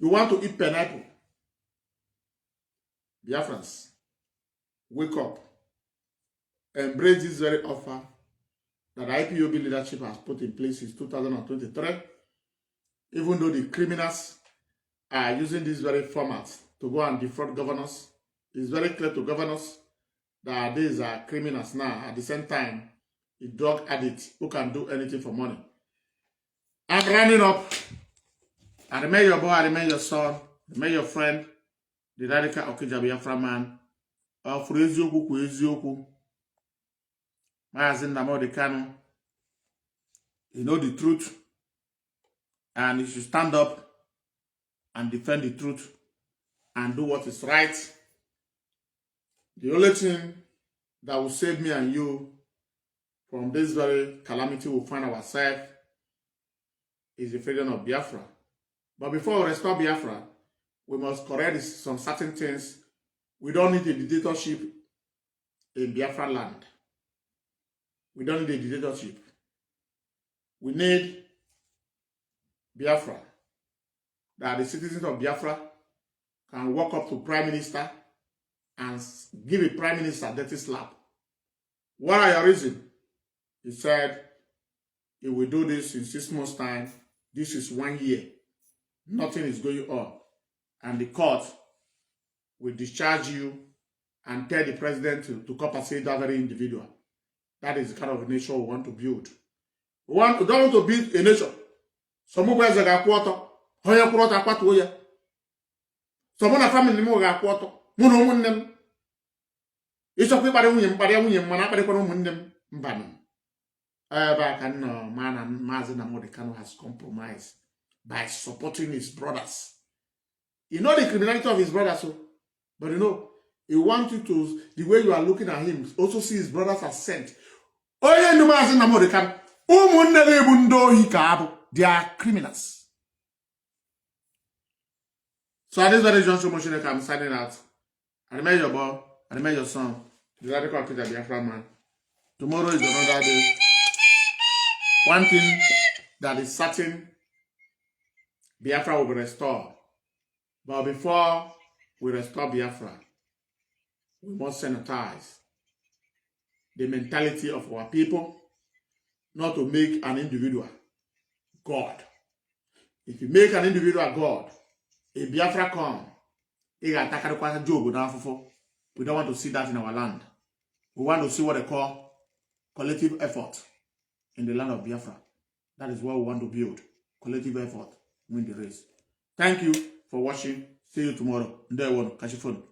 Speaker 1: You want to eat pineapple. Biafrans, wake up. Embrace this very offer that IPOB leadership has put in place since 2023. Even though the criminals are using this very format to go and defraud governors, it's very clear to governors that these are criminals now. At the same time, a drug addict who can do anything for money. I'm running up. I remain your boy, I remain your son, I remain your friend, the radical Okija Biafra man. For Ezioku ku Ezioku. Mazi Nnamdi Kanu. You know the truth. And you should stand up and defend the truth and do what is right. The only thing that will save me and you from this very calamity we find ourselves is the freedom of Biafra. But before we restore Biafra, we must correct some certain things. We don't need a dictatorship in Biafra land. We don't need a dictatorship. We need Biafra. That the citizens of Biafra can walk up to Prime Minister and give a Prime Minister dirty slap. What are your reasons? He said, if we do this in 6 months' time, this is 1 year. Nothing is going on. And the court will discharge you and tell the president to compensate that very individual. That is the kind of nation we want to build. We don't want to build a nation. Some of us are quarter. Hoya quarter kwatuya. Some of the family mo ga quarter. Muno munnem. Iso kwi bare wunyem mana bare kono munnem mbanu. But can man and Mazi Nnamdi Kanu has compromised by supporting his brothers. You know the criminality of his brothers, so, but you know, he wants you to, the way you are looking at him, also see his brothers as sent. Oh yeah, no Mazi Nnamdi Kanu. They are criminals. So at this very junction, motion, I'm signing out. I remain your boy, I remain your son, the radical Biafra man. Tomorrow is another day. One thing that is certain, Biafra will be restored. But before we restore Biafra, we must sanitize the mentality of our people, not to make an individual God. If you make an individual God, if Biafra come, we don't want to see that in our land. We want to see what they call collective effort in the land of Biafra. That is what we want to build. Collective effort. Win the race. Thank you for watching. See you tomorrow. Ndewo, catch your phone.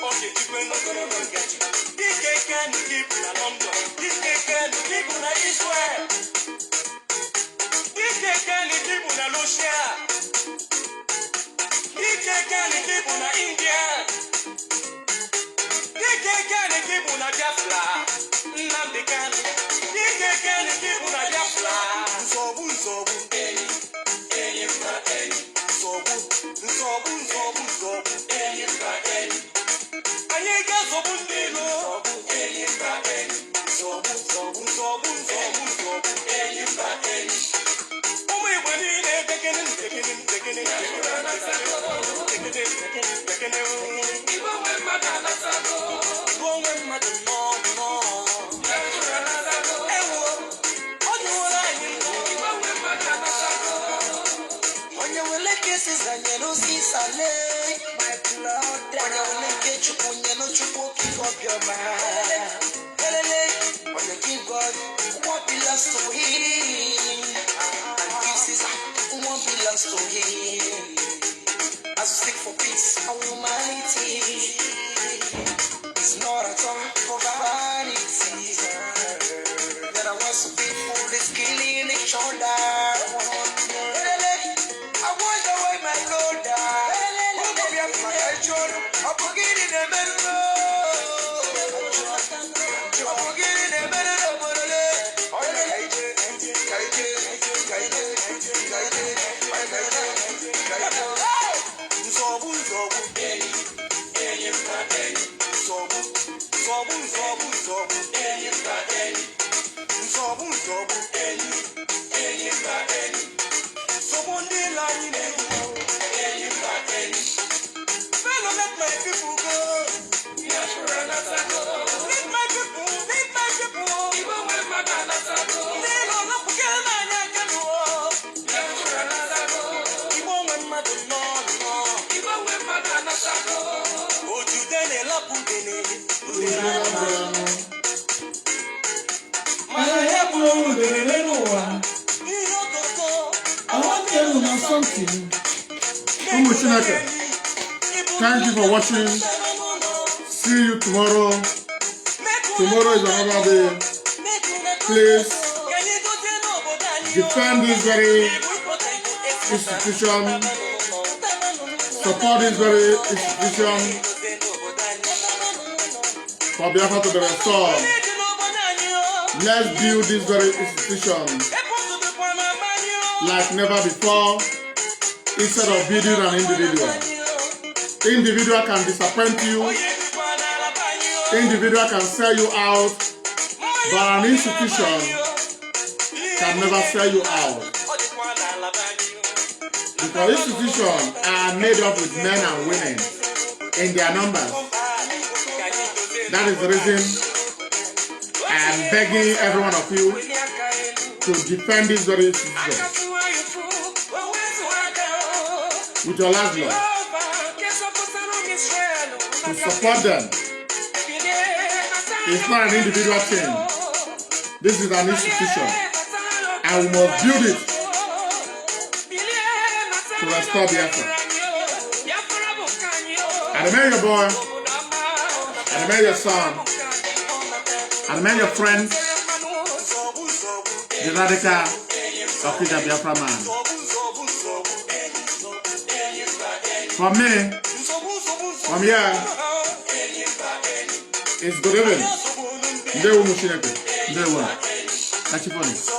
Speaker 5: Okay. can keep in London. Can keep in Israel. Can keep in Russia. Can keep in India. Can keep in Biafra. Nnamdi Kanu. Can keep in Biafra. Sobu. My blood, when you make you when you know you keep up your mind. When you give God what belongs to Him, and this is what belongs to Him. As we seek for peace and humanity, it's not at all for vanity. That I want some people is killing each other. I wonder why my God died. I'm forgetting the middle. I'm forgetting the middle. Let my people go. Let my people. Even when my they don't know forget my Kanu. Even when my even when my oh, you then a lap
Speaker 1: I want to tell you something. Thank you for watching. See you tomorrow. Tomorrow is another day. Please defend this very institution. Support this very institution for Biafra to be restored. Let's build this very institution like never before, instead of building an individual. Individual can disappoint you. Individual can sell you out. But an institution can never sell you out. Because institutions are made up with men and women in their numbers. That is the reason I am begging every one of you to defend this very institution with your last blood, to support them. It's not an individual thing. This is an institution, and we must build it to restore Biafra. I remain your boy, I remain your son, I remain your friend, the radical African Biafra man. From me, from here, it's good evening. Day one, catch you funny.